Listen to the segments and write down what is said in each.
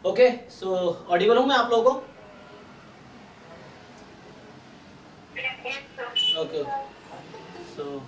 Okay, सो Audible हूँ मैं आप लोगों को? ओके, सो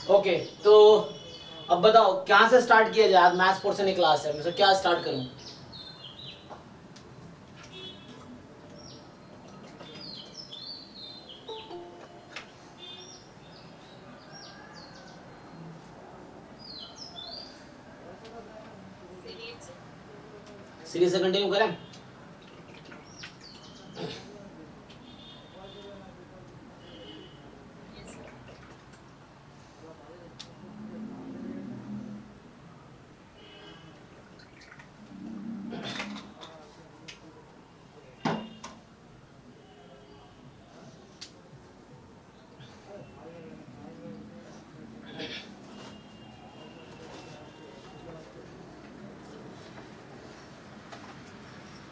ओके, तो अब बताओ क्या से स्टार्ट किया जाए? आज मैथ्स पोर्शन की क्लास है, मैं क्या स्टार्ट करूं? सीरीज से कंटिन्यू करें?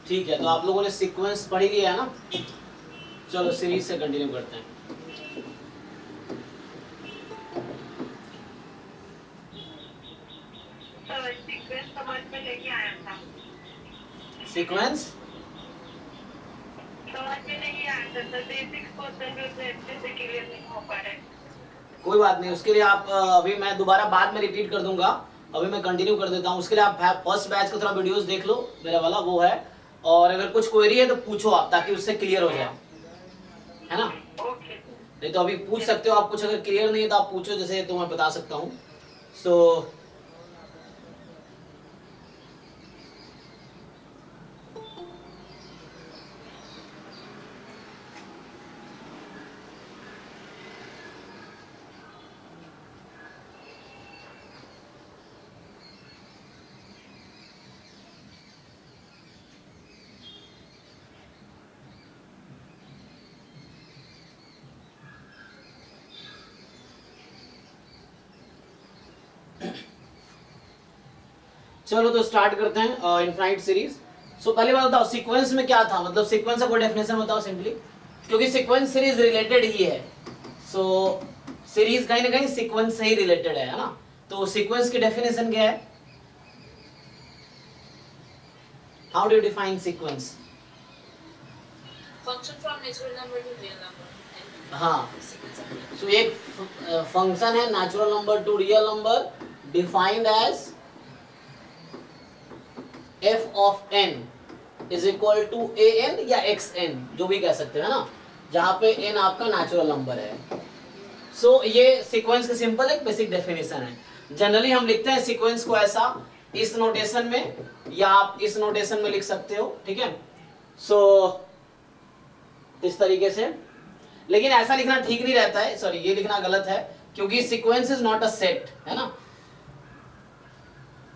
ठीक है, तो आप लोगों ने सीक्वेंस पढ़ लिया है ना? चलो सीरीज से कंटिन्यू करते हैं। सीक्वेंस समझ में लेके आया था। सीक्वेंस समझ में नहीं आया था, तो बेसिक क्वेश्चन भी उतने अच्छे से क्लियर नहीं हो पा रहे। कोई बात नहीं, उसके लिए आप अभी मैं दोबारा बाद में रिपीट कर दूंगा। अभी मैं कंटिन्यू कर देता हूँ। उसके लिए आप फर्स्ट बैच का थोड़ा वीडियोस देख लो, मेरा वाला वो है। और अगर कुछ क्वेरी है तो पूछो आप, ताकि उससे क्लियर हो जाए, है ना? ओके। नहीं तो अभी पूछ सकते हो आप, कुछ अगर क्लियर नहीं है तो आप पूछो, जैसे तो मैं बता सकता हूँ। सो चलो तो स्टार्ट करते हैं इनफाइनाइट सीरीज। सो पहले बात बताओ सीक्वेंस में क्या था, मतलब सीक्वेंस का कोई डेफिनेशन बताओ सिंपली, क्योंकि सीक्वेंस सीरीज रिलेटेड ही है। सो सीरीज कहीं ना कहीं सीक्वेंस से ही रिलेटेड है ना? तो सीक्वेंस की डेफिनेशन क्या है? How do you define sequence? Function from natural number to real number. हाँ, सो एक फंक्शन है natural number to real number, defined as f of n is equal to a n या x n, जो भी कह सकते हैं ना, जहां पे n आपका नेचुरल नंबर है। सो ये सीक्वेंस का सिंपल एक बेसिक डेफिनेशन है। जनरली हम लिखते हैं सीक्वेंस को ऐसा, इस नोटेशन में, या आप इस नोटेशन में लिख सकते हो, ठीक है? सो इस तरीके से, लेकिन ऐसा लिखना ठीक नहीं रहता है, सॉरी ये लिखना गलत है, क्योंकि sequence is not a set, है ना?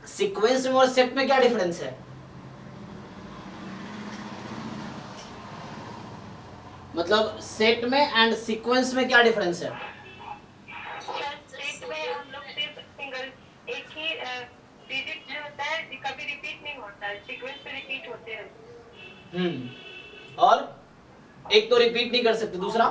सीक्वेंस में और सेट में क्या डिफरेंस है? मतलब सेट में एंड सीक्वेंस में क्या डिफरेंस है? सेट में हम लोग सिर्फ सिंगल एक ही डिजिट जो होता है कभी रिपीट नहीं होता है, सीक्वेंस पे रिपीट होते हैं। और एक तो रिपीट नहीं कर सकते, दूसरा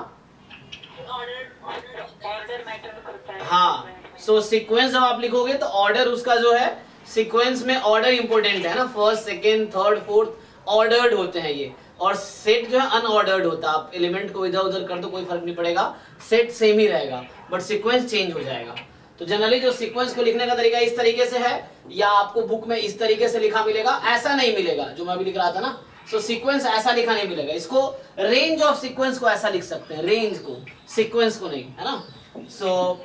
ऑर्डर मैटर करता है। हाँ, सो सीक्वेंस जब आप लिखोगे तो ऑर्डर उसका जो है सीक्वेंस में ऑर्डर इंपॉर्टेंट है ना, first second third fourth ordered होते हैं ये, और सेट जो है अनऑर्डर्ड होता है। आप एलिमेंट को इधर उधर कर दो कोई फर्क नहीं पड़ेगा, सेट सेम ही रहेगा, बट सीक्वेंस चेंज हो जाएगा। तो जनरली जो सीक्वेंस को लिखने का तरीका इस तरीके से है, या आपको बुक में इस तरीके से लिखा मिलेगा, ऐसा नहीं मिलेगा जो मैं अभी लिख रहा था ना। सो सीक्वेंस ऐसा लिखा नहीं मिलेगा, इसको रेंज ऑफ सीक्वेंस को ऐसा लिख सकते हैं, रेंज को, सीक्वेंस को नहीं, है ना। सो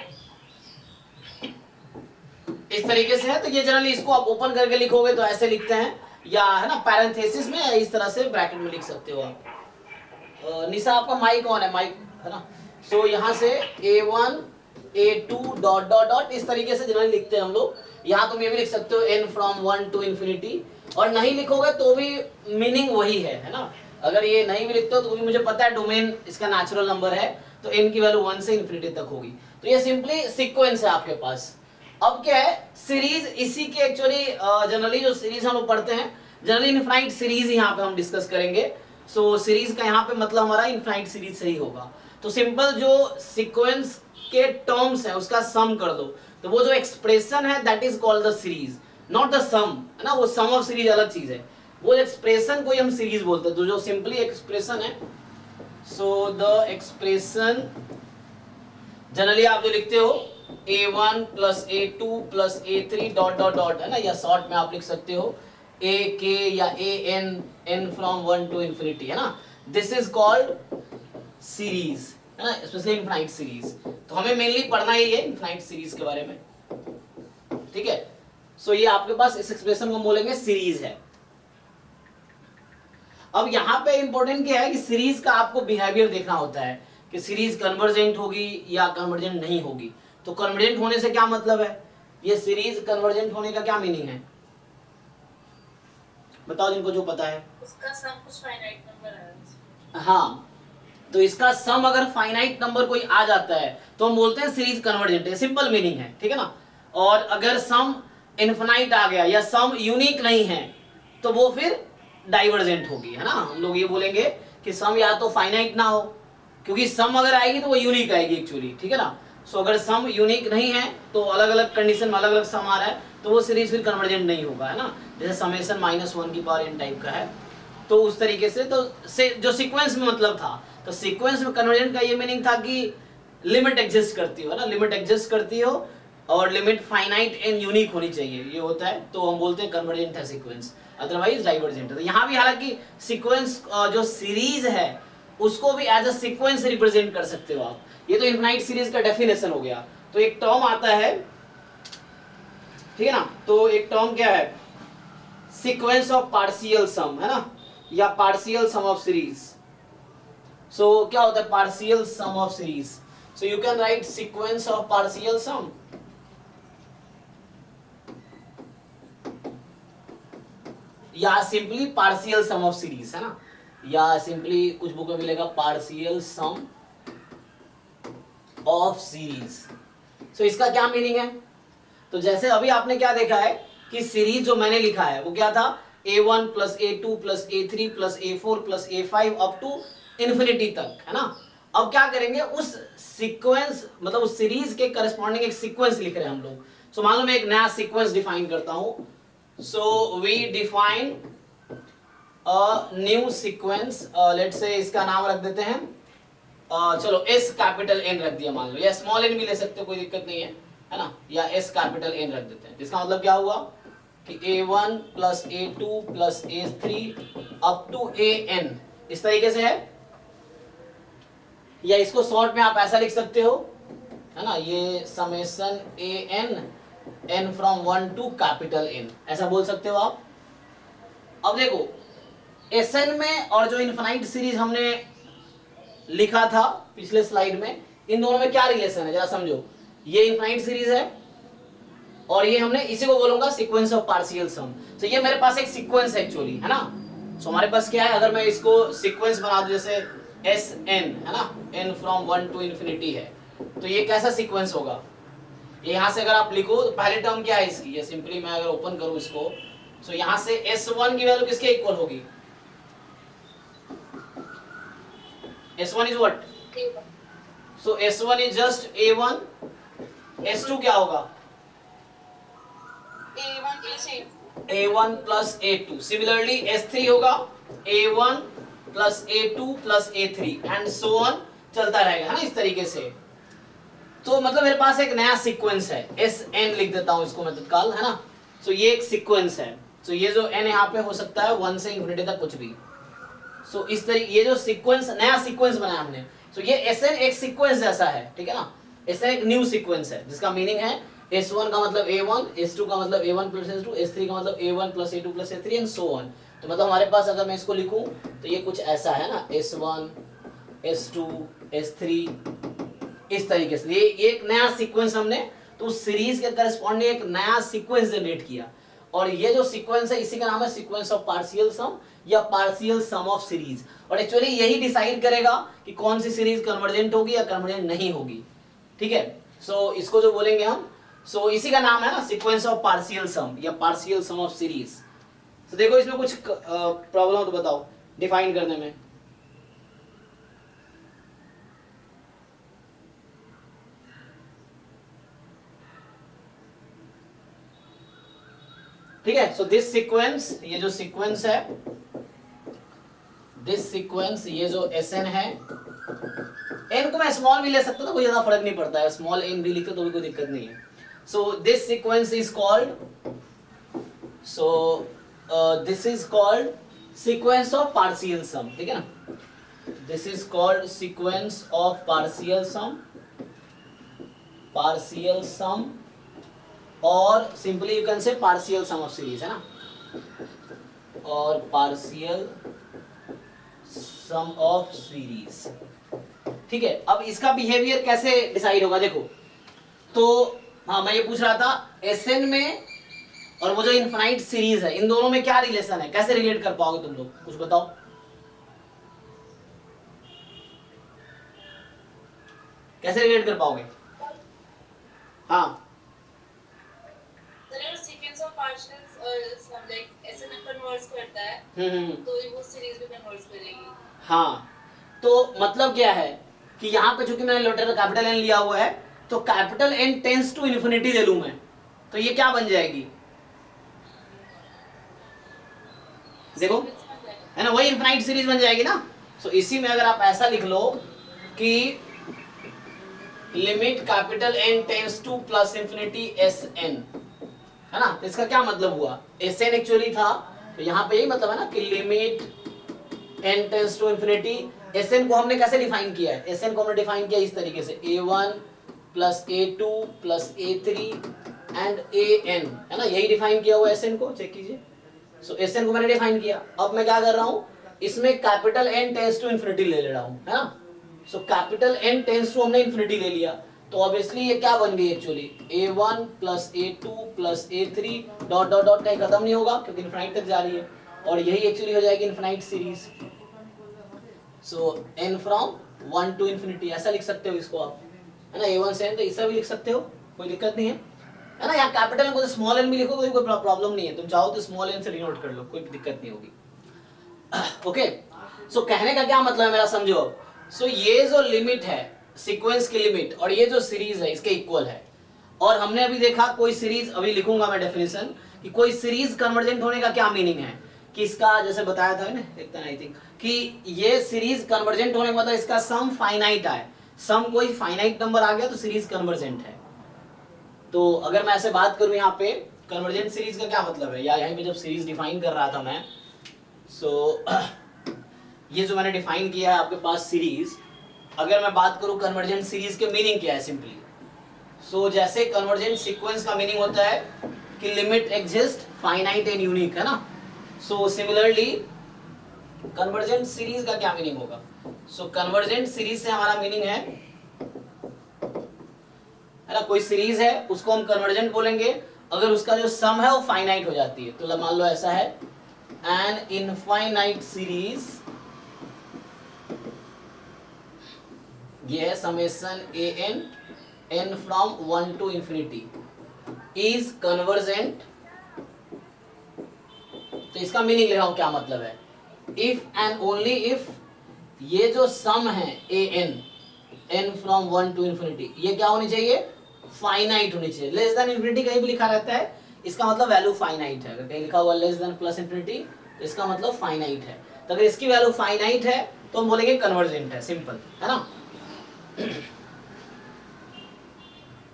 इस तरीके से है। तो ये जनरली इसको आप ओपन करके लिखोगे तो ऐसे लिखते हैं, या है ना पैरेंथेसिस में इस तरह से ब्रैकेट में लिख सकते हो आप। निशा आपका माइक ऑन है, माइक है ना। सो यहाँ से A1 A2 dot dot dot इस तरीके से जनरली लिखते हैं हम लोग। यहाँ तुम ये भी लिख सकते हो n फ्रॉम 1 to infinity, और नहीं लिखोगे तो भी मीनिंग वही है ना। अगर ये नहीं भी लिखते हो तो भी मुझे पता है डोमेन इसका नेचुरल नंबर है, तो n की वैल्यू 1 से इन्फिनिटी तक होगी। तो ये सिंपली सीक्वेंस है आपके पास। अब क्या है, सीरीज, इसी के एक्चुअली जनरली जो सीरीज हम लोग पढ़ते हैं, जनरली इनफाइनाइट सीरीज यहाँ पे हम डिस्कस करेंगे। सो सीरीज का यहाँ पे मतलब हमारा इनफाइनाइट सीरीज से ही होगा। तो सिंपल जो सीक्वेंस के टर्म्स है उसका सम कर दो, तो वो जो एक्सप्रेशन है that is called the series, not the sum, है ना। वो सम ऑफ सीरीज अलग चीज है, वो एक्सप्रेशन को ही हम सीरीज बोलते हैं। तो जो सिंपली एक्सप्रेशन है, सो द एक्सप्रेशन जनरली आप जो लिखते हो A1 plus A2 plus A3 dot dot dot, है ना, या शॉर्ट में आप लिख सकते हो AK या AN, n from 1 to infinity, है ना। दिस इज कॉल्ड सीरीज, है ना, स्पेशली इनफाइनाइट सीरीज। तो हमें मेनली पढ़ना ही है इनफाइनाइट सीरीज के बारे में, ठीक है। सो ये आपके पास इस एक्सप्रेशन को बोलेंगे सीरीज है। अब यहाँ पे इंपॉर्टेंट क्या है कि सीरीज का आपको बिहेवियर देखना होता है कि सीरीज कन्वर्जेंट होगी या कन्वर्जेंट नहीं होगी। तो कन्वर्जेंट होने से क्या मतलब है, ये सीरीज कन्वर्जेंट होने का क्या मीनिंग है, बताओ जिनको जो पता है। उसका सम कुछ फाइनाइट नंबर है। हाँ, तो इसका सम अगर फाइनाइट नंबर कोई आ जाता है तो हम बोलते हैं सीरीज कन्वर्जेंट है, सिंपल मीनिंग है, ठीक है ना। और अगर सम इनफिनाइट आ गया या सम यूनिक नहीं है तो वो फिर डाइवर्जेंट होगी, है ना। हम लोग ये बोलेंगे कि सम या तो फाइनाइट ना हो, क्योंकि सम अगर आएगी तो वो यूनिक आएगी एक्चुअली, ठीक है ना। सो अगर सम यूनिक नहीं है तो अलग अलग कंडीशन में अलग अलग सम आ रहा है तो वो सीरीज फिर कन्वर्जेंट नहीं होगा, है ना। जैसे समेशन -1 की पावर n टाइप का है, तो उस तरीके से तो जो सीक्वेंस में मतलब था, तो सीक्वेंस में कन्वर्जेंट का ये मीनिंग था कि लिमिट एग्जिस्ट करती हो, है ना, लिमिट एग्जिस्ट करती हो और लिमिट फाइनाइट एंड यूनिक होनी चाहिए, ये होता है, तो हम बोलते हैं कन्वर्जेंट है सीक्वेंस, अदरवाइज डाइवर्जेंट है। तो यहाँ भी हालांकि सीक्वेंस जो सीरीज है उसको भी एज अ सीक्वेंस रिप्रेजेंट कर सकते हो आप। ये तो इनफिनाइट सीरीज का डेफिनेशन हो गया। तो एक टर्म आता है, ठीक है ना, तो एक टर्म क्या है, सीक्वेंस ऑफ पार्शियल सम, है ना, या partial sum of series. So क्या होता है partial sum of series, so you can write sequence of partial sum, या simply partial sum of series, है ना, या सिंपली कुछ बुक में मिलेगा partial sum of series. So इसका क्या मीनिंग है, तो जैसे अभी आपने क्या देखा है कि सीरीज जो मैंने लिखा है वो क्या था, A1 plus A2 plus A3 plus A4 plus A5 up to infinity तक, है ना। अब क्या करेंगे, उस सीक्वेंस मतलब उस सीरीज के करस्पॉन्डिंग एक सीक्वेंस लिख रहे हैं हम लोग। सो मान लो मैं एक नया सीक्वेंस डिफाइन करता हूं, so we define a new sequence, let's say इसका नाम रख देते हैं, चलो S कैपिटल N रख दिया मान लो, या स्मॉल n भी ले सकते हो, कोई दिक्कत नहीं है ना, या S कैपिटल N रख देते हैं। इसका मतलब क्या हुआ कि A1 plus A2 plus A3 up to AN, इस तरीके से है। या इसको शॉर्ट में आप ऐसा लिख सकते हो, है ना, ये summation AN n from 1 to capital N, ऐसा बोल सकते हो आप। अब देखो Sn में और जो इनफिनाइट सीरीज हमने लिखा था पिछले स्लाइड में, इन दोनों में क्या रिलेशन है जरा समझो। ये इनफिनाइट सीरीज है और ये हमने इसी को बोलूंगा सीक्वेंस ऑफ पार्शियल सम। तो ये मेरे पास एक सीक्वेंस है एक्चुअली, है ना। सो हमारे पास क्या है, अगर मैं इसको सीक्वेंस बना दूं जैसे Sn, है ना, n फ्रॉम 1 टू इन्फिनिटी है, तो ये कैसा सीक्वेंस होगा, ये यहाँ से अगर आप लिखो तो पहले टर्म क्या है इसकी, ये सिंपली मैं अगर ओपन करूं इसको, सो यहाँ से S1 की वैल्यू किसके इक्वल होगी, S1 is what? So S1 is just A1, S2 क्या होगा, A1 plus A2. A1 plus A2. Similarly S3 होगा A1 plus A2 plus A3 and so on, चलता रहेगा, है ना, इस तरीके से। तो मतलब मेरे पास एक नया सीक्वेंस है, Sn लिख देता हूं इसको मैं तत्काल, है ना। सो ये एक सीक्वेंस है। सो ये जो n यहाँ पे हो सकता है 1 से इन्फिनिटी तक कुछ भी। सो इस तरीके ये जो सीक्वेंस, नया सीक्वेंस बनाया हमने, सो ये Sn एक सीक्वेंस जैसा है, ठीक है ना। Sn एक न्यू सीक्वेंस है जिसका मीनिंग है S1 का मतलब A1, S2 का मतलब A1 plus S2, S3 का मतलब A1 plus A2 plus A3 and so on. तो मतलब हमारे पास अगर मैं इसको लिखूं तो ये कुछ ऐसा है ना, S1 S2 S3 इस तरीके से। ये एक नया सीक्वेंस हमने तो उस सीरीज के करस्पॉन्डिंग एक नया सीक्वेंस जनरेट किया, और ये जो सीक्वेंस है इसी का नाम है सीक्वेंस ऑफ पार्शियल सम या पार्शियल सम ऑफ सीरीज। और एक्चुअली यही डिसाइड करेगा कि कौन सी सीरीज कन्वर्जेंट होगी या कन्वर्जेंट नहीं होगी, ठीक है। सो इसको जो बोलेंगे हम, सो इसी का नाम है ना सीक्वेंस ऑफ पार्शियल सम या पार्शियल सम ऑफ सीरीज। तो देखो इसमें कुछ प्रॉब्लम हो तो बताओ डिफाइन करने में। ठीक है। सो दिस सीक्वेंस, ये जो सीक्वेंस है, दिस सीक्वेंस, ये जो Sn है, n को मैं स्मॉल भी ले सकता था, कोई ज्यादा फर्क नहीं पड़ता है, स्मॉल n भी लिखते तो भी कोई दिक्कत नहीं है। So this sequence is called, so this is called sequence of partial sum, ठीक है ना। This is called sequence of partial sum, partial sum, और simply you can say partial sum of series, है ना, और पार्शियल सम ऑफ सीरीज, ठीक है। अब इसका बिहेवियर कैसे डिसाइड होगा देखो, तो हाँ मैं ये पूछ रहा था Sn में और वो जो इनफाइनाइट सीरीज है, इन दोनों में क्या रिलेशन है, कैसे रिलेट कर पाओगे तुम लोग, कुछ बताओ। कैसे रिलेट कर पाओगे? हाँ sequence of partial sum like Sn converts करता है, तो वो सीरीज भी कन्वर्ट्स करेगी। हाँ, तो मतलब क्या है कि यहाँ पे चूंकि मैंने लेटर कैपिटल N लिया हुआ है, तो capital N tends to infinity ले लूं मैं, तो ये क्या बन जाएगी, देखो, है ना, वही इनफाइनाइट सीरीज बन जाएगी ना। सो इसी में अगर आप ऐसा लिख लो कि limit capital N tends two plus infinity Sn, है ना, तो इसका क्या मतलब हुआ, Sn एक्चुअली था, तो यहाँ पे यही मतलब है ना कि limit n tends to infinity. Sn को हमने कैसे डिफाइन किया है, Sn को हमने डिफाइन किया इस तरीके से A1 plus A2 plus A3 and An, है ना, यही डिफाइन किया हुआ Sn को, चेक कीजिए। सो Sn को मैंने डिफाइन किया, अब मैं क्या कर रहा हूँ, इसमें capital N tends to infinity ले रहा हूँ, है ना। So capital N tends to हमने इन्फिनिटी ले लिया, तो ऑब्वियसली ये क्या बन गई actually, A1 plus A2 plus A3 dot dot dot कहीं खत्म नहीं होगा क्योंकि इनफाइनाइट तक जा रही है, और यही एक्चुअली हो जाएगी infinite series. So n from 1 to infinity, ऐसा लिख सकते हो इसको आप, है ना, A1 से n, तो ऐसा भी लिख सकते हो, कोई दिक्कत नहीं है ना। यहाँ कैपिटल को स्मॉल n भी लिखो तो कोई प्रॉब्लम नहीं है, तुम चाहो तो स्मॉल n से डिनोट कर लो, कोई दिक्कत नहीं होगी। ओके, सो कहने का क्या मतलब है मेरा, समझो अब। सो ये जो लिमिट है, सीक्वेंस की लिमिट, और ये जो सीरीज है इसके इक्वल है, और हमने अभी देखा कोई सीरीज, अभी लिखूंगा मैं डेफिनेशन कि कोई सीरीज कन्वर्जेंट होने का क्या मीनिंग है, कि इसका जैसे बताया था ना एक आई थिंक, कि ये सीरीज कन्वर्जेंट होने का मतलब इसका सम फाइनाइट आए, सम कोई फाइनाइट नंबर आ गया तो सीरीज कन्वर्जेंट है। तो अगर मैं ऐसे बात करूं यहाँ पे कन्वर्जेंट सीरीज का क्या मतलब है, या यहीं पे जब सीरीज डिफाइन कर रहा था मैं, सो ये जो मैंने डिफाइन किया है आपके पास सीरीज, अगर मैं बात करूं कन्वर्जेंट सीरीज के मीनिंग क्या है सिंपली, सो जैसे कन्वर्जेंट सीक्वेंस का मीनिंग होता है कि limit exist finite and unique, है ना। सो सिमिलरली कन्वर्जेंट सीरीज का क्या मीनिंग होगा, सो कन्वर्जेंट सीरीज से हमारा मीनिंग है ना, कोई सीरीज है उसको हम कन्वर्जेंट बोलेंगे अगर उसका जो सम है वो फाइनाइट हो जाती है। तो मान लो ऐसा है, एन इनफाइनाइट सीरीज, ये है summation an n from 1 to infinity is convergent. तो इसका मीनिंग ले रहा हूं, क्या मतलब है, इफ एंड ओनली इफ ये जो सम है n फ्रॉम 1 टू इंफिनिटी, ये क्या होनी चाहिए, फाइनाइट होनी चाहिए। लेस देन इंफिनिटी कहीं भी लिखा रहता है, इसका मतलब वैल्यू फाइनाइट है। अगर कहीं लिखा हुआ लेस देन प्लस इंफिनिटी तो इसका मतलब फाइनाइट है। तो अगर इसकी वैल्यू फाइनाइट है तो हम बोलेंगे कन्वर्जेंट है, सिंपल है ना।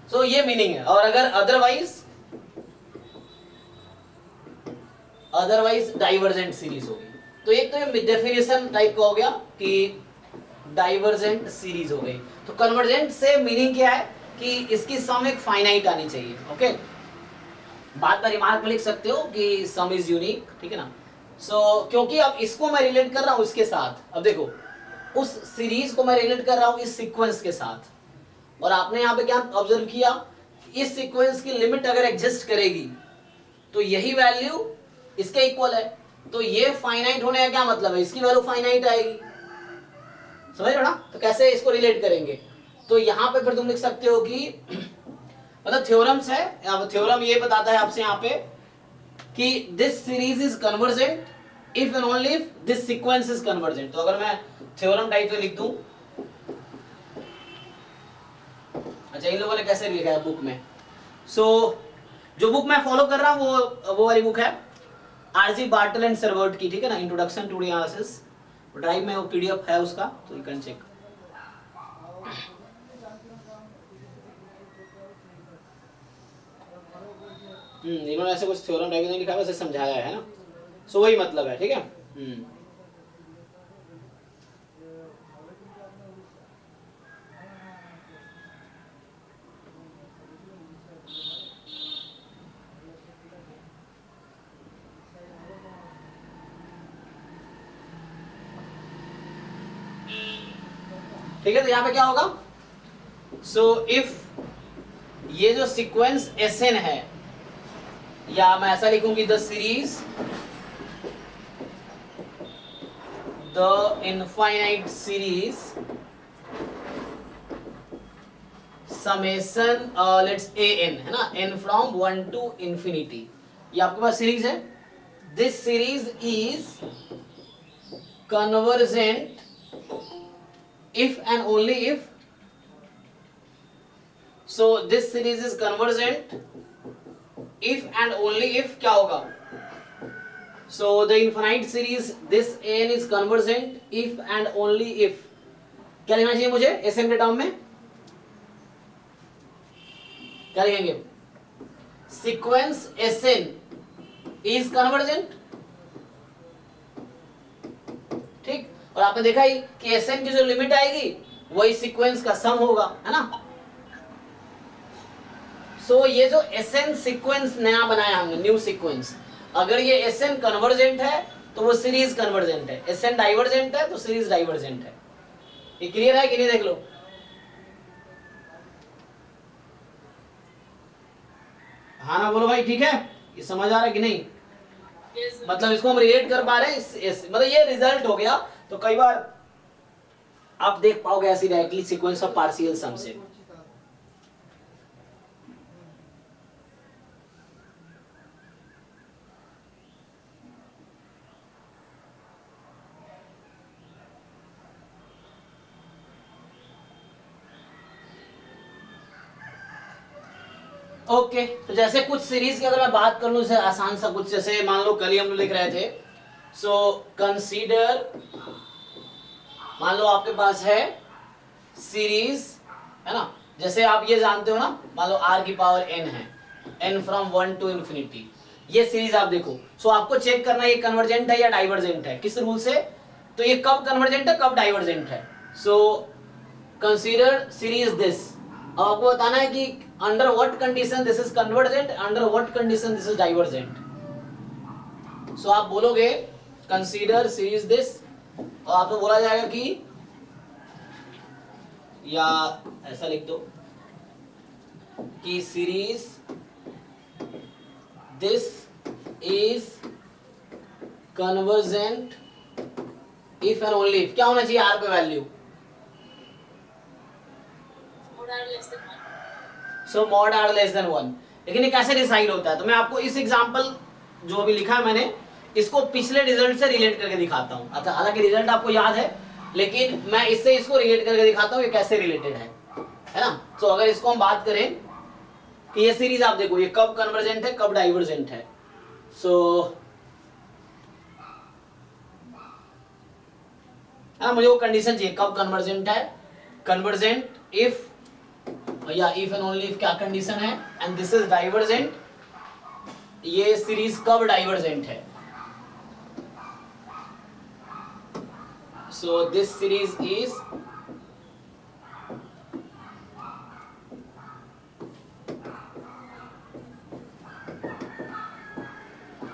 सो ये मीनिंग है। और अगर अदरवाइज डाइवर्जेंट सीरीज होगी। तो एक तो ये डेफिनेशन टाइप का हो गया कि डाइवर्जेंट सीरीज हो गई। तो कन्वर्जेंट से मीनिंग क्या है कि इसकी सम एक फाइनाइट आनी चाहिए। ओके, बाद में रिमार्क में लिख सकते हो कि सम इज यूनिक, ठीक है ना। सो क्योंकि अब इसको मैं रिलेट कर रहा हूं इसके साथ, अब देखो उस सीरीज को मैं रिलेट कर रहा हूं इस सीक्वेंस के साथ, और आपने यहाँ पे क्या ऑब्जर्व किया, इस सीक्वेंस की लिमिट अगर एग्जिस्ट करेगी तो यही वैल्यू इसके इक्वल है। तो ये फाइनाइट होने का क्या मतलब है, इसकी वैल्यू फाइनाइट आएगी, समझ रहे हो ना। तो कैसे इसको रिलेट करेंगे, तो यहाँ पे फिर तुम लिख सकते हो कि मतलब थ्योरम्स है, अब थ्योरम ये बताता है आपसे यहाँ पे कि this series is convergent if and only if this sequence is convergent. तो अगर मैं थ्योरम टाइप में लिख दूं, अच्छा इन लोगों ने कैसे लिखा है बुक में। जो बुक मैं फॉलो कर रहा हूँ वो वाली बुक है आरजी बार्टल एंड सर्वर्ट की, ठीक है ना, इंट्रोडक्शन टू एनालिसिस। ड्राइव में वो पीडीएफ है उसका, तो यू कैन चेक। इन्होंने ऐसे कुछ थ्योरम टाइप नहीं लिखा, वैसे समझाया है ना। सो वही मतलब है, ठीक है। ठीक है, तो यहां पे क्या होगा, सो इफ ये जो सीक्वेंस Sn है, या मैं ऐसा लिखूंगी the series the infinite series summation let's an है ना, n फ्रॉम 1 टू इंफिनिटी, ये आपके पास सीरीज है। This series is convergent if and only if, so this series is convergent if and only if क्या होगा, so the infinite series this n is convergent if and only if, क्या लिखना चाहिए मुझे Sn के term में, क्या लिखेंगे, sequence Sn is convergent, ठीक। और आपने देखा ही कि Sn की जो लिमिट आएगी वही सीक्वेंस का सम होगा, है ना। सो ये जो Sn सीक्वेंस नया बनाया हमने, न्यू सीक्वेंस, अगर ये Sn कन्वर्जेंट है तो वो सीरीज कन्वर्जेंट है, Sn डाइवर्जेंट है तो सीरीज डाइवर्जेंट है। ये क्लियर है कि नहीं, देख लो। हाँ ना बोलो भाई, ठीक है, ये समझ आ रहा है कि नहीं। Yes, मतलब इसको हम रिलेट कर पा रहे हैं, मतलब ये रिजल्ट हो गया। तो कई बार आप देख पाओगे ऐसी डायरेक्टली सीक्वेंस ऑफ पार्शियल सम से। ओके, तो जैसे कुछ सीरीज की अगर मैं बात कर लूं, जैसे आसान सा कुछ, जैसे मान लो कल ही हम लोग लिख रहे थे, सो कंसीडर, मान लो आपके पास है सीरीज, है ना, जैसे आप ये जानते हो ना, मान लो r की पावर n है, n फ्रॉम 1 टू इंफिनिटी, ये सीरीज आप देखो। सो आपको चेक करना है ये कन्वर्जेंट है या डाइवर्जेंट है, किस रूल से, तो ये कब कन्वर्जेंट है कब डाइवर्जेंट है। सो कंसीडर सीरीज दिस, अब आपको बताना है कि under what condition this is convergent, under what condition this is divergent. So आप बोलोगे कंसीडर सीरीज दिस, और आपको बोला जाएगा कि, या ऐसा लिख दो कि series this is convergent if and only if, क्या होना चाहिए आर पे value, mod r less than 1. So mod r less than 1। लेकिन ये कैसे डिसाइड होता है, तो मैं आपको इस एग्जांपल जो भी लिखा है मैंने, इसको पिछले रिजल्ट से रिलेट करके दिखाता हूं। अच्छा, हालांकि रिजल्ट आपको याद है, लेकिन मैं इससे इसको रिलेट करके दिखाता हूं ये कैसे रिलेटेड है ना। तो अगर इसको हम बात करें कि ये सीरीज आप देखो ये कब कन्वर्जेंट है कब डाइवर्जेंट है। सो मुझे वो कंडीशन चाहिए कब कन्वर्जेंट है, कन्वर्जेंट इफ या इफ एंड ओनली इफ क्या कंडीशन है, एंड दिस इज डाइवर्जेंट, ये सीरीज कब डाइवर्जेंट है। सो दिस सीरीज इज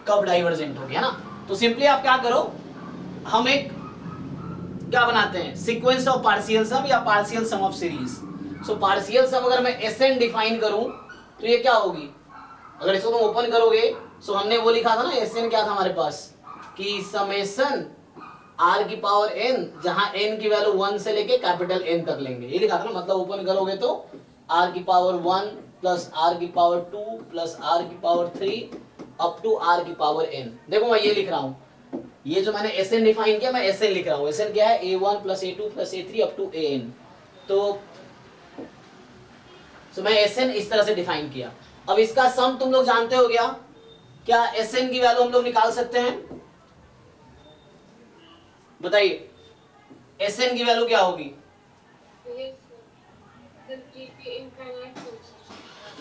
कब डाइवर्जेंट हो गया ना। तो सिंपली आप क्या करो, हम एक क्या बनाते हैं सीक्वेंस ऑफ पार्शियल सम या partial sum of series. So partial sum अगर मैं Sn डिफाइन करूं तो ये क्या होगी, अगर इसको तुम ओपन करोगे सो हमने वो लिखा था ना Sn क्या था हमारे पास कि समेशन r की पावर n, जहां n की वैल्यू 1 से लेके कैपिटल N तक लेंगे, ये लिखा था ना। मतलब ओपन करोगे तो r की पावर 1 प्लस r की पावर 2 प्लस r की पावर 3 अप टू r की पावर n। देखो मैं ये लिख रहा हूं, ये जो मैंने Sn डिफाइन किया मैं Sn लिख रहा हूं। Sn क्या है, a1 plus a2 plus a3 up to an। तो मैं Sn इस तरह से डिफाइन किया। अब इसका सम तुम लोग जानते हो क्या Sn की वैल्यू हम लोग निकाल सकते हैं, बताइए Sn की वैल्यू क्या होगी।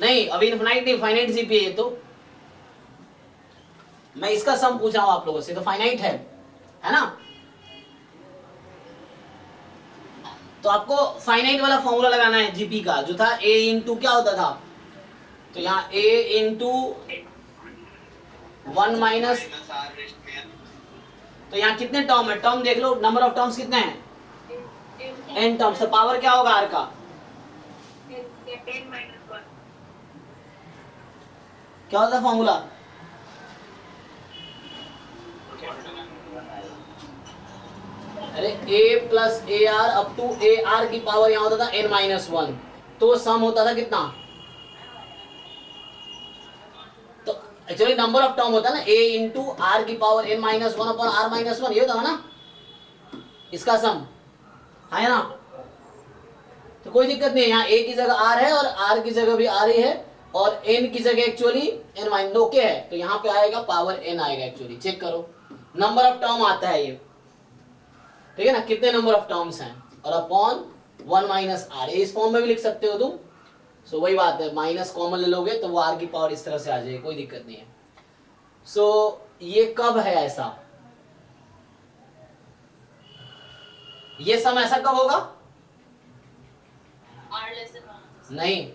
नहीं अभी इनफाइनाइट नहीं, फाइनाइट जीपी है। तो मैं इसका सम पूछ रहा हूं आप लोगों से, तो फाइनाइट है ना। तो आपको फाइनाइट वाला फॉर्मूला लगाना है जीपी का, जो था a इंटू क्या होता था, तो यहाँ a इंटू 1 माइनस, तो यहाँ कितने टर्म है, टर्म देख लो, नंबर ऑफ टर्म्स कितने हैं, n टर्म्स। तो पावर क्या होगा r का, क्या होता है फॉर्मूला, अरे a plus a r up to a r की पावर यहाँ होता था n माइनस 1। तो सम होता था कितना, तो एक्चुअली नंबर ऑफ टर्म होता है ना a इंटू आर की power n minus 1 upon r minus 1, ये होता है ना इसका सम, है ना। तो कोई दिक्कत नहीं है, यहाँ a की जगह r है और r की जगह भी r ही है और n की जगह एक्चुअली n माइनस ओके है, तो यहाँ पे आएगा पावर n आएगा। एक्चुअली चेक करो नंबर ऑफ टर्म आता है ये, ठीक है ना, कितने नंबर ऑफ टर्म्स हैं, और अपॉन 1 माइनस आर, इस फॉर्म में भी लिख सकते हो तुम। सो वही बात है, माइनस कॉमन ले लोगे तो वो आर की पावर इस तरह से आ जाएगी, कोई दिक्कत नहीं है। सो ये कब है ऐसा, ये सम ऐसा कब होगा, नहीं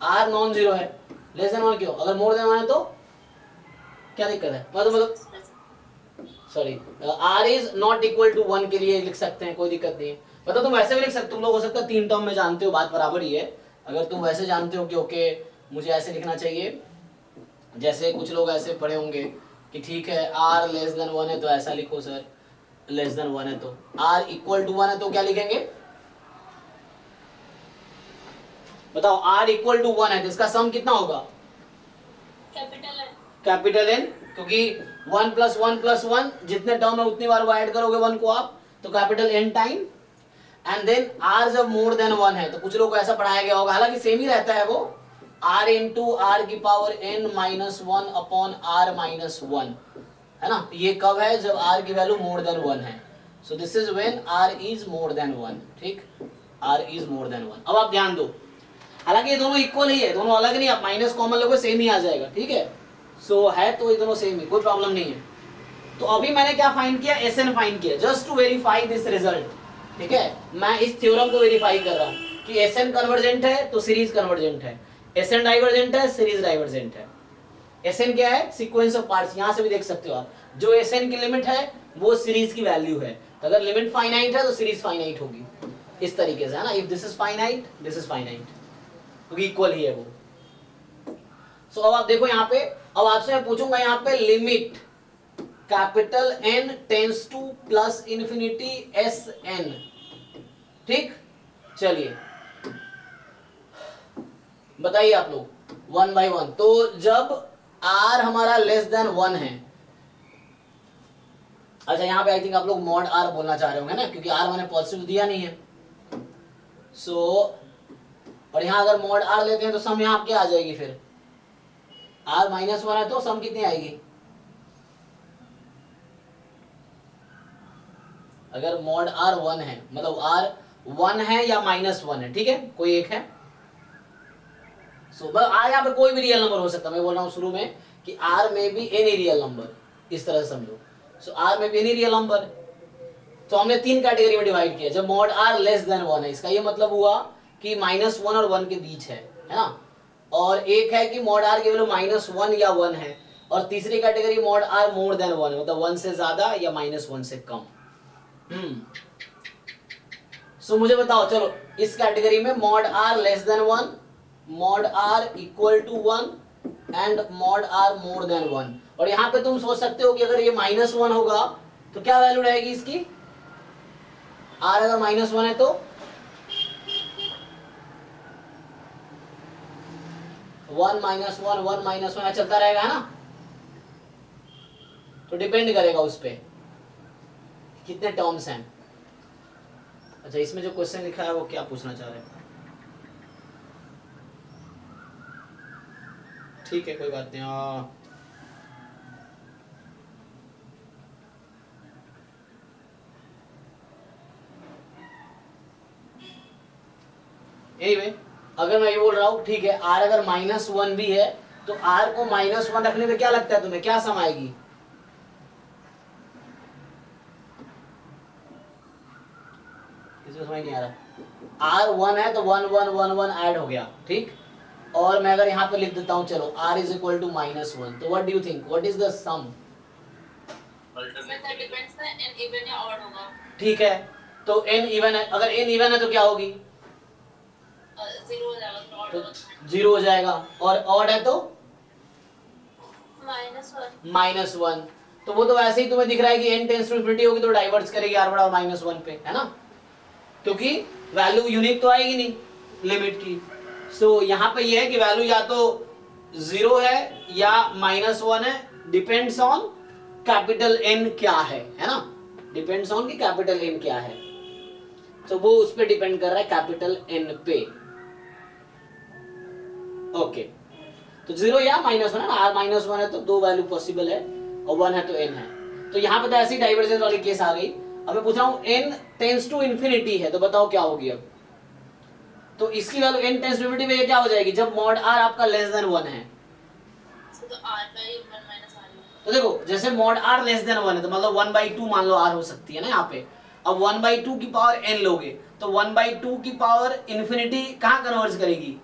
आर नॉन जीरो है, लेस देन 1 क्यों, अगर मोर देन 1 है तो क्या दिक्कत है, मतलब sorry r is not equal to 1 के लिए लिख सकते हैं, कोई दिक्कत नहीं है। मतलब तुम वैसे भी लिख सकते, तुम लोग हो सकता है 3 टर्म में जानते हो, बात बराबर ही है। अगर तुम वैसे जानते हो कि ओके मुझे ऐसे लिखना चाहिए, जैसे कुछ लोग ऐसे पढ़े होंगे कि ठीक है r लेस देन 1 है तो ऐसा लिखो सर, लेस देन 1 है तो, r इक्वल टू 1 है तो क्या लिखेंगे, बताओ r इक्वल टू 1 है तो इसका सम कितना होगा, कैपिटल N, क्योंकि 1 प्लस 1 प्लस 1 जितने टर्म है उतनी बार वो ऐड करोगे 1 को आप, तो capital N time, and then r जब मोर देन 1 है तो कुछ लोग को ऐसा पढ़ाया गया होगा, हालांकि सेम ही रहता है वो, r इंटू आर की power n minus 1 upon r minus 1, है ना। ये कब है, जब r की वैल्यू मोर देन 1 है। So this is when r is more than 1, ठीक, r इज मोर देन 1। अब आप ध्यान दो, हालांकि ये दोनों इक्वल ही है, दोनों अलग नहीं, आप माइनस कॉमन लोगे सेम ही आ जाएगा, ठीक है। सो है तो ये दोनों सेम ही, कोई प्रॉब्लम नहीं है। तो अभी मैंने क्या फाइंड किया, Sn फाइंड किया, just to verify this result, ठीक है। मैं इस थ्योरम को वेरीफाई कर रहा हूं कि Sn कन्वर्जेंट है तो सीरीज कन्वर्जेंट है, Sn डाइवर्जेंट है सीरीज डाइवर्जेंट है। Sn क्या है, सीक्वेंस ऑफ पार्ट्स, यहां से भी देख सकते हो आप, जो Sn की लिमिट है वो सीरीज की वैल्यू है, तो अगर लिमिट फाइनाइट है तो सीरीज फाइनाइट होगी, इस तरीके से, है ना। If this is finite this is finite, क्योंकि इक्वल ही है वो। सो अब आप देखो यहाँ पे, अब आपसे मैं पूछूंगा यहाँ पे limit capital N tends two plus infinity Sn, ठीक, चलिए बताइए आप लोग 1 बाई 1। तो जब r हमारा लेस देन 1 है, अच्छा यहाँ पे आई थिंक आप लोग मॉड r बोलना चाह रहे होंगे ना, क्योंकि r मैंने पॉजिटिव दिया नहीं है। सो और यहाँ अगर मॉड r लेते हैं तो सम यहाँ क्या आ जाएगी फिर, r माइनस वन है तो सम कितनी आएगी? अगर मॉड r 1 है, मतलब r 1 है या माइनस वन है, ठीक है, कोई एक है। सो r यहाँ पे कोई भी रियल नंबर हो सकता है, मैं बोल रहा हूँ शुरू में कि r में भी एनी रियल नंबर, इस तरह से समझो। सो r में भी एनी रियल नंबर, तो हमने तीन कैटेगरी में डिवाइड किया। जब मॉड r लेस देन 1 है, इसका ये मतलब हुआ कि माइनस वन और 1 के बीच है ना। और एक है कि मॉड r की वैल्यू माइनस वन या 1 है, और तीसरी category mod r more than 1 है, मतलब 1 से ज्यादा या माइनस वन से कम। सो मुझे बताओ, चलो इस कैटेगरी में mod r less than 1, mod r equal to 1 and mod r more than 1। और यहाँ पे तुम सोच सकते हो कि अगर ये माइनस वन होगा तो क्या वैल्यू रहेगी इसकी? r अगर माइनस वन है तो 1 माइनस वन 1 माइनस वन चलता रहेगा, है ना। तो डिपेंड करेगा उस पे कितने टर्म्स हैं। अच्छा, इसमें जो क्वेश्चन लिखा है वो क्या पूछना चाह रहे हैं? ठीक है, कोई बात नहीं। एनीवे, अगर मैं ये बोल रहा हूँ, ठीक है, r अगर माइनस वन भी है तो r को माइनस वन रखने में क्या लगता है तुम्हें, क्या सम आएगी? इसमें समझ नहीं आ रहा। r 1 है तो 1 1 1 1 ऐड हो गया, ठीक। और मैं अगर यहाँ पे लिख देता हूँ, चलो r is equal to minus one, तो what do you think, what is the sum? ठीक है, तो n इवन है, अगर n इवन है तो क्या होगी? तो जीरो हो जाएगा। और ऑड है तो माइनस वन। तो वो तो वैसे ही तुम्हें दिख रहा है कि n टेंस टू इन्फिनिटी होगी तो डाइवर्स करेगी r बराबर माइनस वन पे, है ना, क्योंकि वैल्यू यूनिक तो आएगी नहीं लिमिट की। सो यहाँ पे ये है कि वैल्यू या तो जीरो है या माइनस वन है, डिपेंड्स ऑन कैपिटल N क्या है ना, डिपेंड्स ऑन कि कैपिटल N क्या है। तो वो उस पर डिपेंड कर रहा है कैपिटल N पे। ओके, तो जीरो या माइनस वन है ना, r माइनस वन है तो दो वैल्यू पॉसिबल है, और वन है तो n है। तो यहाँ पे तो ऐसी डाइवर्जेंस वाली केस आ गई। अब मैं पूछ रहा हूँ n टेंस टू इन्फिनिटी है, तो बताओ क्या होगी अब? तो इसकी value n tends to infinity में ये क्या हो जाएगी जब मॉड r आपका लेस देन 1 है? तो देखो, जैसे मॉड r लेस देन 1 है तो मतलब 1/2 मान लो r हो सकती है ना यहाँ पे। अब 1/2 की पावर n लोगे तो 1/2 की पावर इन्फिनिटी कहाँ कन्वर्ज करेगी?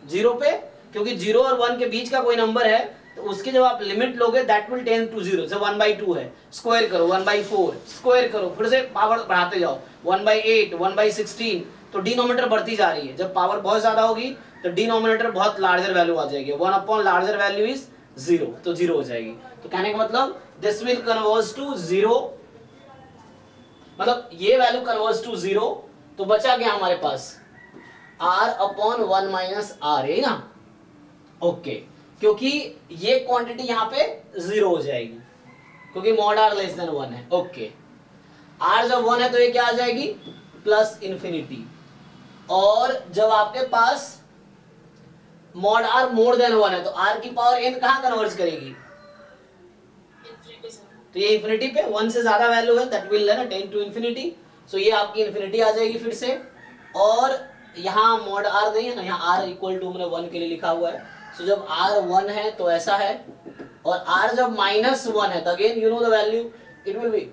जीरो पे, क्योंकि जीरो और 1 के बीच का कोई नंबर है तो उसके जब आप लिमिट लोगे that will tend to zero. जब 1/2 है, स्क्वायर करो, 1/4 स्क्वायर करो, फिर से पावर बढ़ाते जाओ, 1/8 1/16, तो डिनोमिनेटर बढ़ती जा रही है। जब पावर बहुत ज्यादा होगी तो डिनोमिनेटर बहुत लार्जर वैल्यू आ जाएगी, 1 upon larger value is zero, तो जीरो हो जाएगी। तो कहने का मतलब this will converge to zero, मतलब ये वैल्यू कन्वर्ज टू जीरो। तो बचा क्या हमारे पास? r अपॉन 1 माइनस r, है ना। ओके, क्योंकि ये क्वांटिटी यहाँ पे जीरो हो जाएगी क्योंकि मॉड r लेस देन 1 है। ओके, r जब 1 है तो ये क्या आ जाएगी? Plus infinity. और जब आपके पास मॉड r मोर देन 1 है तो r की पावर n कहाँ कन्वर्ज करेगी? तो ये इन्फिनिटी पे, 1 से ज्यादा वैल्यू है that will tend to infinity. So ये आपकी इन्फिनिटी आ जाएगी फिर से। और यहाँ मॉड r नहीं है ना, यहाँ r इक्वल टू मैंने 1 के लिए लिखा हुआ है। सो जब r 1 है तो ऐसा है, और r जब माइनस 1 है तो again you know the value, it will be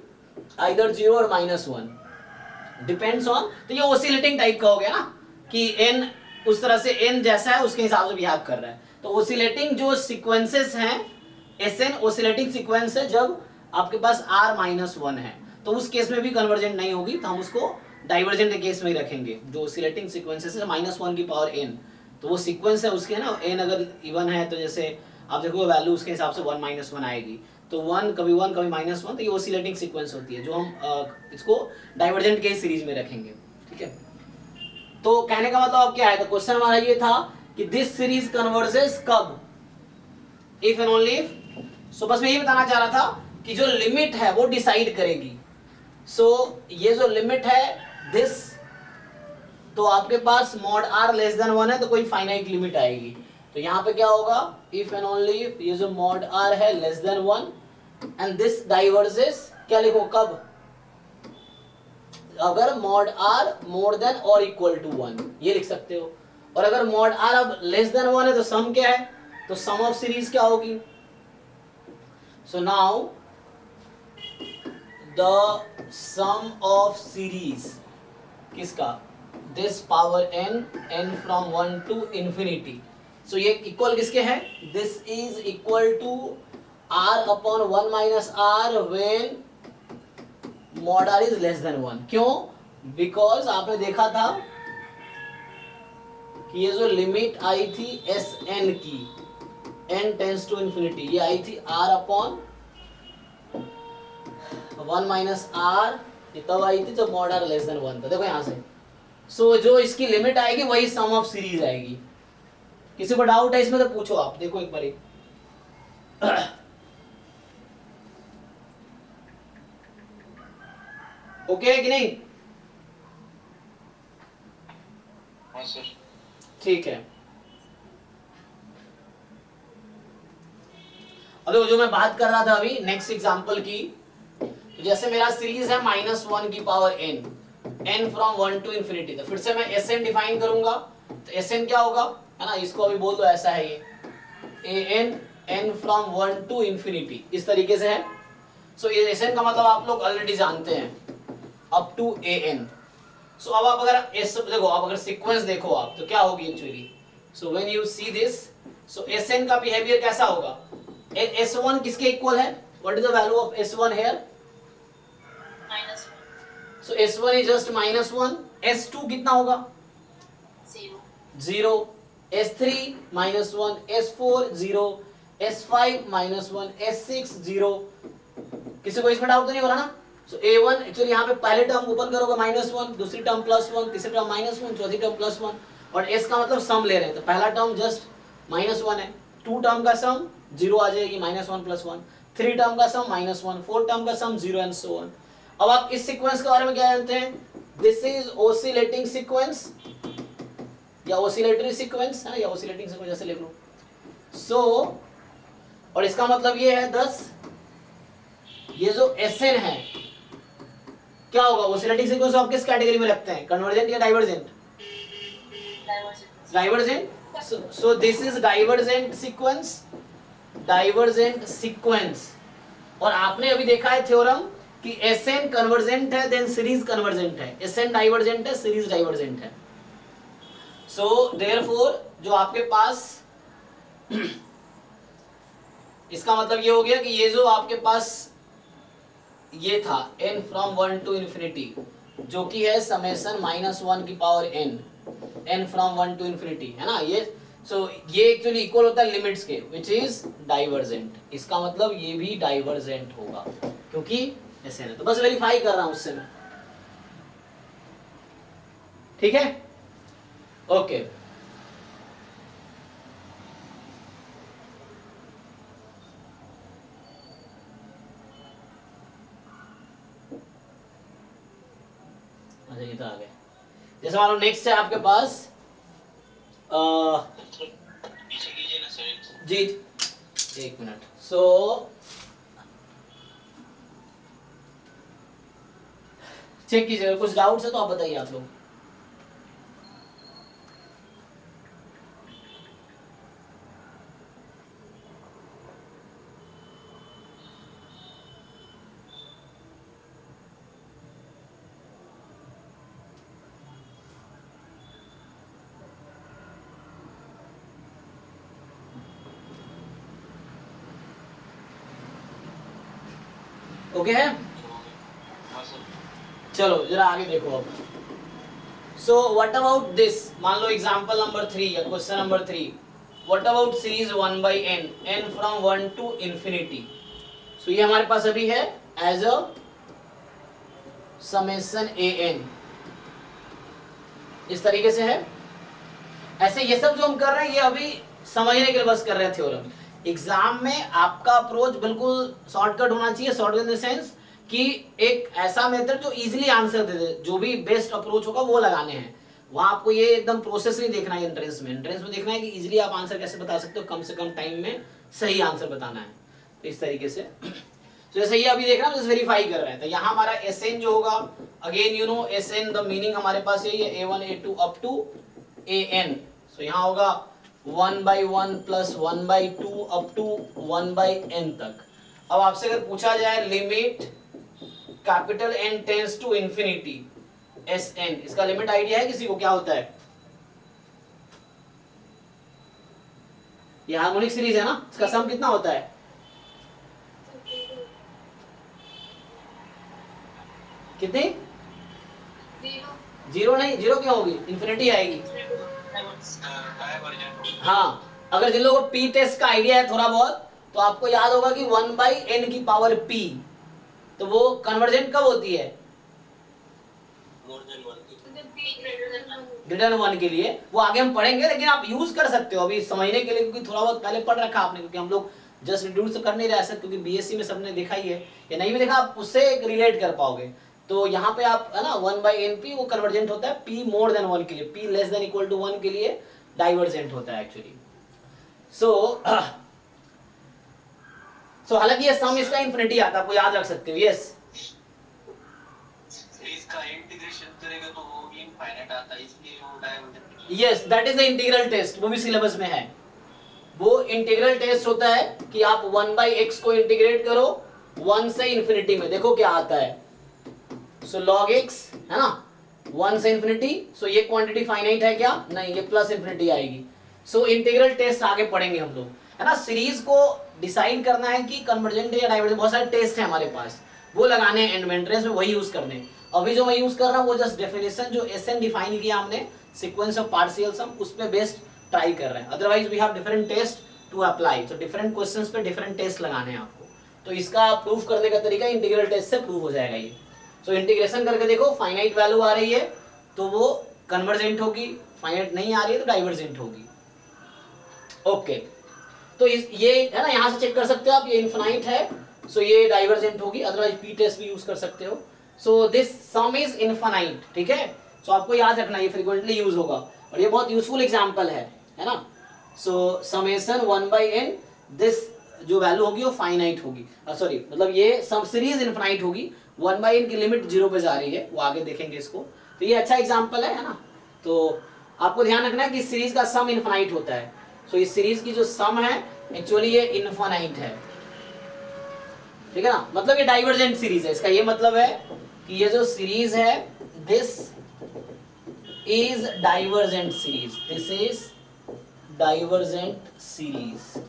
either 0 और -1, डिपेंड्स ऑन। तो ये ओसिलेटिंग टाइप का हो गया ना कि n उस तरह से n जैसा है उसके हिसाब से बिहेव कर रहा है। तो ओसिलेटिंग जो सीक्वेंसेस हैं, SN ओसिलेटिंग सीक्वेंस है जब आपके पास r -1 है, तो उस केस में भी कन्वर्जेंट नहीं होगी, तो हम उसको डाइवर्जेंट के केस में ही रखेंगे। जो ओसिलेटिंग सीक्वेंसेस है -1 की पावर n, तो वो सीक्वेंस है उसके ना, n अगर इवन है तो जैसे आप देखो वैल्यू उसके हिसाब से 1 -1 आएगी। तो 1 कभी -1, तो ये ओसिलेटिंग सीक्वेंस होती है जो हम इसको डाइवर्जेंट के सीरीज में रखेंगे, ठीक है। तो कहने का मतलब अब क्या है, तो क्वेश्चन हमारा ये था कि दिस सीरीज कन्वर्जेस कब, इफ एंड ओनली इफ। सो बस मैं ये बताना चाह रहा था कि जो लिमिट है वो डिसाइड करेगी। सो ये जो लिमिट है दिस, तो आपके पास मॉड r लेस देन 1 है तो कोई फाइनाइट लिमिट आएगी। तो यहाँ पे क्या होगा, इफ एंड ओनली इफ ये जो मॉड आर है less than 1 and this diverges, क्या लिखो कब, अगर मॉड आर मोर देन और इक्वल टू 1, ये लिख सकते हो। और अगर मॉड आर अब लेस देन 1 है तो सम क्या है, तो सम ऑफ सीरीज क्या होगी। So now the sum of series किसका, this power n, n from 1 to infinity. So ये इक्वल किसके है, this is equal to r upon 1 minus r when mod r is less than 1। क्यों, because आपने देखा था कि ये जो लिमिट आई थी एस एन की, n टेंस टू इंफिनिटी, ये आई थी r अपॉन 1 माइनस आर, ये तब आई थी जब मॉड आर लेस देन 1 था। देखो यहां से, सो जो इसकी लिमिट आएगी वही सम ऑफ सीरीज आएगी। किसी को डाउट है इसमें तो पूछो आप, देखो एक बारी। ओके है कि नहीं, हाँ सर। ठीक है। अब देखो जो मैं बात कर रहा था अभी नेक्स्ट एग्जांपल की, तो जैसे मेरा सीरीज है -1 की power n, n from 1 to infinity, तो फिर से मैं Sn डिफाइन करूंगा, तो Sn क्या होगा, है ना, इसको अभी बोल दो ऐसा है ये an n from 1 to infinity, इस तरीके से है। सो ये Sn का मतलब आप लोग ऑलरेडी जानते हैं, अप टू an। सो अब आप अगर देखो, आप अगर सीक्वेंस देखो आप, तो क्या होगी actually, so when you see this, so Sn का बिहेवियर कैसा होगा, S1 किसके इक्वल है, what is the value of S1 here, -1 so S1 is just -1, S2 कितना होगा 0 0, S3 -1, S4 0, S5 -1, S6 0। किसी को इसमें डाउट तो नहीं हो रहा ना। सो A1 एक्चुअली यहाँ पे पहले टर्म ओपन करोगे -1, दूसरी टर्म +1, तीसरी टर्म -1, चौथी टर्म +1, और S का मतलब सम ले रहे हैं, तो पहला टर्म जस्ट -1 है, 2 टर्म का सम 0 आ जाएगी, -1 + 1, 3 टर्म का सम -1, 4 टर्म का सम 0 एंड सो ऑन। अब आप इस सीक्वेंस के बारे में क्या जानते हैं, दिस इज ओसिलेटिंग सीक्वेंस या ओसिलेटरी सीक्वेंस, है ना, या ओसिलेटिंग सीक्वेंस जैसे लिख लो। सो और इसका मतलब ये है 10, ये जो Sn है क्या होगा, ओसिलेटिंग सीक्वेंस आप किस कैटेगरी में रखते हैं, कन्वर्जेंट या divergent, divergent. So this is divergent sequence, divergent sequence. और आपने अभी देखा है थ्योरम कि Sn कन्वर्जेंट है देन सीरीज कन्वर्जेंट है, Sn डाइवर्जेंट है, सीरीज डाइवर्जेंट है। सो देयरफॉर जो आपके पास इसका मतलब ये हो गया कि ये जो आपके पास ये था n फ्रॉम 1 टू इंफिनिटी, जो कि है समेशन -1 की power n from 1 to infinity, है ना, ये सो ये एक्चुअली इक्वल होता है लिमिट्स के, विच इज डाइवर्जेंट। इसका मतलब ये भी डाइवर्जेंट होगा क्योंकि ऐसे है। तो बस वेरीफाई कर रहा हूं उससे मैं, ठीक है, ओके। अच्छा ये तो आ गया। जैसे मान लो नेक्स्ट है आपके पास पीछे कीजिए ना सर। जी 1 मिनट। सो चेक कीजिए, कुछ डाउट्स है तो आप बताइए आप लोग। ओके है, हाँ सर। चलो जरा आगे देखो अब। सो व्हाट अबाउट दिस, मान लो एग्जांपल नंबर 3 या question number 3, what about series 1/n, n from 1 to infinity. So ये हमारे पास अभी है एज अ समेशन an, इस तरीके से है। ऐसे ये सब जो हम कर रहे हैं ये अभी समझने के लिए बस कर रहे हैं थ्योरम। एग्जाम में आपका अप्रोच बिल्कुल शॉर्टकट होना चाहिए, शॉर्टकट इन द सेंस कि एक ऐसा मेथड जो इजीली आंसर दे दे, जो भी बेस्ट अप्रोच होगा वो लगाने हैं। वहां आपको ये एकदम प्रोसेस नहीं देखना है एंट्रेंस में देखना है कि इजीली आप आंसर कैसे बता सकते हो, कम से कम टाइम में सही आंसर बताना है। तो इस तरीके से तो जैसे ये अभी देख रहा हूँ वेरीफाई कर रहे हैं, तो यहाँ हमारा Sn जो होगा, again you know Sn the meaning हमारे पास यही है A1 A2 up to An। So यहाँ होगा 1/1 प्लस 1/2 अप टू 1/n तक। अब आपसे अगर पूछा जाए limit capital N tends to infinity Sn, इसका लिमिट आइडिया है किसी को क्या होता है? ये हार्मोनिक सीरीज है ना, इसका सम कितना होता है? कितनी? जीरो नहीं, जीरो क्यों होगी, इंफिनिटी आएगी। हाँ, अगर जिन लोगों को पी टेस्ट का आइडिया है थोड़ा बहुत, तो आपको याद होगा कि 1/n की पावर p, तो वो कन्वर्जेंट कब होती है? ग्रेटर देन 1 के लिए। वो आगे हम पढ़ेंगे, लेकिन आप यूज कर सकते हो अभी समझने के लिए, क्योंकि थोड़ा बहुत पहले पढ़ रखा आपने, क्योंकि हम लोग जस्ट रिड्यूस कर नहीं रहे ऐसा, क्योंकि बीएससी में सबने देखा ही है, या नहीं भी देखा आप उससे रिलेट कर पाओगे। तो यहाँ पे आप है ना 1/np वो कन्वर्जेंट होता है p मोर देन 1 के लिए, p less than equal to 1 के लिए डाइवर्जेंट होता है एक्चुअली। सो हालांकि ये सम इसका इंफिनिटी आता है, आपको याद रख सकते हो। यस, इसका इंटीग्रेशन करेगा तो वो इनफाइनाइट आता है, इसलिए वो divergent. Yes, that is the integral test, वो भी सिलेबस में है। वो इंटीग्रल टेस्ट होता है कि आप 1/x को इंटीग्रेट करो 1 से इंफिनिटी में, देखो क्या आता है। सो log x है ना 1 से इंफिनिटी, सो ये क्वांटिटी फाइनाइट है क्या? नहीं, ये प्लस इंफिनिटी आएगी। सो इंटीग्रल टेस्ट आगे पढ़ेंगे हम लोग, है ना। सीरीज को डिसाइड करना है कि कन्वर्जेंट है या डाइवर्जेंट, बहुत सारे टेस्ट है हमारे पास, वो लगाने हैं एंड में, एंट्रेंस में वही यूज करने हैं। अभी जो मैं यूज कर रहा हूँ वो जस्ट डेफिनेशन जो Sn डिफाइन किया हमने, सीक्वेंस ऑफ पार्शियल सम, उस पे बेस्ड ट्राई कर रहे हैं। Otherwise we have different test to apply, तो डिफरेंट क्वेश्चंस पे डिफरेंट टेस्ट लगाने हैं आपको। तो इसका प्रूफ करने का तरीका इंटीग्रल टेस्ट से प्रूफ हो जाएगा ये। सो इंटीग्रेशन करके देखो, फाइनाइट वैल्यू आ रही है तो वो कन्वर्जेंट होगी, फाइनाइट नहीं आ रही है तो डाइवर्जेंट होगी। ओके, तो ये है ना, यहां से चेक कर सकते हो आप, ये इनफिनाइट है, सो ये डाइवर्जेंट होगी, अदरवाइज पी टेस्ट भी यूज कर सकते हो। So this some is infinite, ठीक है। सो आपको याद रखना, ये फ्रीक्वेंटली यूज होगा और ये बहुत यूजफुल एग्जांपल है ना। सो समेशन 1/n, दिस जो वैल्यू होगी वो फाइनाइट होगी, सॉरी मतलब ये सम सीरीज इनफिनाइट होगी, 1/n की लिमिट 0 पे जा रही है, वो आगे देखेंगे इसको। तो ये अच्छा एग्जांपल है ना। तो आपको ध्यान रखना है कि सीरीज का सम इनफिनाइट होता है। सो इस सीरीज की जो सम है एक्चुअली ये इनफिनाइट है, ठीक है ना। मतलब ये डाइवर्जेंट सीरीज है, इसका ये मतलब है कि ये जो सीरीज है this is divergent series, this is divergent series.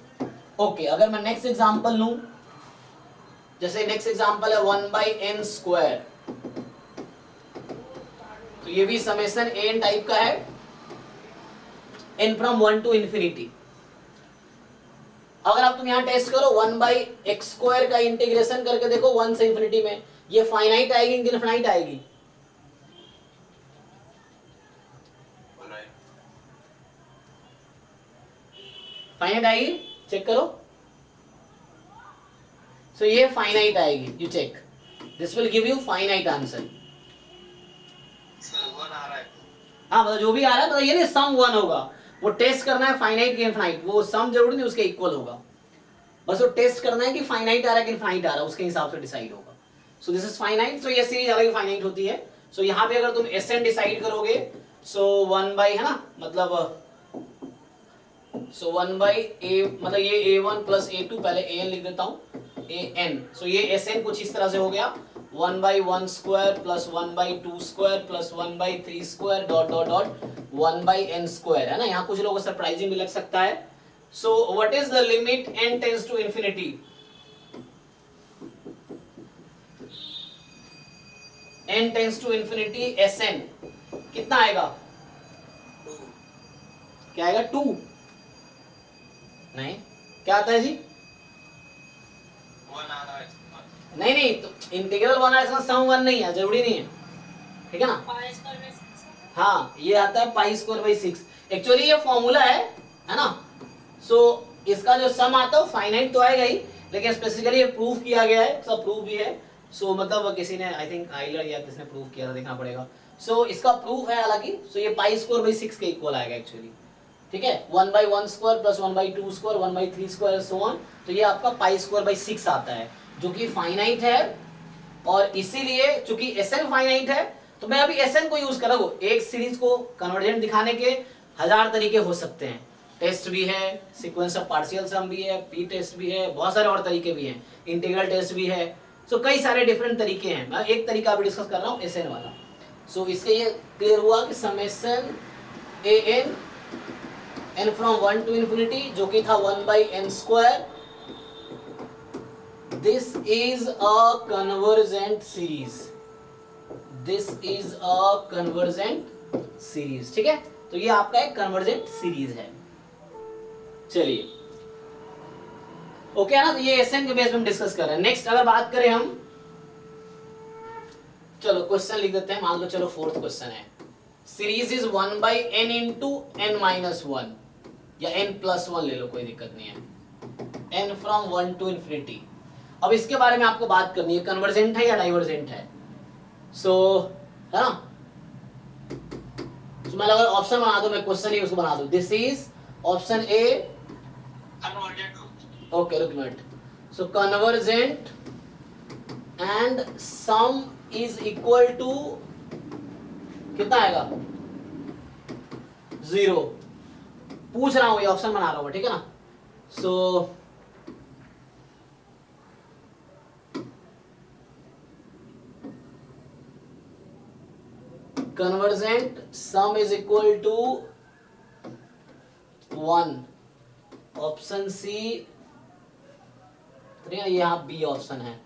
Okay, अगर मैं नेक्स्ट एग्जांपल लूं, जैसे नेक्स्ट एग्जांपल है 1/n स्क्वायर, तो ये भी समेशन n टाइप का है, n फ्रॉम 1 टू इंफिनिटी। अगर आप तुम यहां टेस्ट करो 1/x स्क्वायर का इंटीग्रेशन करके देखो 1 से इंफिनिटी में, ये फाइनाइट आएगी कि इनफिनाइट आएगी? फाइनाइट आएगी, चेक करो। सो ये फाइनाइट आएगी, you check, this will give you finite answer. हाँ मतलब जो भी आ रहा है, तो ये नहीं सम 1 होगा, वो टेस्ट करना है फाइनाइट की इनफिनाइट, वो सम जरूरी नहीं उसके इक्वल होगा, बस वो टेस्ट करना है कि फाइनाइट आ रहा है कि इनफिनाइट आ रहा है, उसके हिसाब से डिसाइड होगा। सो दिस इज फाइनाइट, सो ये सीरीज अलग फाइनाइट होती है। सो यहाँ पे अगर तुम Sn डिसाइड करोगे, सो 1/, है ना, मतलब सो 1/a, मतलब ये a1 प्लस a2, पहले an लिख देता हूँ, an। सो ये Sn कुछ इस तरह से हो गया 1/1 square plus 1/2 square plus 1/3 square dot dot dot 1/n square, है ना। यहाँ कुछ लोगों को सरप्राइजिंग भी लग सकता है। So what is the limit n tends to infinity? n tends to infinity Sn कितना आएगा? क्या आएगा? 2? नहीं, क्या आता है जी? 1 आ रहा है। नहीं, तो इंटीग्रल 1 है, इसका सम 1 नहीं है, जरूरी नहीं है, ठीक है ना। हाँ, ये आता है π²/6। एक्चुअली ये फॉर्मूला है ना। सो इसका जो सम आता है वो फाइनाइट तो आएगा ही, लेकिन स्पेसिफिकली ये प्रूफ किया गया है, सब प्रूफ भी है। सो मतलब किसी ने, आई थिंक आइलर या किसने प्रूफ किया था, देखना पड़ेगा। सो इसका प्रूफ है हालांकि, सो ये पाई स्क्वायर बाई 6 के इक्वल आएगा एक्चुअली, ठीक है, 1/1 square plus 1/2 square 1/3 square so on, तो ये आपका पाई स्क्वायर बाई 6 आता है जो कि फाइनाइट है, और इसीलिए चूंकि Sn फाइनाइट है तो मैं अभी Sn को यूज कर रहा हूँ। एक सीरीज को कन्वर्जेंट दिखाने के 1000 तरीके हो सकते हैं, टेस्ट भी है, सीक्वेंस ऑफ पार्शियल सम भी है, पी टेस्ट भी है, बहुत सारे और तरीके भी हैं, इंटीग्रल टेस्ट भी है, सो कई सारे डिफरेंट तरीके हैं। मैं एक तरीका अभी डिस्कस कर रहा हूँ Sn वाला। सो इससे ये क्लियर हुआ कि summation an n from 1 to infinity जो कि था 1/n square, this is a convergent series, this is a convergent series, ठीक है, तो ये आपका एक कन्वर्जेंट सीरीज है। चलिए ओके है ना, तो ये Sn के बेस पे हम डिस्कस कर रहे हैं। नेक्स्ट अगर बात करें हम, चलो क्वेश्चन लिख देते हैं, मान लो चलो 4th क्वेश्चन है, series is 1/n into n minus 1 या n+1 ले लो, कोई दिक्कत नहीं है, n फ्रॉम 1 टू इंफिनिटी। अब इसके बारे में आपको बात करनी है, कन्वर्जेंट है या डाइवर्जेंट है, सो है ना, तो मैं अगर ऑप्शन बना दूं, मैं क्वेश्चन ही उसको बना दूं, this is option A convergent. Okay रुक minute, so convergent and sum is equal to कितना आएगा 0, पूछ रहा हूं, ये ऑप्शन बना रहा हूं, ठीक है ना, so convergent sum is equal to 1, option C, यहाँ बी ऑप्शन है,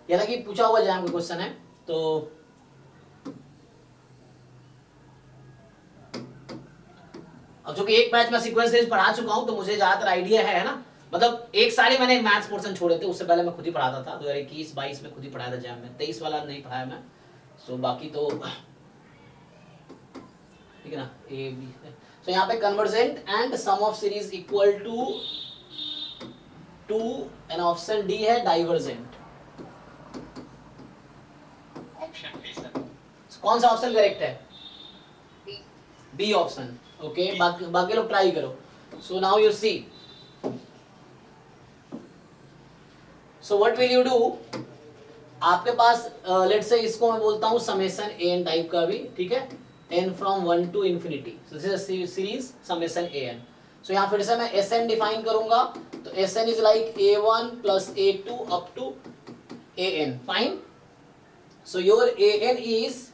यानी कि पूछा हुआ जैम का क्वेश्चन है, तो अब चूंकि एक बैच में सीक्वेंस सीरीज पढ़ा चुका हूं तो मुझे ज्यादातर आइडिया है ना, मतलब एक साल ही मैंने मैथ्स पोर्शन छोड़े थे, उससे पहले मैं खुद ही पढ़ाता था, 2021-22 में खुद ही पढ़ाया था जैम में, 23 वाला नहीं पढ़ाया मैं, सो बाकी तो ठीक है ना, ए बी, सो यहाँ पे convergent and sum of series equal to 2 and option D है डाइवर्जेंट। Option B sir. कौन सा ऑप्शन करेक्ट है, बी ऑप्शन, ओके, बाकी लोग ट्राई करो। So now you see, so what will you do, आपके पास लेट्स से इसको मैं बोलता हूं समेशन an टाइप का भी, ठीक है, n from 1 to infinity, so this is series summation an। So यहाँ फिर से मैं Sn डिफाइन करूंगा, तो Sn is like a1 plus a2 up to an, fine, so your an is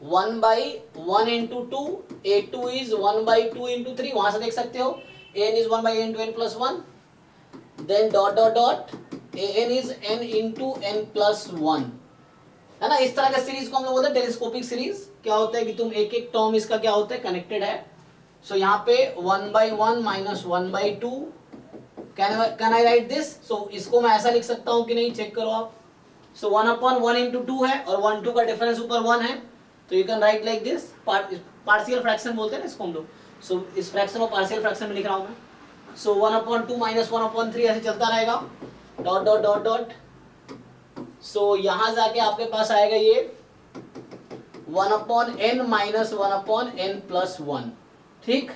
1/1 into 2, a2 is 1/2 into 3, वहां से देख सकते हो, an is 1/n to n plus 1, then dot dot dot, an is n into n plus 1, है ना, इस तरह का सीरीज को हम लोग बोलते हैं टेलीस्कोपिक सीरीज। क्या होता है कि तुम एक एक टर्म इसका क्या होता है कनेक्टेड है, सो यहाँ पे 1/1 minus 1/2, can I write this, so इसको मैं ऐसा लिख सकता हूँ कि नहीं, चेक करो आप, सो 1/1 into 2 है और 1 2 का डिफरेंस ऊपर 1 है, तो you can right like this, partial fraction बोलते हैं ना इसको हम लोग, सो इस फ्रैक्शन को पार्शियल फ्रैक्शन में लिख रहा हूं मैं, सो 1/2 minus 1/3 ऐसे चलता रहेगा, डॉट डॉट डॉट डॉट, सो यहां जाके आपके पास आएगा ये 1/n minus 1/n plus 1, ठीक,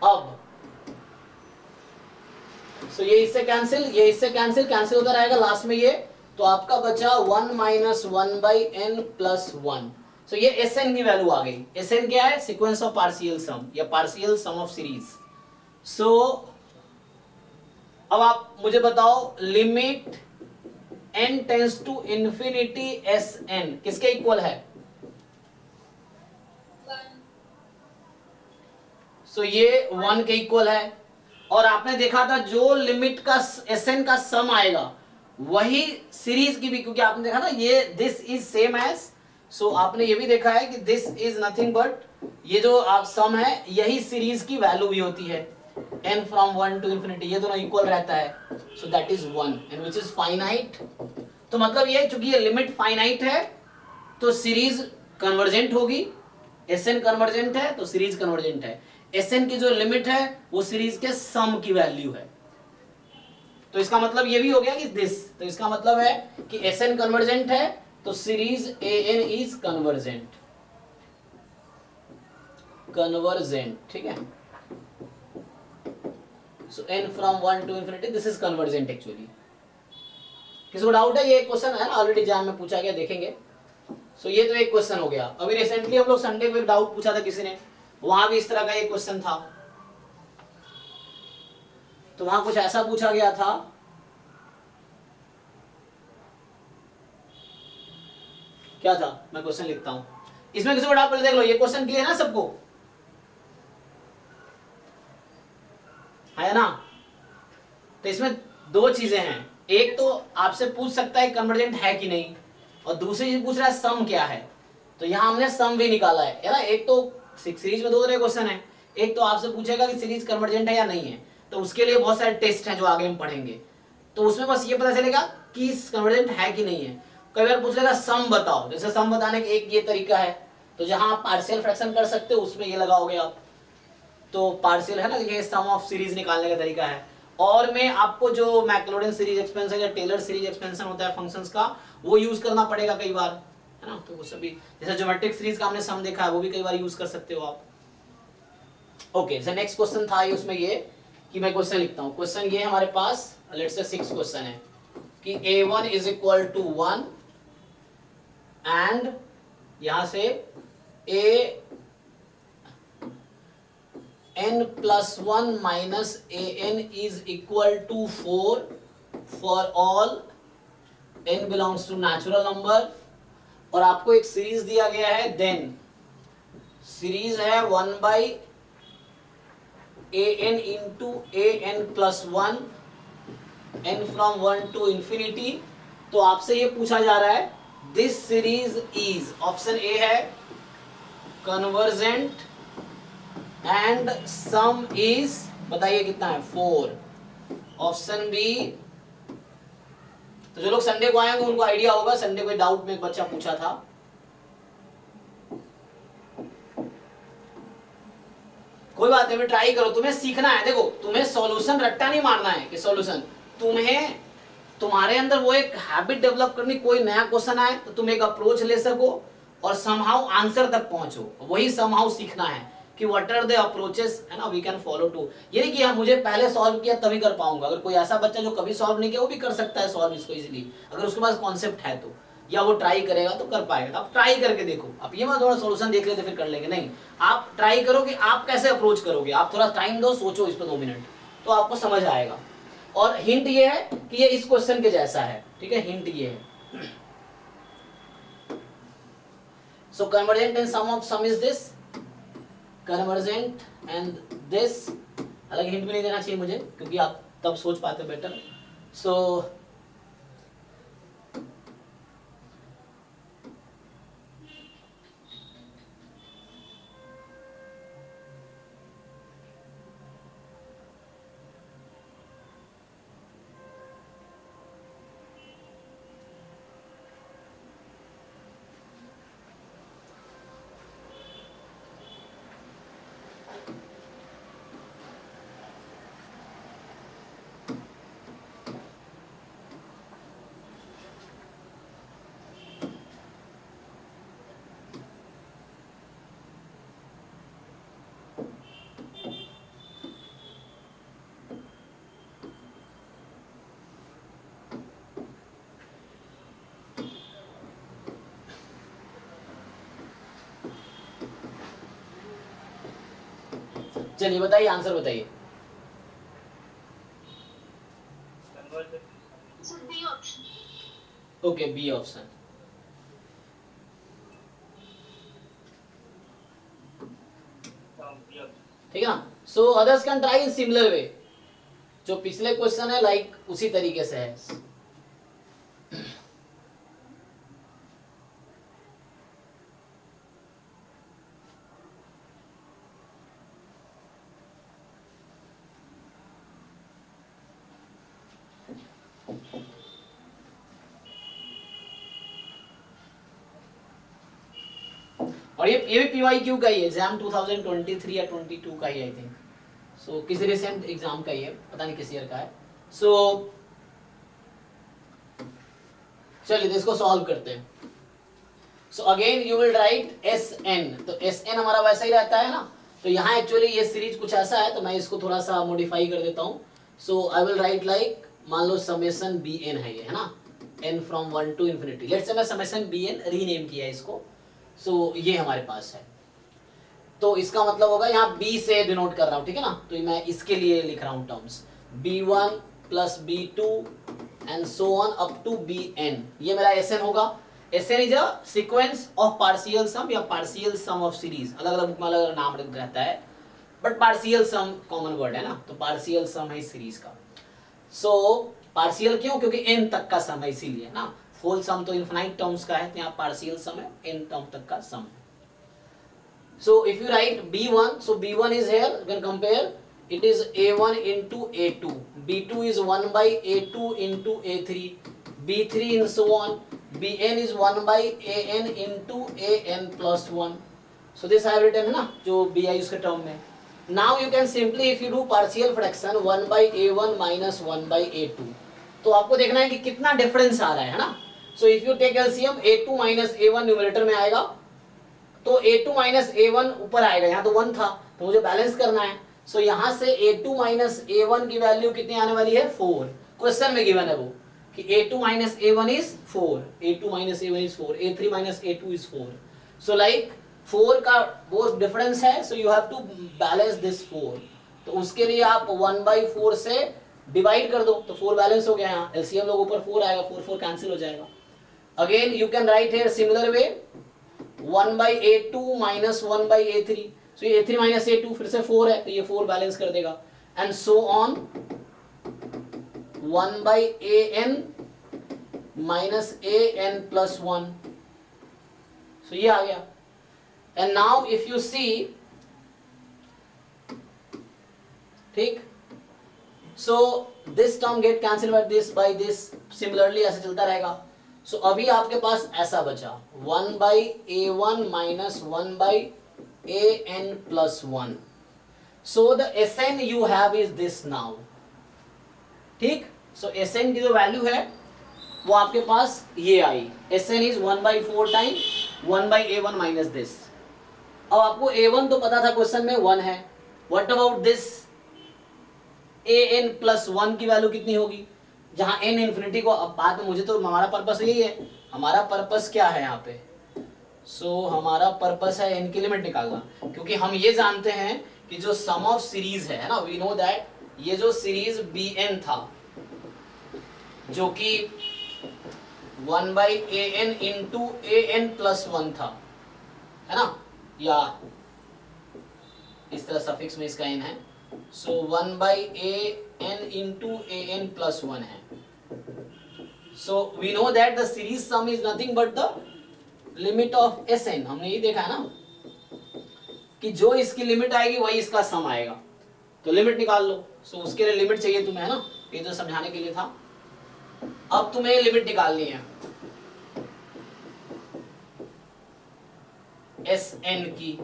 अब सो ये इससे कैंसिल, ये इससे कैंसिल, कैंसिल होता रहेगा लास्ट में ये, तो आपका बचा 1 minus 1/n plus 1, सो ये Sn की वैल्यू आ गई। Sn क्या है, सीक्वेंस ऑफ पार्शियल सम या partial sum of series. So अब आप मुझे बताओ, limit n tends to infinity Sn किसके इक्वल है, सो ये 1 के इक्वल है, और आपने देखा था जो लिमिट का Sn का सम आएगा वही सीरीज की भी, क्योंकि आपने देखा था ये दिस इज सेम एज, सो आपने ये भी देखा है कि दिस इज नथिंग बट, ये जो आप सम है यही सीरीज की वैल्यू भी होती है, n फ्रॉम 1 टू इंफिनिटी, ये दोनों इक्वल रहता है, so that is 1 and which is finite. तो मतलब ये चूंकि ये लिमिट फाइनाइट है तो सीरीज कन्वर्जेंट होगी, Sn कन्वर्जेंट है तो सीरीज कन्वर्जेंट है, Sn की जो लिमिट है वो सीरीज के सम की वैल्यू है, तो इसका मतलब ये भी हो गया कि दिस, तो इसका मतलब है कि Sn कन्वर्जेंट है, तो सीरीज An इज कन्वर्जेंट, ठीक है। So n from 1 to infinity, this is convergent actually. किसी को डाउट है? ये क्वेश्चन है ना, ऑलरेडी एग्जाम में पूछा गया, देखेंगे। सो ये तो एक क्वेश्चन हो गया। अभी रिसेंटली हम लोग संडे को एक डाउट पूछा था किसी ने, वहां भी इस तरह का एक क्वेश्चन था। तो वहां कुछ ऐसा पूछा गया था, क्या था, मैं क्वेश्चन लिखता हूं। इसमें किसी को डाउट पहले देख लो, ये क्वेश्चन क्लियर है ना सबको, है ना? तो इसमें दो चीजें हैं, एक तो आपसे पूछ सकता है कन्वर्जेंट है कि नहीं, और दूसरी चीज पूछ रहा है सम क्या है। तो यहां हमने सम भी निकाला है ना। एक तो सीरीज में दो तरह के क्वेश्चन है, एक तो आपसे पूछेगा कि सीरीज कन्वर्जेंट है या नहीं है, तो उसके लिए बहुत सारे टेस्ट हैं जो आगे हम पढ़ेंगे। तो उसमें बस ये पता चलेगा कि कन्वर्जेंट है कि नहीं है। कई बार पूछ लेगा सम बताओ, जैसे सम बताने का एक ये तरीका है, तो जहां आप पार्शियल फ्रैक्शन कर सकते हो उसमें ये लगाओगे आप, तो पार्शियल है ना, ये सम ऑफ सीरीज निकालने का तरीका है। और में आपको जो मैक्लोडन सीरीज एक्सपेंशन या टेलर सीरीज एक्सपेंशन होता है फंक्शंस का, वो यूज करना पड़ेगा कई बार, है ना। तो वो सभी, जैसे ज्योमेट्रिक सीरीज का हमने सम देखा है, वो भी कई बार यूज कर सकते हो आप। ओके, सो नेक्स्ट क्वेश्चन था ये, उसमें ये कि मैं क्वेश्चन लिखता हूँ। क्वेश्चन ये हमारे पास लेट्स से 6 क्वेश्चन है कि a1 is equal to 1 and यहां से a n plus 1 minus an is equal to 4 for all n belongs to natural number, और आपको एक सीरीज दिया गया है, देन सीरीज है 1 by an into an plus 1 n from 1 to infinity। तो आपसे ये पूछा जा रहा है दिस सीरीज इज, ऑप्शन ए है कन्वर्जेंट एंड सम इज, बताइए कितना है, 4। ऑप्शन बी, तो जो लोग संडे को आएंगे उनको आइडिया होगा, संडे को डाउट में एक बच्चा पूछा था। कोई बात नहीं, ट्राई करो, तुम्हें सीखना है। देखो, तुम्हें सॉल्यूशन रट्टा नहीं मारना है कि सॉल्यूशन, तुम्हें तुम्हारे अंदर वो एक हैबिट डेवलप करनी, कोई नया क्वेश्चन आए तो तुम एक अप्रोच ले सको और समहाउ आंसर तक पहुंचो, वही समहाउ सीखना है कि व्हाट आर द अप्रोचेस, है ना, वी कैन फॉलो टू। ये नहीं कि हाँ मुझे पहले सॉल्व किया तभी कर पाऊंगा। अगर कोई ऐसा बच्चा जो कभी सॉल्व नहीं किया वो भी कर सकता है सॉल्व इसको इजीली, अगर उसके पास कॉन्सेप्ट है तो, या वो ट्राई करेगा तो कर पाएगा। तो आप ट्राई करके देखो, आप ये मत थोड़ा सॉल्यूशन देख लेते फिर कर लेंगे, नहीं, आप ट्राई करो कि आप कैसे अप्रोच करोगे। आप थोड़ा टाइम दो, सोचो इस पर 2 मिनट, तो आपको समझ आएगा। और हिंट ये है कि ये इस क्वेश्चन के जैसा है, ठीक है, हिंट ये है। So convergent and sum of sum is this, convergent and this, अलग हिंट भी नहीं देना चाहिए मुझे क्योंकि आप तब सोच पाते बेटर। सो चलिए बताइए, आंसर बताइए। B option. Okay, B option. ठीक है ना। So others can try in similar way, जो पिछले क्वेश्चन है लाइक उसी तरीके से है। और ये भी पीवाईक्यू का ही है, एग्जाम 2023 या 22 का ही आई थिंक। सो किसी रिसेंट एग्जाम का ही है, पता नहीं किस ईयर का है। सो चलिए इसको सॉल्व करते हैं। So again you will write S N, तो एस एन हमारा वैसा ही रहता है ना, तो यहाँ एक्चुअली ये सीरीज कुछ ऐसा है, तो मैं इसको थोड़ा सा मॉडिफाई कर देता हूँ। So I will write like, मान लो समेशन बी एन है ये, है ना, एन फ्रॉम 1 to infinity, लेट्स से मैं समेशन बी एन रीनेम किया है इसको। सो ये हमारे पास है, तो इसका मतलब होगा यहाँ बी से डिनोट कर रहा हूँ, ठीक है ना, तो मैं इसके लिए लिख रहा हूँ terms b1 plus b2 and so on up to bn, ये मेरा Sn होगा। Sn is a sequence of partial sum या पार्शियल सम ऑफ सीरीज, अलग अलग बुक में अलग अलग नाम रहता है, but partial sum common word है ना, तो पार्शियल सम है सीरीज का। सो पार्शियल क्यों, क्योंकि n तक का सम है इसीलिए ना, होल सम तो इनफिनाइट टर्म्स का है, तो यहाँ पार्शियल सम है, n टर्म तक का सम है। So if you write b1, so b1 is here, you can compare, it is a1 into a2, b2 is 1 by a2 into a3, b3 and so on, bn is 1 by an into an plus 1. So this I have written है ना, जो bi उसके term में। Now you can simply if you do partial fraction 1 by a1 minus 1 by a2, तो आपको देखना है कि कितना डिफरेंस आ रहा है ना। So if you take LCM, a2 minus a1 numerator में आएगा, तो a2 माइनस a1 ऊपर आएगा, यहाँ तो 1 था, तो मुझे बैलेंस करना है। सो यहाँ से a2 माइनस a1 की वैल्यू कितनी आने वाली है, 4। क्वेश्चन में गिवन है वो कि a2 minus a1 is 4, a2 minus a1 is 4, a3 minus a2 is 4। So like 4 का वो डिफरेंस है, so you have to balance this 4, तो उसके लिए आप 1/4 से डिवाइड कर दो, तो 4 बैलेंस हो गया। यहाँ एलसीएम लोग ऊपर 4 आएगा, 4 कैंसिल हो जाएगा। Again you can right here similar way 1 by a2 minus 1 by a3, so ये a3 minus a2 फिर से 4 है, तो ये 4 बैलेंस कर देगा, and so on 1 by an minus an plus 1, so ये आ गया। and now if you see, ठीक, so this term get cancelled by this, similarly ऐसे चलता रहेगा। सो अभी आपके पास ऐसा बचा 1 by a1 minus 1 by an plus 1, so the Sn you have is this now, ठीक। सो Sn की जो वैल्यू है वो आपके पास ये आई, Sn is 1/4 time 1 by a1 minus this। अब आपको a1 तो पता था क्वेश्चन में 1 है, what about this an plus 1 की वैल्यू कितनी होगी, जहां n इन्फिनिटी को, अब बात में मुझे तो हमारा पर्पस यही है, हमारा पर्पस क्या है यहाँ पे, सो हमारा पर्पस है n की लिमिट निकालना, क्योंकि हम ये जानते हैं कि जो सम ऑफ सीरीज है ना, वी नो दैट ये जो सीरीज bn था जो कि 1 by an into an plus 1 था, है ना, या इस तरह सफिक्स में इसका n है, सो 1 by an into an plus 1 है। So we know that the series sum is nothing but the limit of Sn, हमने ये देखा है ना कि जो इसकी लिमिट आएगी वही इसका सम आएगा, तो लिमिट निकाल लो। सो उसके लिए लिमिट चाहिए तुम्हें, है ना, ये तो समझाने के लिए था। अब तुम्हें लिमिट निकालनी है Sn की,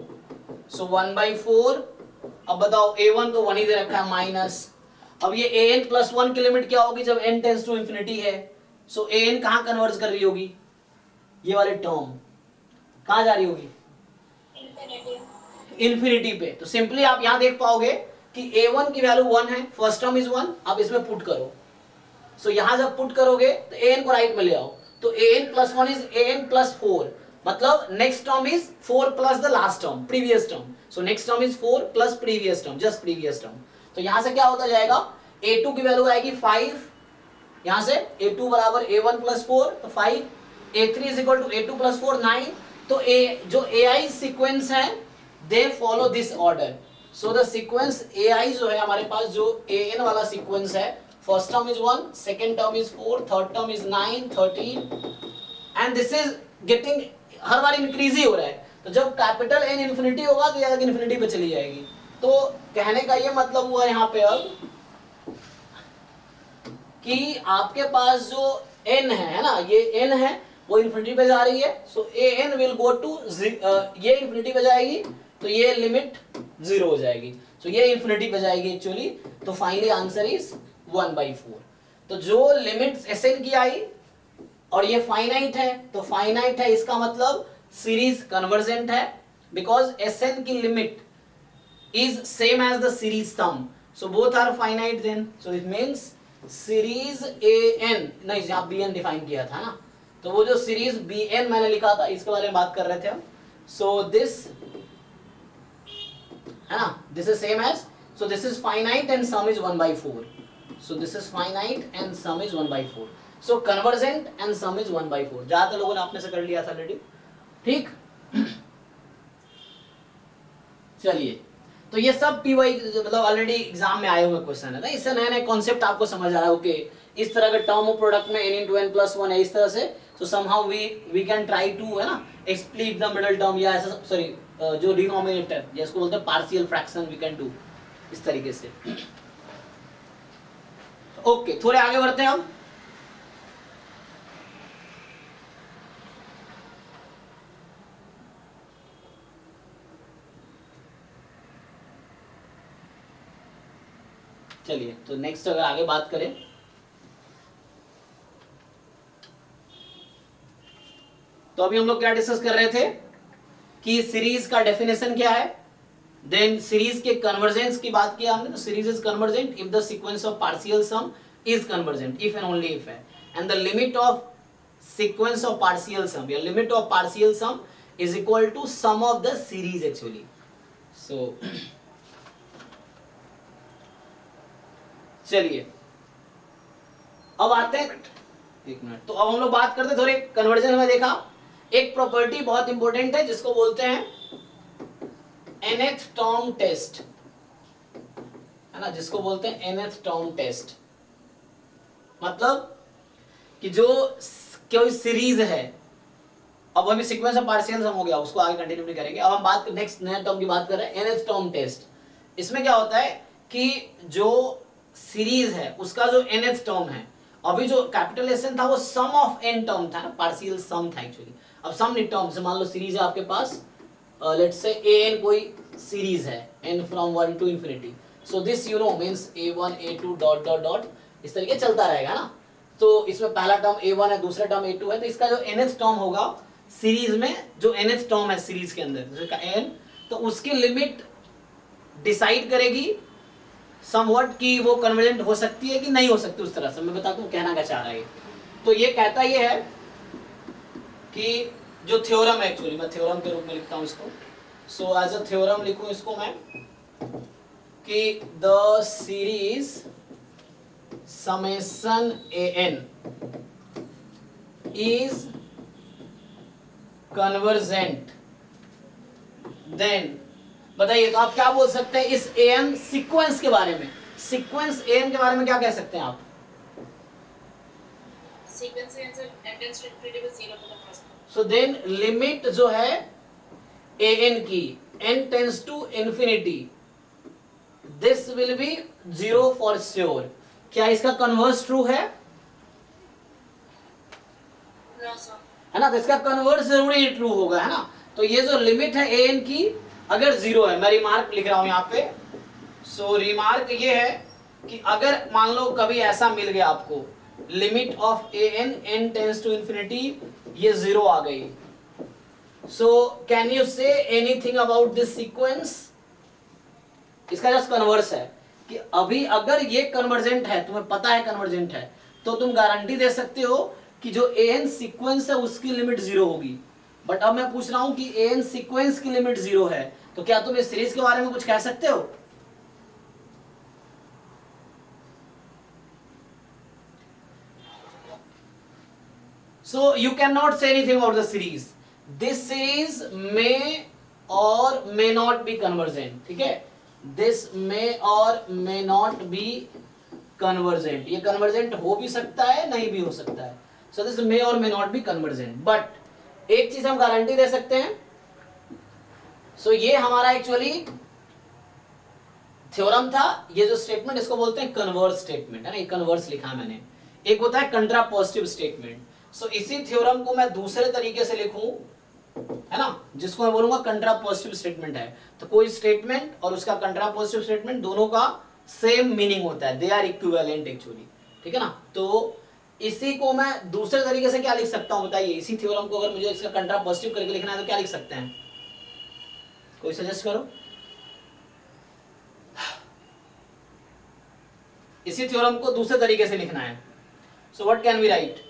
सो 1/4, अब बताओ a1 तो 1 ही दे रखा है माइनस, अब ये an plus 1 की लिमिट क्या होगी जब n टेंड्स टू इंफिनिटी है, सो an कहाँ कन्वर्ज कर रही होगी, ये वाले टर्म कहाँ जा रही होगी, इंफिनिटी पे। तो सिंपली आप यहाँ देख पाओगे कि a1 की वैल्यू 1 है, फर्स्ट टर्म इज 1, आप इसमें पुट करो, सो यहाँ जब पुट करोगे तो an को राइट में ले आओ, तो an plus 1 is an plus 4, मतलब next term is 4 plus the last term, previous term, so next term is 4 plus previous term, just previous term. तो यहाँ से क्या होता जाएगा, a2 की वैल्यू आएगी 5, यहाँ से a2 बराबर a1 प्लस 4, तो 5, a3 is equal to a2 plus 4 9, तो जो ai सीक्वेंस है they follow this order, so the sequence ai जो है हमारे पास, जो an वाला सीक्वेंस है, first term is 1, second term is 4, third term is 9 13, and this is getting हर बार इंक्रीज ही हो रहा है, तो जब कैपिटल N इन्फिनिटी होगा तो ये इन्फिनिटी पे चली जाएगी। तो कहने का ये मतलब हुआ यहाँ पे अब कि आपके पास जो n है ना, ये n है वो इन्फिनिटी पे जा रही है, सो an विल गो टू, ये इन्फिनिटी पे जाएगी तो ये लिमिट 0 हो जाएगी, सो ये इन्फिनिटी पे जाएगी एक्चुअली, तो फाइनली आंसर इज 1/4। तो जो लिमिट Sn की आई और ये फाइनाइट है, तो फाइनाइट है इसका मतलब सीरीज कन्वर्जेंट है, बिकॉज Sn की limit is same as the series sum, so both are finite then, so it means series an, नहीं यहाँ bn डिफाइन किया था ना, तो वो जो सीरीज bn मैंने लिखा था इसके बारे में बात कर रहे थे हम, so this है ना, this is same as, so this is finite and sum is 1/4, so this is finite and sum is 1/4, so convergent and sum is 1/4, ज्यादातर लोगों ने आपने से कर लिया था ऑलरेडी, ठीक। चलिए, तो ये सब पीवाई मतलब ऑलरेडी एग्जाम में आए हुए क्वेश्चन है ना, इससे नए नए कॉन्सेप्ट आपको समझ आ रहा है, ओके इस तरह के टर्म ऑफ प्रोडक्ट में n into n plus 1 है इस तरह से, so somehow we can try to है ना split the middle term, या ऐसा सॉरी जो डिनोमिनेटर जिसको बोलते हैं partial fraction we can do इस तरीके से। ओके थोड़े आगे बढ़ते हैं हम। चलिए तो नेक्स्ट अगर आगे बात करें तो अभी हम लोग क्या डिस्कस कर रहे थे कि सीरीज का डेफिनेशन क्या है, देन सीरीज के कन्वर्जेंस की बात किया हमने, तो series is convergent if the sequence of partial sum is convergent if and only if है, and the limit of sequence of partial sum या limit of partial sum is equal to sum of the series actually. So चलिए अब आते हैं, एक minute, तो अब हम लोग बात करते थोड़े कन्वर्जन में देखा एक प्रॉपर्टी बहुत इंपॉर्टेंट है जिसको बोलते हैं nth टर्म टेस्ट, है ना, जिसको बोलते हैं nth टर्म टेस्ट, मतलब कि जो कोई सीरीज है, अब अभी सीक्वेंस ऑफ पार्शियल सम हो गया उसको आगे कंटिन्यू नहीं करेंगे, अब हम बात नेक्स्ट नए टर्म की बात कर रहे हैं nth टर्म टेस्ट। इसमें क्या होता है कि जो सीरीज है उसका जो nth टर्म है, अभी जो कैपिटल Sn था वो सम ऑफ n टर्म था ना, पार्शियल सम था एक्चुअली, अब सम नहीं टर्म, से मान लो सीरीज है आपके पास, लेट्स से an कोई सीरीज है n from 1 to infinity, so this you know means a1 a2 dot dot dot इस तरीके चलता रहेगा ना, तो इसमें पहला टर्म a1 है, दूसरा टर्म a2 है, तो इसका जो nth टर्म होगा सीरीज में, जो nth टर्म है सीरीज के अंदर जैसे n, तो उसकी लिमिट डिसाइड करेगी समवट कि वो कन्वर्जेंट हो सकती है कि नहीं हो सकती, उस तरह से मैं बताता हूँ कहना क्या चाह रहा है। तो ये कहता ये है कि जो थ्योरम है, एक्चुअली मैं थ्योरम के रूप में लिखता हूँ इसको, सो एज अ थ्योरम लिखूं इसको मैं कि the series summation an is convergent, then बताइए तो आप क्या बोल सकते हैं इस an सीक्वेंस के बारे में, सीक्वेंस an के बारे में क्या कह सकते हैं आप? Sequence answer n tends to infinity with 0 to the first. So then limit जो है an की n tends to infinity, this will be 0 for sure. क्या इसका कन्वर्स ट्रू है? नो सर, है ना, तो इसका कन्वर्स जरूरी ट्रू होगा, है ना, तो ये जो लिमिट है an की अगर 0 है, मैं रिमार्क लिख रहा हूं यहाँ पे, सो रिमार्क ये है कि अगर मान लो कभी ऐसा मिल गया आपको limit of an n tends to infinity ये 0 आ गई, so can you say anything about this sequence? इसका जस्ट कन्वर्स है कि अभी अगर ये कन्वर्जेंट है, तुम्हें पता है कन्वर्जेंट है, तो तुम गारंटी दे सकते हो कि जो an सीक्वेंस है उसकी लिमिट 0 होगी। बट अब मैं पूछ रहा हूं कि an सीक्वेंस की लिमिट 0 है, तो क्या तुम इस सीरीज के बारे में कुछ कह सकते हो? So you cannot say anything about the series. This series may or may not be convergent, ठीक है? This may or may not be convergent. ये convergent हो भी सकता है, नहीं भी हो सकता है. So this may or may not be convergent. But एक चीज हम गारंटी दे सकते हैं. So ये हमारा एक्चुअली थ्योरम था. ये जो स्टेटमेंट इसको बोलते हैं कन्वर्स स्टेटमेंट, है ना? ये कन्वर्स लिखा है मैंने. एक होता है कंट्रापोजिटिव स्टेटमेंट. सो इसी थ्योरम को मैं दूसरे तरीके से लिखूं, है ना, जिसको मैं बोलूंगा कंट्रापोजिटिव स्टेटमेंट है. तो कोई स्टेटमेंट और उसका कंट्रापोजिटिव स्टेटमेंट दोनों का सेम मीनिंग होता है. दे आर इक्विवेलेंट एक्चुअली, ठीक है ना. तो इसी को मैं दूसरे तरीके से क्या लिख सकता हूं बताइए, इसी थ्योरम को अगर मुझे इसका कंट्रापोजिटिव करके लिखना है तो क्या लिख सकते हैं, कोई सजेस्ट करो। इसी थ्योरम को दूसरे तरीके से लिखना है, so what can we write?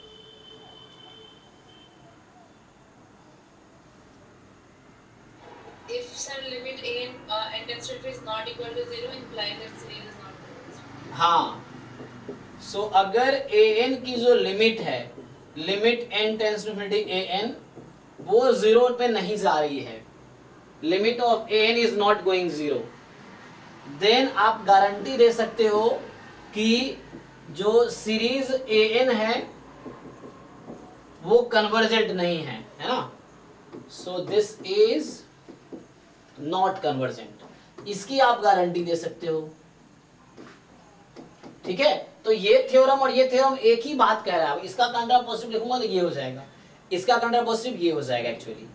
If some limit n tends to is not equal to 0 implies that series is not convergent. हाँ, सो अगर ए एन की जो लिमिट है, limit n tends to infinity A N, वो जीरो पे नहीं जा रही है, limit of A N is not going zero, then आप गारंटी दे सकते हो कि जो सीरीज ए एन है वो कन्वर्जेंट नहीं है ना, सो दिस इज नॉट कन्वर्जेंट, इसकी आप गारंटी दे सकते हो। ठीक है, तो ये थ्योरम और ये थ्योरम एक ही बात कह रहा है। इसका कंट्रापोजिटिव लिखूंगा तो ये हो जाएगा, इसका कंट्रापोजिटिव ये हो जाएगा एक्चुअली।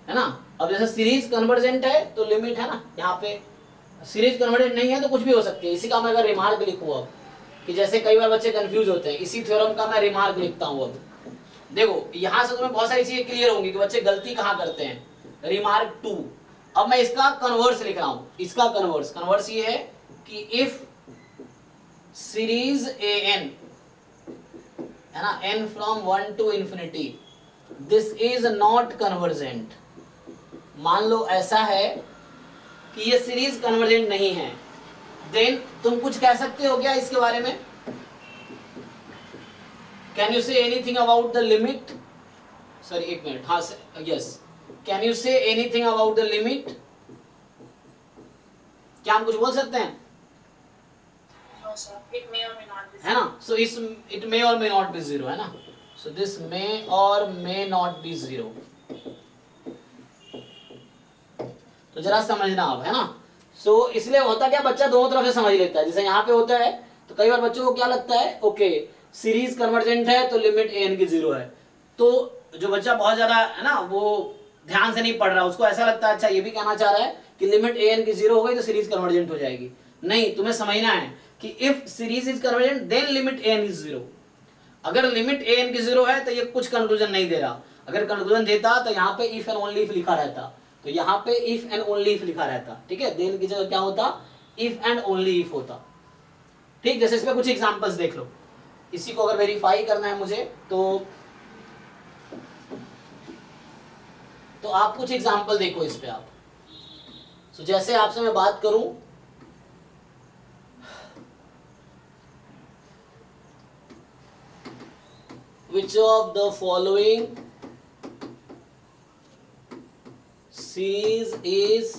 है ना, अब जैसे सीरीज कन्वर्जेंट है तो लिमिट है ना, यहाँ पे सीरीज कन्वर्जेंट नहीं है तो कुछ भी हो सकती है। इसी का मैं अगर रिमार्क लिखूं अब, कि जैसे कई बार बच्चे कंफ्यूज होते हैं, इसी थ्योरम का मैं रिमार्क लिखता हूं। अब देखो यहां से तुम्हें बहुत सारी चीजें क्लियर होंगी कि बच्चे गलती कहां करते हैं। रिमार्क 2, अब मैं इसका कन्वर्स लिख रहा हूं, इसका कन्वर्स ये है कि इफ सीरीज ए एन है ना, n from 1 to infinity, this is not convergent. मान लो ऐसा है कि ये सीरीज कन्वर्जेंट नहीं है, देन तुम कुछ कह सकते हो क्या इसके बारे में? Can you say anything about the limit? Sorry एक मिनट, हाँ yes, can you say anything about the limit? क्या हम कुछ बोल सकते हैं? No, sir. It may or may not be. है ना, सो इस इट मे और मे नॉट बी जीरो, है ना, सो दिस मे और मे नॉट बी जीरो। तो जरा समझना आप, है ना। सो इसलिए होता क्या, बच्चा दोनों तरफ से समझ लेता है। जैसे यहाँ पे होता है तो कई बार बच्चों को क्या लगता है, ओके सीरीज कन्वर्जेंट है तो लिमिट ए एन की जीरो है, तो जो बच्चा बहुत ज्यादा है ना वो ध्यान से नहीं पढ़ रहा, उसको ऐसा लगता है अच्छा ये भी कहना चाह रहा है कि लिमिट ए एन की जीरो हो गई तो सीरीज कन्वर्जेंट हो जाएगी। नहीं, तुम्हें समझना है कि if series is convergent then limit A N is zero. अगर लिमिट ए एन की जीरो है तो ये कुछ कंक्लूजन नहीं दे रहा, अगर कंक्लूजन देता तो यहाँ पे इफ एंड ओनली इफ लिखा रहता, तो यहाँ पे इफ एंड ओनली इफ लिखा रहता। ठीक है, देन की जगह क्या होता, इफ एंड ओनली इफ होता। ठीक, जैसे इसमें कुछ एग्जांपल्स देख लो, इसी को अगर वेरीफाई करना है मुझे तो आप कुछ एग्जांपल देखो इस पे आप। तो जैसे आपसे मैं बात करूं, which of the following series is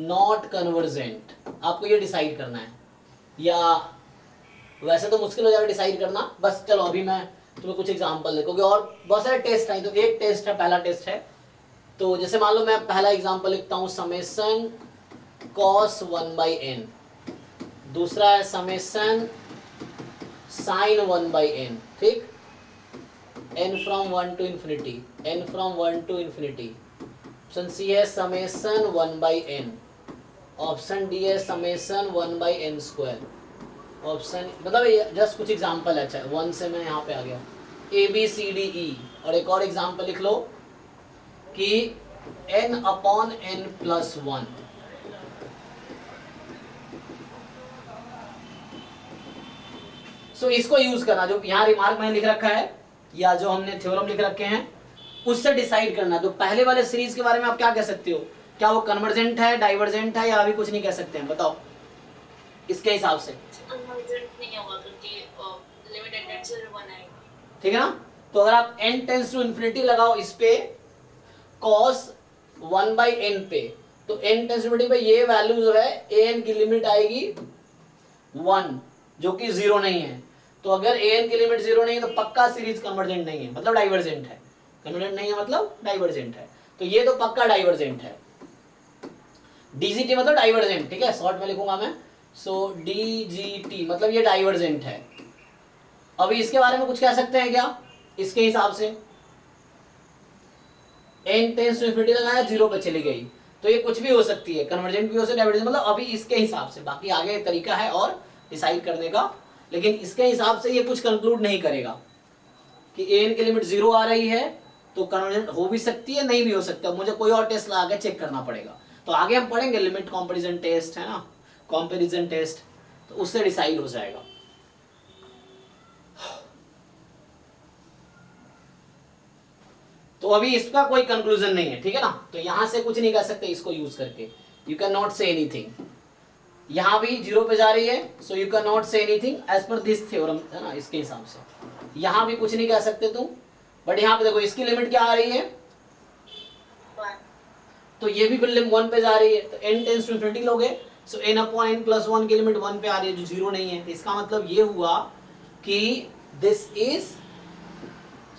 not convergent, आपको ये डिसाइड करना है। या वैसे तो मुश्किल हो जाएगा डिसाइड करना, बस चलो अभी मैं तुम्हें कुछ एग्जांपल देखोगे और बहुत सारे टेस्ट हैं। तो एक टेस्ट है, पहला टेस्ट है, तो जैसे मान लो मैं पहला एग्जांपल लिखता हूं समेशन cos 1/n, दूसरा है समेशन sin 1/n। ठीक, n from 1 to infinity, n from 1 to infinity. Option C है समेशन 1/n, ऑप्शन डी है समेशन 1/n स्क्वायर, ऑप्शन मतलब जस्ट कुछ एग्जांपल है। अच्छा 1 से मैं यहाँ पे आ गया, A B C D E. और एक और एग्जांपल लिख लो कि n/n+1। सो इसको यूज करना, जो यहाँ रिमार्क मैंने लिख रखा है या जो हमने थ्योरम लिख रखे हैं उससे डिसाइड करना। तो पहले वाले सीरीज के बारे में आप क्या कह सकते हो, क्या वो कन्वर्जेंट है, डाइवर्जेंट है, या अभी कुछ नहीं कह सकते हैं, बताओ इसके हिसाब से। कन्वर्जेंट नहीं होगा क्योंकि लिमिट n टेंड्स टू 1 आएगा। ठीक है ना, तो अगर आप n टेंड्स टू इंफिनिटी लगाओ इस पे cos 1/n पे, तो n टेंड्स टू इंफिनिटी पे ये वैल्यू जो है an की लिमिट आएगी 1, जो कि 0 नहीं है। तो अगर an की लिमिट 0 नहीं है तो पक्का सीरीज कन्वर्जेंट नहीं है, मतलब डाइवर्जेंट है। कन्वर्जेंट नहीं है मतलब डाइवर्जेंट है, तो ये तो पक्का डाइवर्जेंट है। DGT मतलब डाइवर्जेंट, ठीक है, शॉर्ट में लिखूंगा मैं। सो DGT मतलब ये डाइवर्जेंट है। अभी इसके बारे में कुछ कह सकते हैं क्या, इसके हिसाब से n टेंस टू इंफिनिटी लगाया 0 पे चली गई, तो ये कुछ भी हो सकती है, कन्वर्जेंट भी हो सकती है, डाइवर्जेंट, मतलब अभी इसके हिसाब से, बाकी आगे तरीका है और डिसाइड करने का, लेकिन इसके हिसाब से ये कुछ कंक्लूड नहीं करेगा कि an की लिमिट 0 आ रही है तो कन्वर्जेंट हो भी सकती है, नहीं भी हो सकता, मुझे कोई और टेस्ट लगा के चेक करना पड़ेगा। तो आगे हम पढ़ेंगे लिमिट कंपैरिजन टेस्ट, है ना, कंपैरिजन टेस्ट, तो उससे डिसाइड हो जाएगा। तो अभी इसका कोई कंक्लूजन नहीं है, ठीक है ना, तो यहां से कुछ नहीं कर सकते इसको यूज करके, you can not say anything. यहां भी 0 पे जा रही है, so you can not say anything as per this theorem, है ना, इसके हिसाब से यहां भी कुछ नहीं कह सकते तुम। बट यहाँ पे देखो इसकी लिमिट क्या आ रही है, 1 तो ये भी फिर 1 पे जा रही है, तो n टेंड्स टू इंफिनिटी लोगे, सो n अपॉन n प्लस 1 की लिमिट 1 पे आ रही है जो 0 नहीं है, तो इसका मतलब ये हुआ कि दिस इज,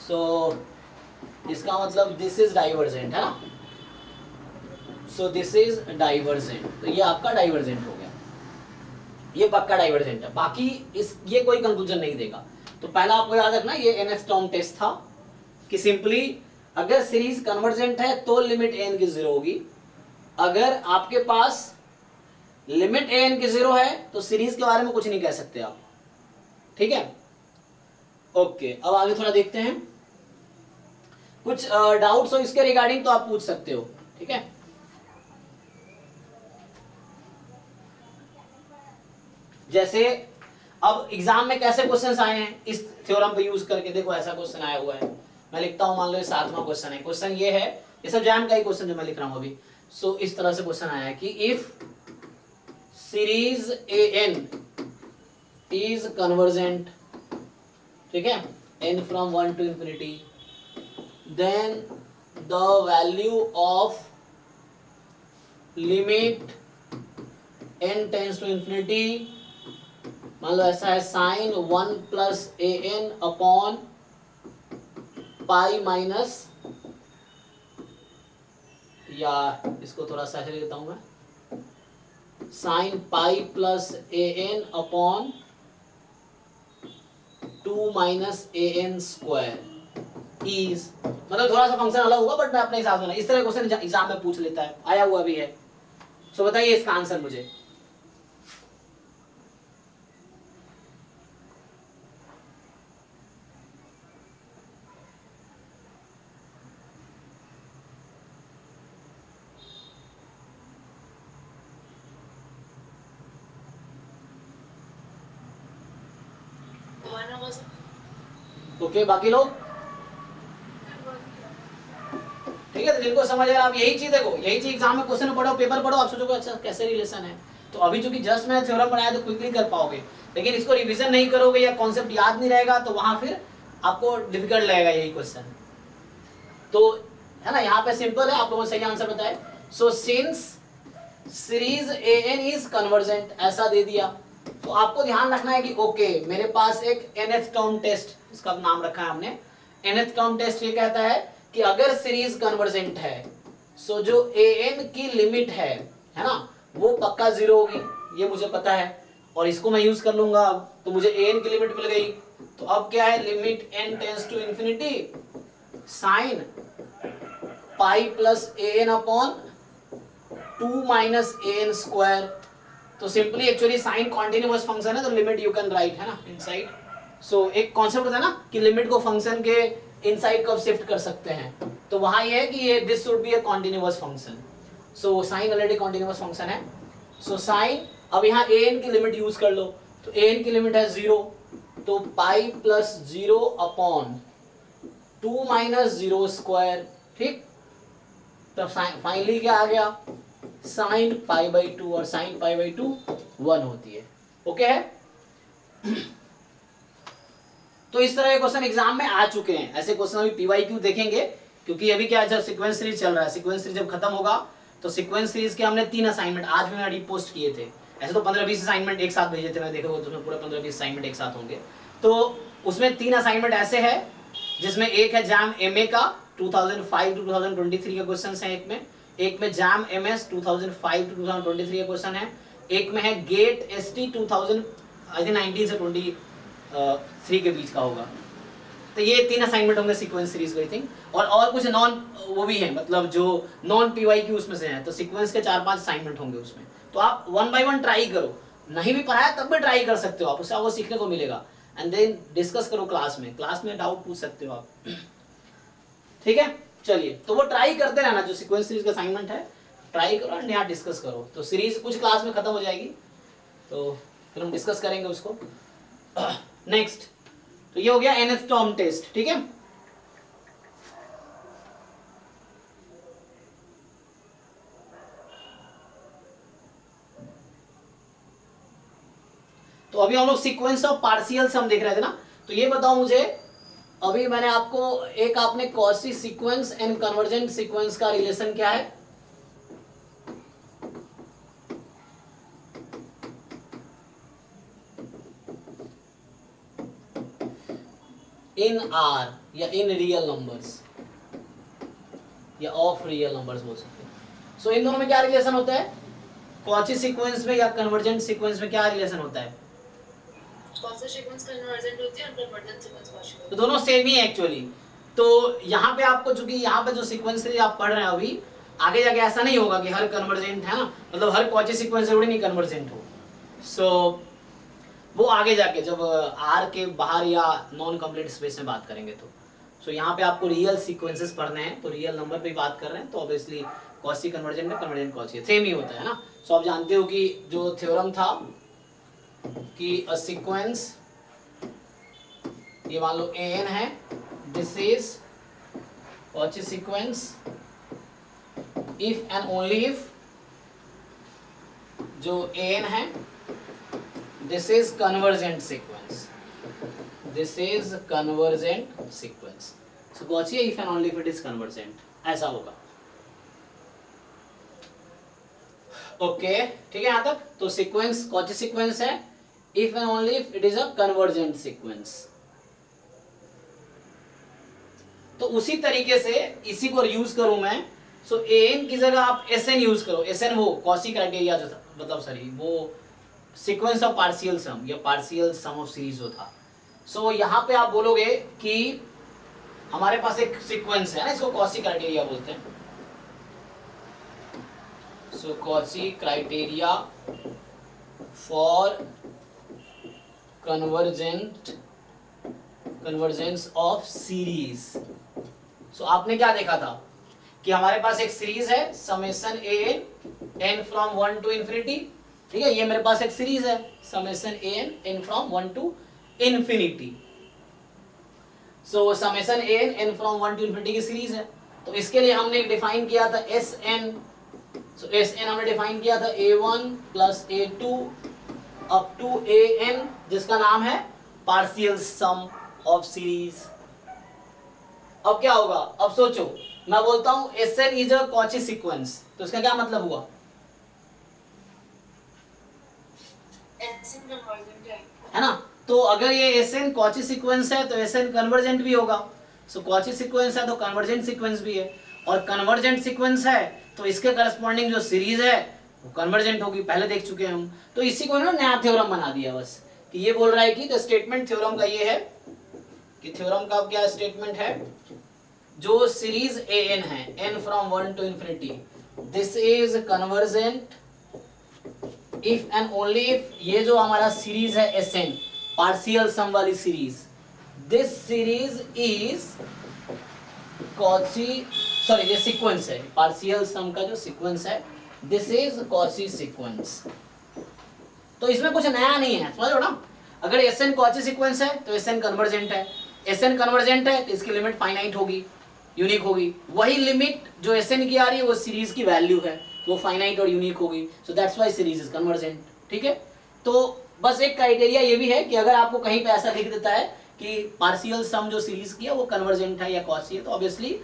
सो इसका मतलब दिस इज डाइवर्जेंट, है ना, सो दिस इज डाइवर्जेंट, तो ये आपका डाइवर्जेंट हो गया, ये पक्का डाइवर्जेंट है। बाकी इस ये कोई कंक्लूजन नहीं देगा। तो पहला आपको याद रखना ये nth टर्म टेस्ट था कि सिंपली अगर सीरीज कन्वर्जेंट है तो लिमिट n की 0 होगी, अगर आपके पास लिमिट n की 0 है तो सीरीज के बारे में कुछ नहीं कह सकते आप, ठीक है। ओके, अब आगे थोड़ा देखते हैं, कुछ डाउट्स हो इसके रिगार्डिंग तो आप पूछ सकते हो, ठीक है। जैसे अब एग्जाम में कैसे क्वेश्चंस आए हैं इस थ्योरम पे यूज करके, देखो ऐसा क्वेश्चन आया हुआ है, मैं लिखता हूं, मान लो ये 7वां क्वेश्चन है, क्वेश्चन ये है, ये सब जैम का ही क्वेश्चन जो मैं लिख रहा हूं अभी। सो इस तरह से क्वेश्चन आया है कि if series an is convergent, ठीक है, n from 1 to infinity, then the value of limit n tends to infinity, मान लो ऐसा है sine 1 plus an upon pi minus, या इसको थोड़ा सा ऐसे लिख देता हूं मैं, sine pi plus an upon 2 minus an square is, मतलब थोड़ा सा फंक्शन अलग होगा बट मैं अपने हिसाब से, इस तरह क्वेश्चन एग्जाम में पूछ लेता है, आया हुआ भी है। सो बताइए इसका आंसर मुझे। ओके, बाकी लोग ठीक है, तो जिनको समझ आया, आप यही चीज देखो, यही चीज एग्जाम में क्वेश्चन पढ़ो, पेपर पढ़ो, आप सोचोगे अच्छा कैसे रिलेशन है, तो अभी चूंकि जस्ट मैंने थ्योरम बनाया तो क्विकली कर पाओगे, लेकिन इसको रिवीजन नहीं करोगे या कॉन्सेप्ट याद नहीं रहेगा तो वहां फिर आपको डिफिकल्ट लगेगा यही क्वेश्चन। तो है ना, यहाँ पे सिंपल है, आप लोगों ने सही आंसर बताया। So since series an is convergent, ऐसा दे दिया, तो आपको ध्यान रखना है कि ओके मेरे पास एक nth टर्म टेस्ट, इसका नाम रखा है हमने nth टर्म टेस्ट, ये कहता है कि अगर सीरीज कन्वर्जेंट है सो जो an की लिमिट है ना, वो पक्का 0 होगी, ये मुझे पता है, और इसको मैं यूज कर लूंगा, तो मुझे an की लिमिट मिल गई। तो अब क्या है, limit n tends to infinity sine pi plus an upon 2 minus an square, तो simply actually sine continuous function है तो लिमिट यू कैन राइट, है ना, इनसाइड। सो एक कॉन्सेप्ट होता है ना कि लिमिट को फंक्शन के इनसाइड कब शिफ्ट कर सकते हैं, तो वहां ये है कि ये this should be a continuous function, so sine already continuous function है। सो साइन, अब यहाँ an की लिमिट यूज कर लो, तो an की लिमिट है 0, तो pi plus 0 upon 2 minus 0 square, ठीक, तो फाइनली क्या आ गया, साइन पाई बाई 2, और साइन पाई बाई 2 1 होती है, ओके है। तो इस तरह के क्वेश्चन एग्जाम में आ चुके हैं, ऐसे क्वेश्चन अभी पीवाईक्यू देखेंगे, क्योंकि अभी क्या जब सीक्वेंस सीरीज चल रहा है, सीक्वेंस सीरीज जब खत्म होगा तो सीक्वेंस सीरीज के हमने 3 असाइनमेंट आज भी मैंने रीपोस्ट किए थे, ऐसे तो 15-20 असाइनमेंट एक साथ भेजे थे, मैं देखा तो पूरा 15-20 असाइनमेंट एक साथ होंगे, तो उसमें 3 असाइनमेंट ऐसे है जिसमें एक है जैम एमए का 2005 टू 2023 का क्वेश्चन है, एक में जैम एमएस 2005 टू 2023 का क्वेश्चन है, एक में है गेट एसटी 2019 से 23 के बीच का होगा, तो ये 3 असाइनमेंट होंगे सीक्वेंस सीरीज को आई थिंक, और कुछ नॉन वो भी है, मतलब जो नॉन PYQ उसमें से है, तो सीक्वेंस के 4-5 असाइनमेंट होंगे उसमें। तो आप 1 बाय 1 ट्राई करो, नहीं भी पढ़ाया तब भी ट्राई कर सकते हो आप, उससे आपको सीखने को मिलेगा। एंड देन डिस्कस करो क्लास में डाउट पूछ सकते हो आप, ठीक है। चलिए, तो वो ट्राई करते रहना, जो सीक्वेंस सीरीज का असाइनमेंट है ट्राई करो और यहाँ डिस्कस करो। तो सीरीज कुछ क्लास में खत्म हो जाएगी, तो फिर हम डिस्कस करेंगे उसको। नेक्स्ट, तो ये हो गया NF टॉम टेस्ट, ठीक है। तो अभी हम लोग सीक्वेंस ऑफ पार्शियल सम देख रहे थे ना, तो ये बताओ मुझे, अभी मैंने आपको एक, आपने Cauchy sequence and convergent sequence का रिलेशन क्या है? इन आर या इन रियल नंबर्स या ऑफ रियल नंबर्स बोल सकते हैं। सो इन दोनों में क्या रिलेशन होता है? कॉची सीक्वेंस में या कन्वर्जेंट सीक्वेंस में क्या रिलेशन होता है? कॉची सीक्वेंस कन्वर्जेंट होती है और कन्वर्जेंट सीक्वेंस कॉची। तो दोनों सेम ही है एक्चुअली। तो यहाँ पे आपको, चूंकि यहाँ पे जो सीक्वेंस आप पढ़ रहे हैं अभी, आगे जाके ऐसा नहीं होगा कि हर कन्वर्जेंट है ना, मतलब हर कॉची सीक्वेंस जरूरी नहीं कन्वर्जेंट हो। सो वो आगे जाके जब आर के बाहर या नॉन कंप्लीट स्पेस में बात करेंगे तो। सो यहाँ पे आपको रियल सीक्वेंसेस पढ़ने हैं, तो रियल नंबर पे बात कर रहे हैं, तो ऑब्वियसली कॉची कन्वर्जेंट में कन्वर्जेंट कॉची सेम ही होता है ना। सो आप जानते हो कि जो थ्योरम था कि अ सीक्वेंस, ये मान लो an है, this is Cauchy sequence if and only if जो an है, this is convergent sequence, this is convergent sequence। so Cauchy if and only if it is convergent, ऐसा होगा। ओके, ठीक है यहाँ तक। तो सीक्वेंस कॉची सीक्वेंस है if and only if it is a convergent sequence। तो उसी तरीके से इसी को यूज करूं मैं। सो an की जगह आप Sn यूज करो। Sn वो कॉची क्राइटेरिया जो था, मतलब सॉरी वो सीक्वेंस ऑफ पार्शियल सम या पार्शियल सम ऑफ सीरीज जो था। सो यहाँ पे आप बोलोगे कि हमारे पास एक सीक्वेंस है ना, इसको कॉची क्राइटेरिया बोलते हैं। So Cauchy criteria for convergence of series. So आपने क्या देखा था कि हमारे पास एक सीरीज है summation an from 1 to infinity, ठीक है। ये मेरे पास एक सीरीज है summation an from 1 to infinity. So summation an from 1 to infinity की सीरीज है। तो इसके लिए हमने डिफाइन किया था Sn। सो Sn हमने डिफाइन किया था a1 plus a2 up to an, जिसका नाम है पार्शियल सम ऑफ सीरीज। अब क्या होगा? अब सोचो, मैं बोलता हूं Sn is a Cauchy sequence, तो इसका क्या मतलब हुआ? है ना। तो अगर ये Sn कॉची सीक्वेंस है तो Sn कन्वर्जेंट भी होगा। सो कॉची सीक्वेंस है तो कन्वर्जेंट सीक्वेंस भी है, और कन्वर्जेंट सीक्वेंस है तो इसके करस्पॉन्डिंग जो सीरीज है वो कन्वर्जेंट होगी, पहले देख चुके हैं हम। तो इसी को ना नया थ्योरम बना दिया बस, कि ये बोल रहा है कि तो स्टेटमेंट थ्योरम का ये है कि थ्योरम का क्या स्टेटमेंट है, जो सीरीज an है n from 1 to infinity, this is convergent if and only if ये जो हमारा सीरीज है Sn पार्शियल सम वाली series, this series is Cauchy, sorry ये सीक्वेंस है पार्शियल सम का जो सीक्वेंस है, दिस इज कॉची सीक्वेंस। तो इसमें कुछ नया नहीं है, समझ लो ना। अगर Sn कॉची सीक्वेंस है तो Sn कन्वर्जेंट है, Sn कन्वर्जेंट है तो इसकी लिमिट फाइनाइट होगी, यूनिक होगी। वही लिमिट जो Sn की आ रही है वो सीरीज की वैल्यू है, वो फाइनाइट और यूनिक होगी। So that's why series is convergent, ठीक है। तो बस एक क्राइटेरिया ये भी है कि अगर आपको कहीं पे ऐसा लिख देता है कि पार्शियल सम जो सीरीज की है वो कन्वर्जेंट है या कॉची है, तो ऑब्वियसली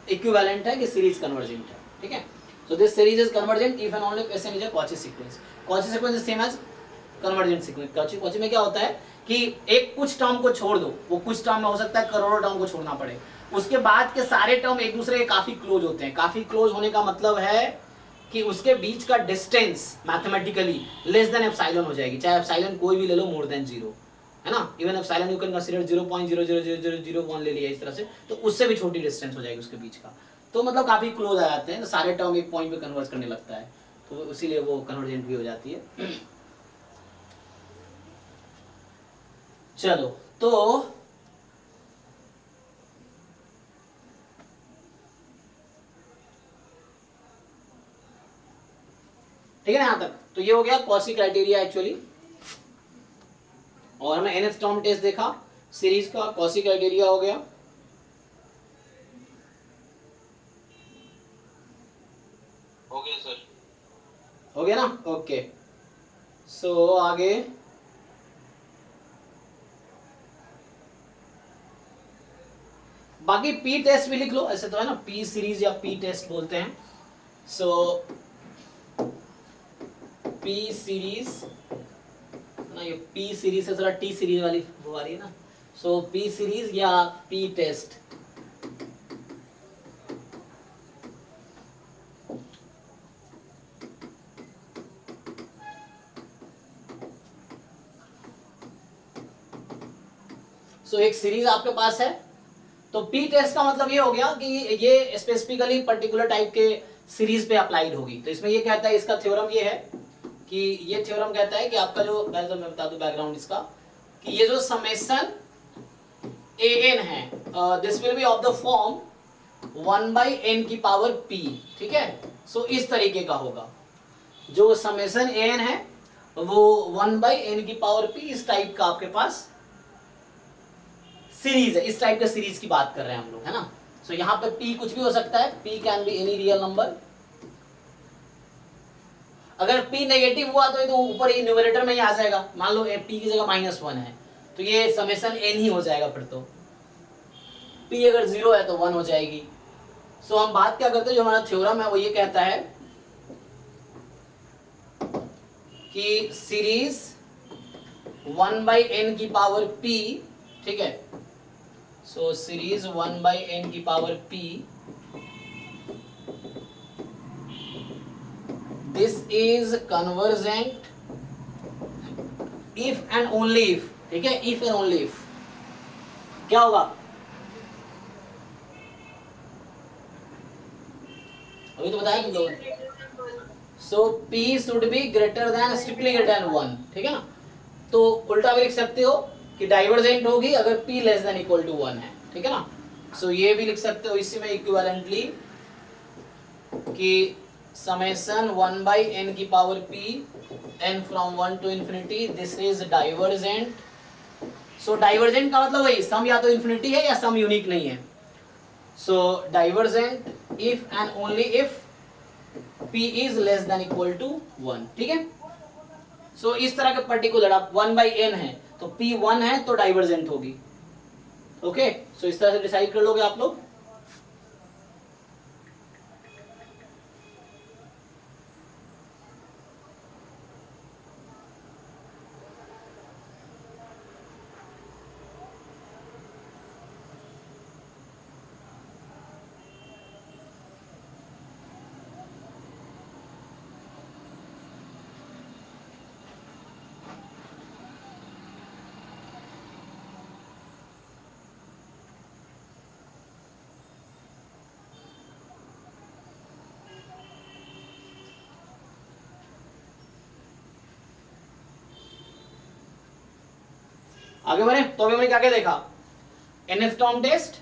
इक्विवेलेंट है कि सीरीज कन्वर्जेंट है, ठीक है। So this series is convergent if and only if Sn is a Cauchy sequence. Cauchy sequence is same as convergent sequence. Cauchy में क्या होता है कि एक कुछ टर्म को छोड़ दो, वो कुछ टर्म में हो सकता है करोड़ों टर्म को छोड़ना पड़े, उसके बाद के सारे टर्म एक दूसरे के काफी क्लोज होते हैं। काफी क्लोज होने का मतलब है कि उसके बीच का distance mathematically less than epsilon हो जाएगी, चाहे एप्सिलॉन कोई भी ले लो मोर देन 0। है ना। Even epsilon you can consider 0.0000001 ले लिया इस तरह से, तो उससे भी छोटी डिस्टेंस हो जाएगी उसके बीच का। तो मतलब काफी क्लोज आ जाते हैं, तो सारे टर्म एक पॉइंट पे कन्वर्ज करने लगता है, तो इसीलिए वो कन्वर्जेंट भी हो जाती है। चलो तो ठीक है ना, यहां तक तो ये हो गया कॉची क्राइटेरिया एक्चुअली। और हमें nth टर्म टेस्ट देखा सीरीज का, कॉची क्राइटेरिया हो गया। हो गया सर। हो गया ना, ओके। सो आगे बाकी पी टेस्ट भी लिख लो, ऐसे तो है ना, पी सीरीज या पी टेस्ट बोलते हैं। सो पी सीरीज ना, ये पी सीरीज से थोड़ा टी सीरीज वाली वो आ रही है ना। सो पी सीरीज या पी टेस्ट, सो एक सीरीज आपके पास है, तो पी टेस्ट का मतलब ये हो गया कि ये स्पेसिफिकली पर्टिकुलर टाइप के सीरीज पे अप्लाइड होगी। तो इसमें ये कहता है, इसका थ्योरम ये है कि ये थ्योरम कहता है कि आपका जो, पहले तो मैं बता दूं बैकग्राउंड इसका, कि ये जो समेशन an है, this will B of the form 1/n की पावर p, ठीक है। सो इस तरीके का होगा, जो समेशन an है वो 1/n की पावर p इस टाइप का आपके पास सीरीज है। इस टाइप के सीरीज की बात कर रहे हैं हम लोग, है ना। सो यहाँ पे p कुछ भी हो सकता है, p can be any real number. अगर p नेगेटिव हुआ तो ये तो ऊपर ही न्यूमरेटर में ही आ जाएगा। मान लो p की जगह -1 है तो ये समेशन n ही हो जाएगा फिर तो। p अगर 0 है तो 1 हो जाएगी। सो हम बात क्या करते हैं, जो हमारा थ्योरम है वो ये कहता है कि सीरीज 1/n की पावर p, ठीक है। सो सीरीज 1/n की power p, this is convergent if and only if, ठीक है, इफ एंड ओनली इफ। क्या होगा, अभी तो बताया तुम लोगों। सो p should be greater than, strictly greater than 1, ठीक है ना। तो उल्टा भी लिख सकते हो कि डाइवर्जेंट होगी अगर p less than equal to 1 है, ठीक है ना। सो ये भी लिख सकते हो इसी में इक्विवेलेंटली कि समेशन 1/n की power p n from 1 to infinity, this is divergent. So divergent का मतलब वही, सम या तो इंफिनिटी है या सम यूनिक नहीं है। So divergent if and only if p is less than equal to 1, ठीक है। सो इस तरह के पर्टिकुलर, अब 1/n है तो p 1 है तो डाइवर्जेंट होगी, ओके। सो इस तरह से डिसाइड कर लोगे आप लोग। आगे बढ़े तो अभी हमने क्या क्या देखा, nth टर्म टेस्ट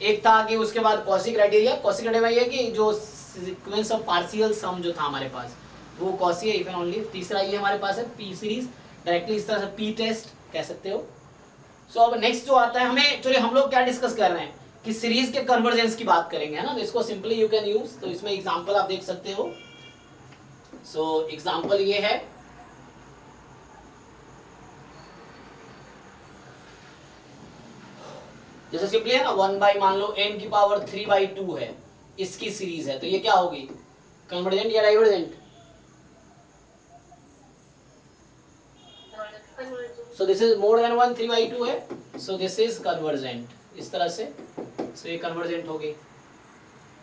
एक था, कि उसके बाद कॉची क्राइटेरिया। कॉची क्राइटेरिया ये कि जो सीक्वेंस ऑफ पार्शियल सम जो था हमारे पास वो कॉची है, इफ एंड ओनली। तीसरा ये हमारे पास है पी सीरीज, डायरेक्टली इस तरह से पी टेस्ट कह सकते हो। सो अब नेक्स्ट जो आता है, हमें चलिए हम लोग क्या डिस्कस कर रहे हैं कि सीरीज के कन्वर्जेंस की बात करेंगे, है ना। तो इसको सिंपली यू कैन यूज, तो इसमें एग्जांपल आप देख सकते हो। सो एग्जांपल ये है, जैसे सिंपली है ना, 1 मान लो n की पावर 3/2 है, इसकी सीरीज है, तो ये क्या होगी, कन्वर्जेंट या divergent. So this is more than 1, 3/2 है, सो दिस इज कन्वर्जेंट, इस तरह से। सो ये कन्वर्जेंट होगी,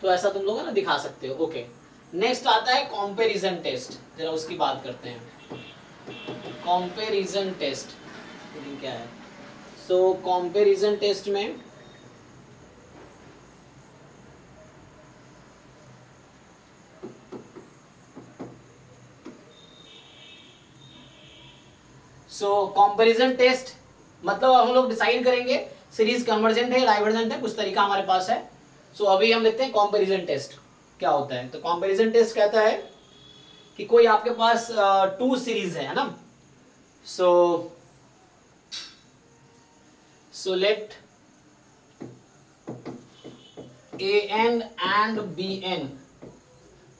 तो ऐसा तुम लोग है ना दिखा सकते हो, ओके। नेक्स्ट आता है कंपैरिजन टेस्ट, जरा उसकी बात करते हैं। कंपैरिजन टेस्ट, क्या है। सो कंपैरिजन टेस्ट में कंपैरिजन टेस्ट मतलब अब हम लोग डिसाइड करेंगे सीरीज कन्वर्जेंट है डाइवर्जेंट है, कुछ तरीका हमारे पास है। अभी हम देखते हैं कंपैरिजन टेस्ट क्या होता है। तो कंपैरिजन टेस्ट कहता है कि कोई आपके पास टू सीरीज है ना। So let AN and BN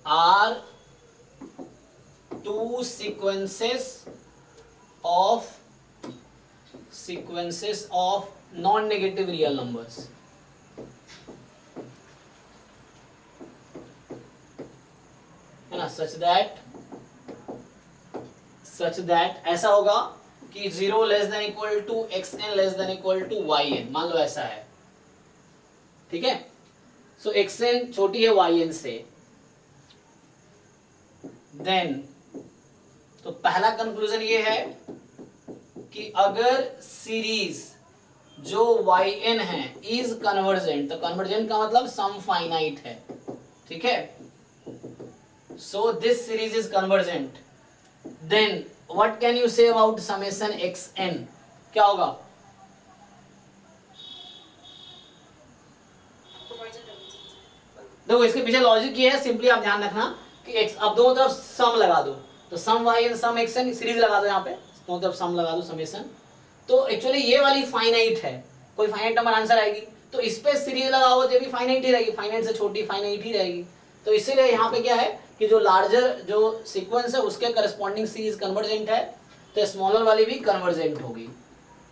are two sequences of non-negative real numbers. है ना, such that ऐसा होगा कि 0 less than equal to xn less than equal to yn, मान लो ऐसा है, ठीक है। सो xn छोटी है yn से, देन तो पहला कंक्लूजन ये है कि अगर सीरीज जो yn है इज कन्वर्जेंट, तो कन्वर्जेंट का मतलब सम फाइनाइट है, ठीक है। So this series is convergent, then what can you say about summation xn, क्या होगा? देखो इसके पीछे लॉजिक ये है, सिंपली आप ध्यान रखना कि x अब दोनों तरफ सम लगा दो, तो सम yn सम xn सीरीज लगा दो, यहाँ पे दोनों तरफ सम लगा दो समेशन। तो एक्चुअली ये वाली फाइनाइट है, कोई फाइनाइट नंबर आंसर आएगी, तो इस पे सीरीज लगाओ तो ये भी फाइनाइट ही रहेगी, फाइनाइट से छोटी फाइनाइट ही रहेगी। तो इसीलिए यहाँ पे क्या है कि जो लार्जर जो सीक्वेंस है उसके करस्पॉन्डिंग सीरीज कन्वर्जेंट है, तो स्मॉलर वाली भी कन्वर्जेंट होगी।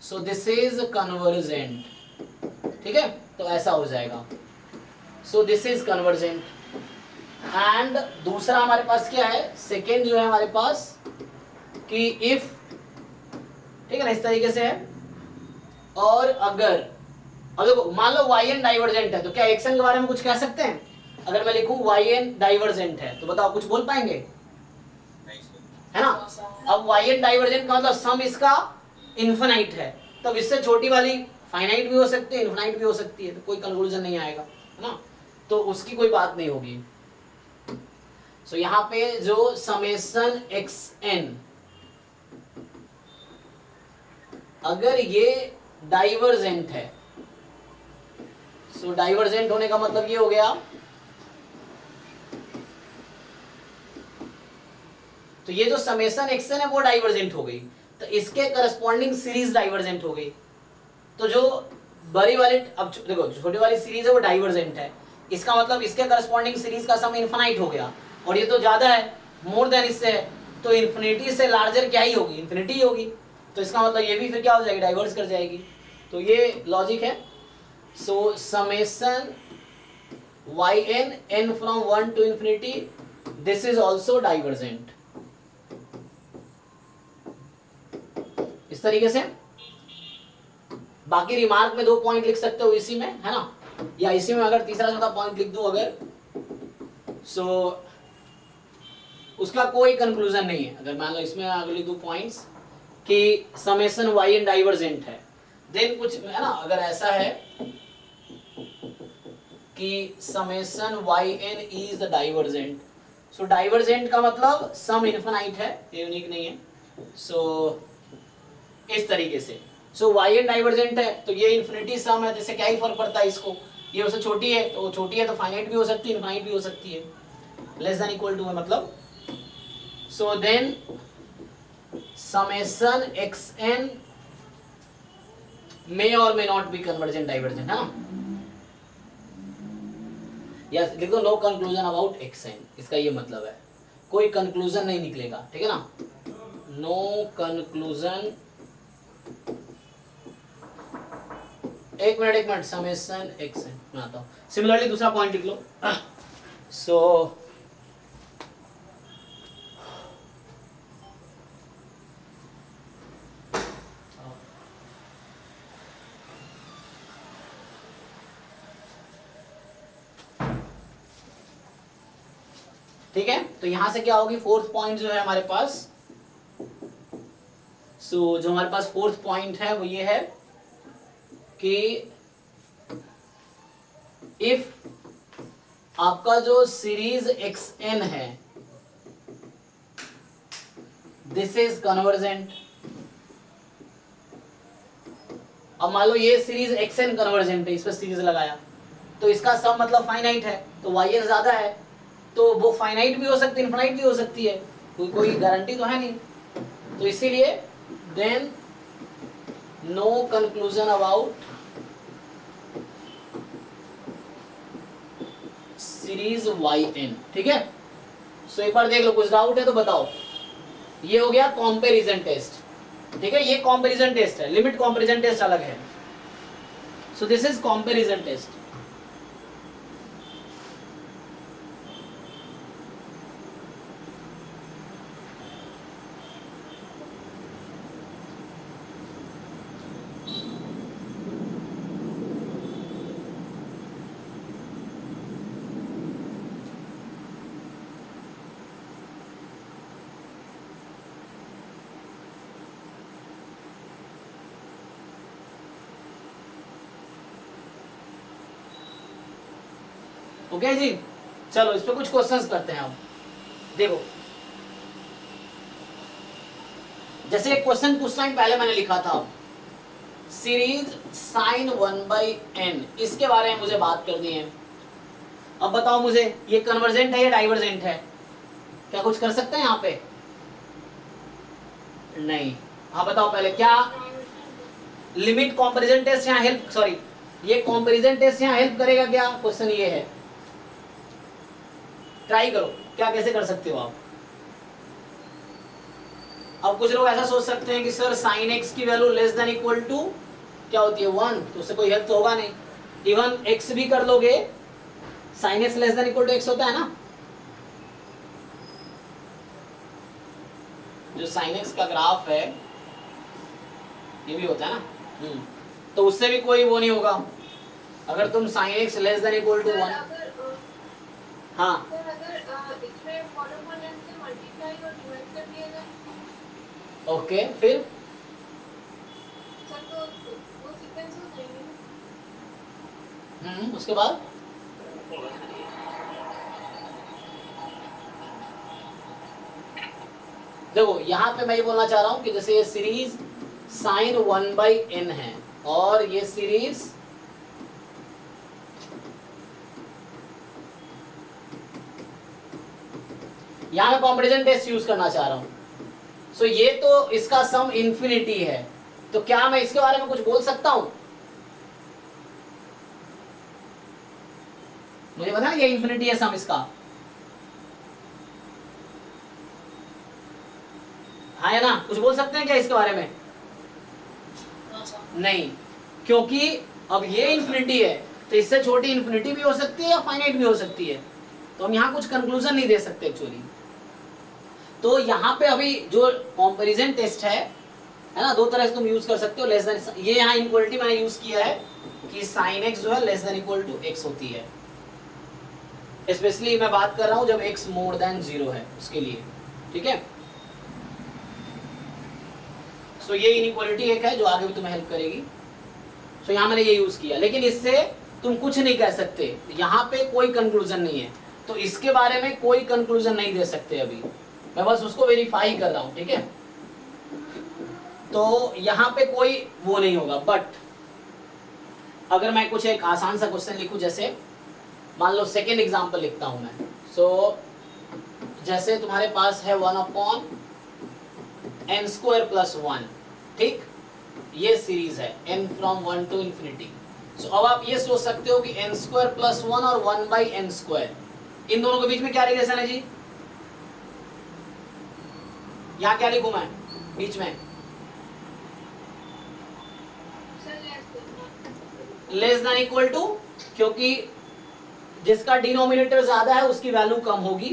सो दिस इज कन्वर्जेंट, ठीक है, तो ऐसा हो जाएगा। सो दिस इज कन्वर्जेंट। एंड दूसरा हमारे पास क्या है, सेकेंड जो है हमारे पास कि इफ, ठीक है ना, इस तरीके से है। और अगर अब देखो मान लो yn डाइवर्जेंट है, तो क्या xn के बारे में कुछ कह सकते हैं? अगर मैं लिखूं yn डाइवर्जेंट है तो बताओ कुछ बोल पाएंगे? है ना। अब yn डाइवर्जेंट का मतलब सम इसका इन्फिनाइट है, तब इससे छोटी वाली फाइनाइट भी हो सकती है, इन्फिनाइट भी हो सकती है, तो कोई कंक्लूजन नहीं आएगा, है ना, तो उसकी कोई बात नहीं होगी। सो यहाँ पे जो समेशन xn अगर ये डाइवर्जेंट है, सो डाइवर्जेंट होने का मतलब ये हो गया, तो ये जो समेशन xn है वो डाइवर्जेंट हो गई, तो इसके करस्पॉन्डिंग सीरीज डाइवर्जेंट हो गई। तो जो बड़ी वाली, अब देखो छोटी वाली सीरीज है वो डाइवर्जेंट है, इसका मतलब इसके करस्पॉन्डिंग सीरीज का सम इनफिनाइट हो गया, और ये तो ज्यादा है, मोर देन इससे है, तो इन्फिनिटी से लार्जर क्या ही होगी, इन्फिनिटी ही होगी, तो इसका मतलब ये भी फिर क्या हो जाएगी, डाइवर्स कर जाएगी। तो ये लॉजिक है। So summation yn n from 1 to infinity, this is also divergent, इस तरीके से। बाकी रिमार्क में 2 पॉइंट लिख सकते हो इसी में, है ना, या इसी में अगर तीसरा चौथा पॉइंट लिख दूं अगर, सो उसका कोई कंक्लूजन नहीं है। अगर मान लो इसमें अगर लिख दूं पॉइंट्स कि समेशन yn डाइवर्जेंट है, देन कुछ है ना, अगर ऐसा है कि summation yn is divergent, so divergent का मतलब सम इनफिनाइट है, यूनिक नहीं है। सो इस तरीके से, सो yn डाइवर्जेंट है तो ये इन्फिनिटी सम है, जैसे क्या ही फर्क पड़ता है इसको, ये उससे छोटी है तो छोटी है, तो फाइनाइट भी हो सकती है, इनफाइनाइट भी हो सकती है, लेस देन इक्वल टू है मतलब। So then summation xn may or may not be convergent divergent, है ना। यस लिख दो नो कंक्लूजन अबाउट xn, इसका ये मतलब है कोई कंक्लूजन नहीं निकलेगा, ठीक है ना, नो कंक्लूजन। एक मिनट समेशन xn बनाता हूं। सिमिलरली दूसरा पॉइंट लिख लो। सो ठीक है, तो यहां से क्या होगी, फोर्थ पॉइंट जो है हमारे पास, सो जो हमारे पास फोर्थ पॉइंट है वो ये है कि इफ आपका जो सीरीज xn है दिस इज कन्वर्जेंट। अब मान लो ये सीरीज xn कन्वर्जेंट है, इस पर सीरीज लगाया तो इसका सम मतलब फाइनाइट है, तो yn ज्यादा है तो वो फाइनाइट भी हो सकती है, इनफाइनाइट भी हो सकती है, कोई गारंटी तो है नहीं। तो इसीलिए then no conclusion about series yn। ठीक है, सो एक बार देख लो, कुछ डाउट है तो बताओ। ये हो गया कंपैरिजन टेस्ट। ठीक है, ये कंपैरिजन टेस्ट है, लिमिट कंपैरिजन टेस्ट अलग है। So this is comparison test. Okay जी, चलो इस पे कुछ क्वेश्चंस करते हैं हम। देखो, जैसे एक क्वेश्चन कुछ टाइम पहले मैंने लिखा था, सीरीज साइन 1/n, इसके बारे में मुझे बात करनी है। अब बताओ मुझे, ये कन्वर्जेंट है या डाइवर्जेंट है? क्या कुछ कर सकते हैं यहाँ पे? नहीं। हाँ बताओ पहले, क्या लिमिट कंपैरिजन टेस्ट यहाँ हेल्प, सॉरी ये कंपैरिजन टेस्ट यहाँ हेल्प करेगा क्या? क्वेश्चन ये है, ट्राई करो, क्या कैसे कर सकते हो आप? अब कुछ लोग ऐसा सोच सकते हैं कि सर साइन x की value less than equal to क्या होती है 1, तो उससे कोई हेल्प तो होगा नहीं। इवन x भी कर लोगे, sine x less than equal to x होता है ना, जो साइन x का ग्राफ है ये भी होता है ना, तो उससे भी कोई वो नहीं होगा अगर तुम sine x less than equal to 1। हाँ सर अगर इसमें मोनोपोलियन से मल्टीप्लाई और डिवाइड कर दिया जाए, ओके, फिर सर तो वो सीक्वेंस हो जाएंगे। उसके बाद देखो यहाँ पे मैं ये बोलना चाह रहा हूँ कि जैसे ये सीरीज साइन 1/n है और ये सीरीज यहाँ मैं कॉम्पिटिशन टेस्ट यूज करना चाह रहा हूँ। सो ये तो इसका सम इंफिनिटी है, तो क्या मैं इसके बारे में कुछ बोल सकता हूँ? मुझे पता है ये इंफिनिटी है सम इसका, हाँ है ना? कुछ बोल सकते हैं क्या इसके बारे में? नहीं, क्योंकि अब ये इंफिनिटी है तो इससे छोटी इंफिनिटी भी हो सकती है या फाइनाइट भी हो सकती है, तो हम यहाँ कुछ कंक्लूजन नहीं दे सकते एक्चुअली। तो यहाँ पे अभी जो कंपैरिजन टेस्ट है ना, दो तरह से तुम यूज कर सकते हो। लेस देन, ये यहाँ इनक्वालिटी मैंने यूज किया है कि साइन x जो है less than equal to x होती है, स्पेशली मैं बात कर रहा हूँ जब x मोर देन 0 है उसके लिए। ठीक है, सो ये इनइक्वालिटी एक है जो आगे भी तुम्हें हेल्प करेगी। सो यहाँ मैंने ये यूज किया, लेकिन इससे तुम कुछ नहीं कह सकते, यहाँ पे कोई कंक्लूजन नहीं है, तो इसके बारे में कोई कंक्लूजन नहीं दे सकते अभी, मैं बस उसको वेरीफाई कर रहा हूँ। ठीक है, तो यहाँ पे कोई वो नहीं होगा। बट अगर मैं कुछ एक आसान सा क्वेश्चन लिखूं, जैसे मान लो सेकेंड एग्जाम्पल लिखता हूं मैं। सो जैसे तुम्हारे पास है 1/n² + 1, ठीक, ये सीरीज है n फ्रॉम 1 to infinity। सो अब आप ये सोच सकते हो कि n² + 1 और 1/n², इन दोनों के बीच में क्या रिलेशन है जी? यहाँ क्या लिखूं मैं बीच में? लेस देन इक्वल टू, क्योंकि जिसका डिनोमिनेटर ज्यादा है उसकी वैल्यू कम होगी,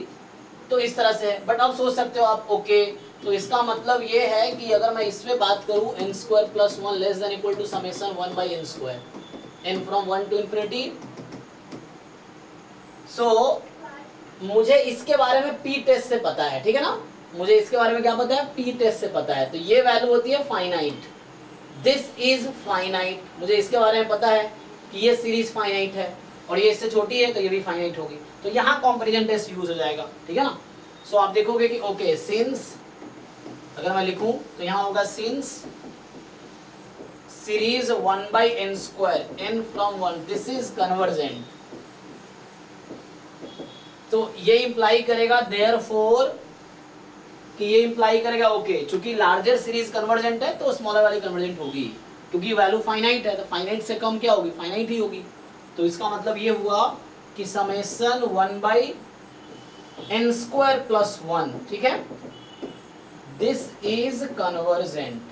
तो इस तरह से है। बट अब सोच सकते हो आप, ओके तो इसका मतलब ये है कि अगर मैं इसमें बात करूं n² + 1 less than equal to summation 1/n², n from 1 to infinity। So मुझे इसके बारे में p टेस्ट से पता है, ठीक है ना, मुझे इसके बारे में क्या पता है, पी टेस्ट से पता है, तो ये वैल्यू होती है फाइनाइट, दिस इज फाइनाइट, मुझे इसके बारे में पता है कि ये सीरीज फाइनाइट है और ये इससे छोटी है तो ये भी फाइनाइट होगी, तो यहाँ कंपैरिजन टेस्ट यूज हो जाएगा, ठीक है ना। सो आप देखोगे कि ओके सिंस, अगर मैं लिखूं तो यहाँ होगा since series 1/n² n from 1 this is convergent, तो ये इंप्लाई करेगा देयरफॉर कि ये इंप्लाई करेगा ओके चूंकि लार्जर सीरीज कन्वर्जेंट है तो स्मॉलर वाली कन्वर्जेंट होगी, क्योंकि वैल्यू फाइनाइट है तो फाइनाइट से कम क्या होगी, फाइनाइट ही होगी। तो इसका मतलब ये हुआ कि समेशन 1/n² + 1, ठीक है, दिस इज कन्वर्जेंट,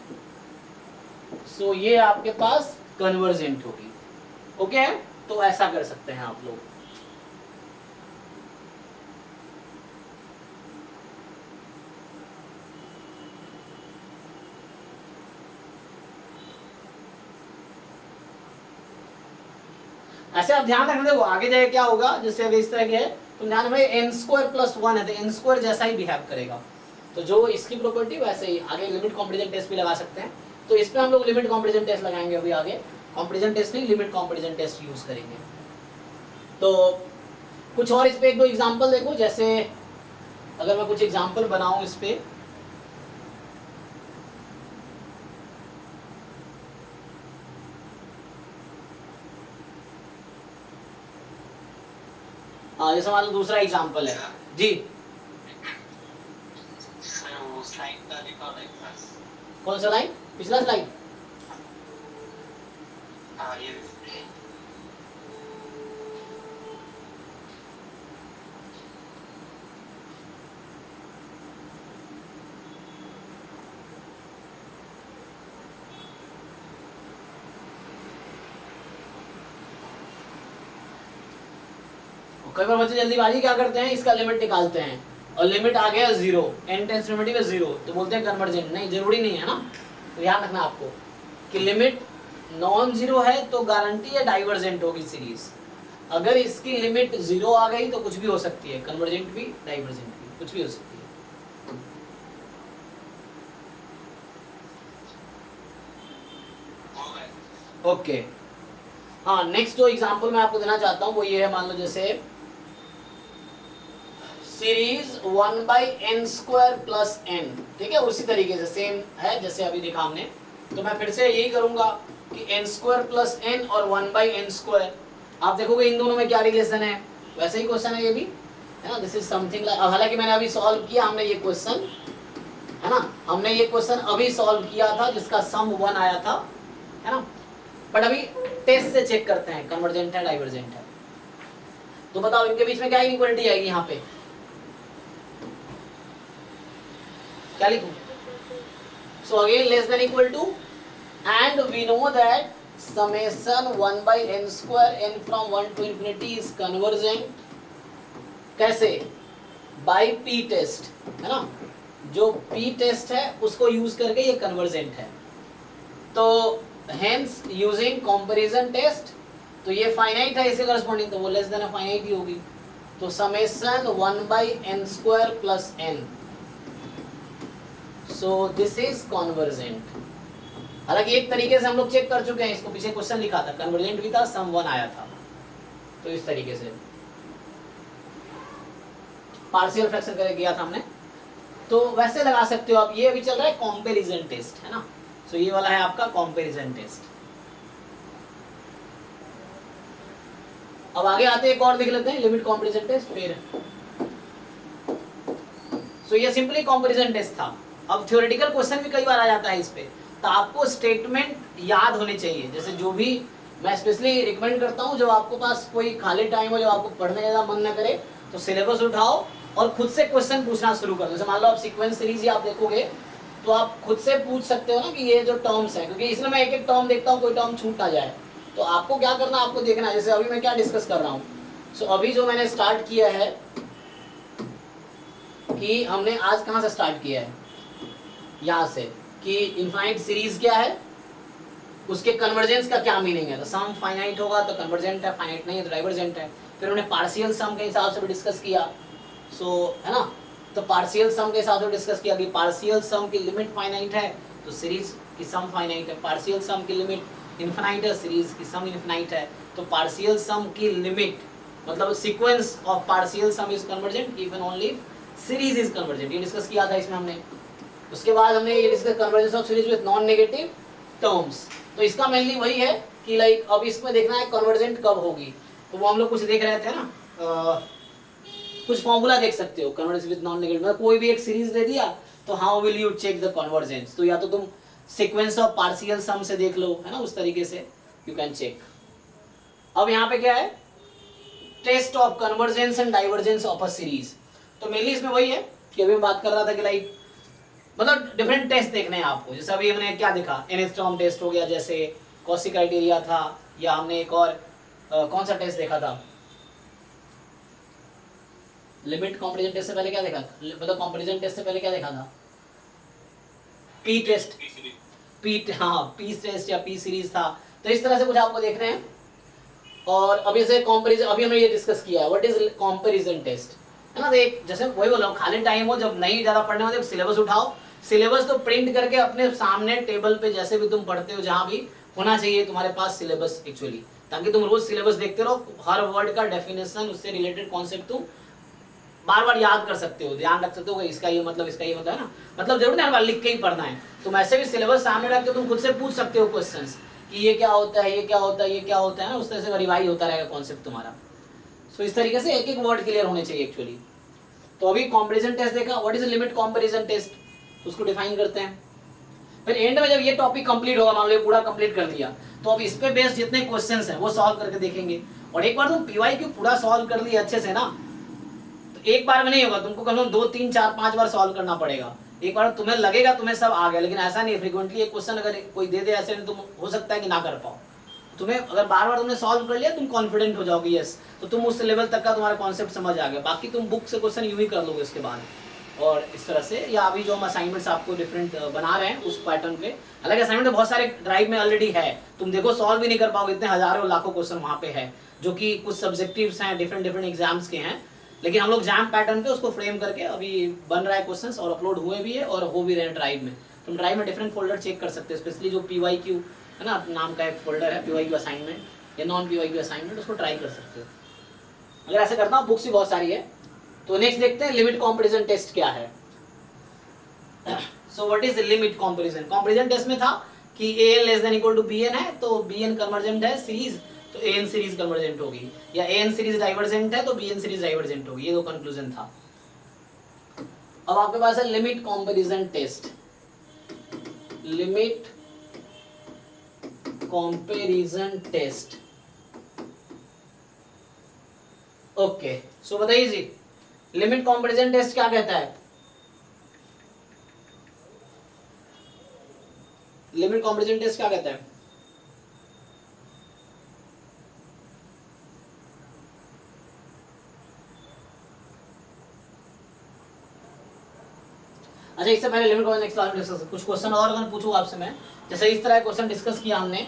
सो ये आपके पास कन्वर्जेंट होगी, ओके। तो ऐसा कर सकते हैं आप लोग। ऐसे आप ध्यान रखना, देखो आगे जाके क्या होगा, जैसे अगर इस तरह के है तो ध्यान में n² + 1 है तो n² जैसा ही बिहेव करेगा, तो जो इसकी प्रॉपर्टी वैसे ही आगे लिमिट कंपैरिजन टेस्ट भी लगा सकते हैं। तो इस पे हम लोग लिमिट कंपैरिजन टेस्ट लगाएंगे अभी आगे, कंपैरिजन टेस्ट नहीं लिमिट कंपैरिजन टेस्ट यूज करेंगे। तो कुछ और इस पे एक दो एग्जांपल देखो, जैसे अगर मैं कुछ एग्जांपल बनाऊं इस पे, हाँ जैसे मान लो दूसरा एग्जांपल है जी, सर वो स्लाइड का दिखाओ ना एक बार। कौन सा लाइन, पिछला स्लाइड, हाँ ये कई बार बच्चे जल्दीबाजी क्या करते हैं, इसका लिमिट निकालते हैं और लिमिट आ गया 0, n टेंस टू नेगेटिव 0 तो बोलते हैं कन्वर्जेंट, नहीं जरूरी नहीं है ना, तो ध्यान रखना आपको कि लिमिट नॉन जीरो है तो गारंटी है डाइवर्जेंट होगी सीरीज, अगर इसकी लिमिट 0 आ गई तो कुछ भी हो सकती है, कन्वर्जेंट भी डाइवर्जेंट भी कुछ भी हो सकती है। हो गए। ओके हाँ, नेक्स्ट जो एग्जांपल मैं आपको देना चाहता हूँ वो ये है, मान लो जैसे सीरीज 1/n² + n, ठीक है, उसी तरीके से सेम है जैसे अभी देखा हमने, तो मैं फिर से यही करूंगा कि n² + n और 1/n², आप देखोगे इन दोनों में क्या रिलेशन है, वैसे ही क्वेश्चन है ये भी, है ना, दिस इज समथिंग लाइक, हालांकि मैंने अभी सॉल्व किया, हमने ये क्वेश्चन, है ना, हमने ये क्वेश्चन अभी सॉल्व किया था जिसका सम 1 आया था, है ना, बट अभी टेस्ट से चेक करते हैं कन्वर्जेंट है डाइवर्जेंट है। तो बताओ इनके बीच में क्या इनइक्वालिटी आएगी, यहाँ पे क्या लिखूं, so again less than equal to, and we know that summation 1/n² n from 1 to infinity is convergent, कैसे, बाय पी टेस्ट, है ना, जो पी टेस्ट है उसको यूज करके ये कन्वर्जेंट है, तो हेंस यूजिंग कंपैरिजन टेस्ट, तो ये फाइनाइट है इसके करस्पॉन्डिंग, तो वो लेस देन फाइनाइट ही होगी, तो summation 1/n² + n, so this is convergent. हालांकि एक तरीके से हम लोग चेक कर चुके हैं, इसको पीछे क्वेश्चन लिखा था, कन्वर्जेंट भी था, सम 1 आया था, तो इस तरीके से पार्शियल फ्रैक्शन करके किया था हमने, तो वैसे लगा सकते हो आप। ये अभी चल रहा है कंपैरिजन टेस्ट, है ना, सो ये वाला है आपका कंपैरिजन टेस्ट। अब आगे आते एक और देख लेते हैं, लिमिट कंपैरिजन टेस्ट, फिर सो ये सिंपली कंपैरिजन टेस्ट था। अब थ्योरेटिकल क्वेश्चन भी कई बार आ जाता है इस पे, तो आपको स्टेटमेंट याद होने चाहिए, जैसे जो भी मैं स्पेशली रिकमेंड करता हूँ, जब आपको पास कोई खाली टाइम हो, जब आपको पढ़ने ज़्यादा मन ना करे, तो सिलेबस उठाओ और खुद से क्वेश्चन पूछना शुरू कर दो। जैसे मान लो आप सीक्वेंस सीरीज ही आप देखोगे तो आप खुद से पूछ सकते हो ना कि ये जो टर्म्स हैं, क्योंकि इसमें मैं एक एक टर्म देखता हूँ, कोई टर्म छूट ना जाए, तो आपको क्या करना, आपको देखना है, जैसे अभी मैं क्या डिस्कस कर रहा हूँ। सो अभी जो मैंने स्टार्ट किया है कि हमने आज कहाँ से स्टार्ट किया है, यहाँ से, कि इनफाइनाइट सीरीज क्या है, उसके कन्वर्जेंस का क्या मीनिंग है, तो सम फाइनाइट होगा तो कन्वर्जेंट है, फाइनाइट नहीं है तो डाइवर्जेंट है। फिर उन्हें पार्शियल सम के हिसाब से भी डिस्कस किया, सो है ना, तो पार्शियल सम के साथ डिस्कस किया कि पार्शियल सम की लिमिट फाइनाइट है तो सीरीज की सम फाइनाइट है, पार्शियल सम की लिमिट इनफाइनाइट है, सीरीज की सम इनफाइनाइट है। तो पार्शियल सम की लिमिट मतलब sequence of partial sum is convergent if and only series is convergent, ये डिस्कस किया था इसमें हमने। उसके बाद हमने ये discuss convergence of series with non negative terms. तो इसका मेनली वही है कि लाइक अब इसमें देखना है कन्वर्जेंट कब होगी, तो वो हम लोग कुछ देख रहे थे ना, कुछ फॉर्मूला देख सकते हो कन्वर्जेंस विद नॉन नेगेटिव, मतलब कोई भी एक सीरीज दे दिया तो how will you check the convergence, तो या तो तुम सीक्वेंस ऑफ पार्शियल सम से देख लो, है ना, उस तरीके से यू कैन चेक। अब यहाँ पे क्या है, test of convergence and divergence of a series. तो मेनली इसमें वही है कि अभी मैं बात कर रहा था कि लाइक मतलब डिफरेंट टेस्ट देखने हैं आपको, जैसे अभी हमने क्या देखा, एनस्ट्रॉम टेस्ट हो गया, जैसे कॉशी क्राइटेरिया था, या हमने एक और कौन सा टेस्ट देखा था, लिमिट कंपैरिजन टेस्ट से पहले क्या देखा, मतलब कंपैरिजन टेस्ट से पहले क्या देखा था, पी टेस्ट, पी टेस्ट या पी सीरीज था। तो इस तरह से कुछ आपको देखने हैं। और अभी से कंपैरिजन, अभी हमने ये डिस्कस किया है व्हाट इज कंपैरिजन टेस्ट, है ना। देख जैसे वही बोला, खाली टाइम हो जब नहीं ज़्यादा पढ़ने हो तो सिलेबस उठाओ, सिलेबस तो प्रिंट करके अपने सामने टेबल पे जैसे भी तुम पढ़ते हो जहाँ भी होना चाहिए तुम्हारे पास सिलेबस एक्चुअली, ताकि तुम रोज सिलेबस देखते रहो, हर वर्ड का डेफिनेशन, उससे रिलेटेड कॉन्सेप्ट तुम बार बार याद कर सकते हो, ध्यान रख सकते हो इसका ये मतलब, इसका ये मतलब, है ना। मतलब जरूर हर बार लिख के ही पढ़ना है, तुम ऐसे भी सिलेबस सामने रख के तुम खुद से पूछ सकते हो क्वेश्चंस कि ये क्या होता है, ये क्या होता है, ये क्या होता है ना, उस तरह से रिवाइज होता रहेगा कॉन्सेप्ट तुम्हारा। सो इस तरीके से एक एक वर्ड क्लियर होने चाहिए एक्चुअली। तो अभी कंपैरिजन टेस्ट देखा, what is the limit comparison test, तो उसको डिफाइन करते हैं। फिर एंड में जब ये टॉपिक कंप्लीट होगा, मान लो पूरा कंप्लीट कर दिया, तो अब इस पे बेस्ड जितने क्वेश्चंस हैं वो सॉल्व करके देखेंगे। और एक बार तुम पीवाईक्यू पूरा सॉल्व कर लिया अच्छे से ना, तो एक बार में नहीं होगा, तुमको कम से कम 2 3 4 5 बार सॉल्व करना पड़ेगा। एक बार तुम्हें लगेगा तुम्हें सब आ गया, लेकिन ऐसा नहीं, फ्रीक्वेंटली एक क्वेश्चन अगर कोई दे दे ऐसे नहीं, तुम हो सकता है कि ना कर पाओ। तुम्हें अगर बार बार तुमने सॉल्व कर लिया तुम कॉन्फिडेंट हो जाओगे, यस, तो तुम उस लेवल तक का तुम्हारा कॉन्सेप्ट समझ आ गया। बाकी तुम बुक से क्वेश्चन यूं ही कर लोगे इसके बाद, और इस तरह से। या अभी जो हम असाइनमेंट्स आपको डिफरेंट बना रहे हैं उस पैटर्न पे, हालांकि असाइनमेंट बहुत सारे ड्राइव में ऑलरेडी है, तुम देखो सॉल्व भी नहीं कर पाओगे, इतने हजारों लाखों क्वेश्चन वहाँ पे है, जो कि कुछ सब्जेक्टिव्स हैं, डिफरेंट एग्जाम्स के हैं, लेकिन हम लोग जैम पैटर्न पे उसको फ्रेम करके अभी बन रहा है क्वेश्चंस, और अपलोड हुए भी है और हो भी रहे हैं ड्राइव में। तुम ड्राइव में डिफरेंट फोल्डर चेक कर सकते हो, स्पेशली जो पीवाईक्यू है ना नाम का एक फोल्डर है, पीवाईक्यू असाइनमेंट या नॉन पीवाईक्यू असाइनमेंट, उसको ट्राई कर सकते हो। अगर ऐसे करता हूँ, बुक्स भी बहुत सारी है। तो नेक्स्ट देखते हैं लिमिट कंपैरिजन टेस्ट क्या है। So what is limit comparison, comparison test में था कि an less than equal to bn है, तो bn कन्वर्जेंट है सीरीज, तो an सीरीज कन्वर्जेंट होगी, या an सीरीज डाइवर्जेंट है तो bn सीरीज डाइवर्जेंट होगी, ये दो कंक्लूजन था। अब आपके पास है limit comparison test, limit comparison test. Okay, so बताइए जी, लिमिट कंपैरिजन टेस्ट क्या कहता है? लिमिट कंपैरिजन टेस्ट क्या कहता है? अच्छा, इससे पहले लिमिट कंपैरिजन कुछ क्वेश्चन और अगर पूछूं आपसे मैं, जैसे इस तरह क्वेश्चन डिस्कस किया हमने,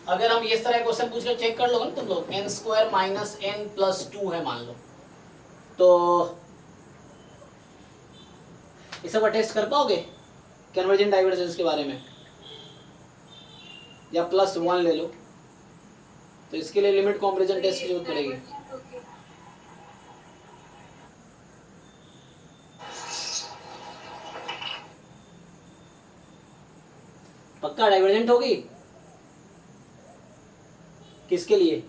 अगर हम इस तरह क्वेश्चन पूछ के चेक कर लोगे ना तुम लोग, n² माइनस n प्लस 2 है मान लो, तो इस सब टेस्ट कर पाओगे कन्वर्जेंट डाइवर्जेंस के बारे में, या +1 ले लो, तो इसके लिए लिमिट कंपैरिजन टेस्ट की जरूरत पड़ेगी। पक्का डाइवर्जेंट होगी? किसके लिए?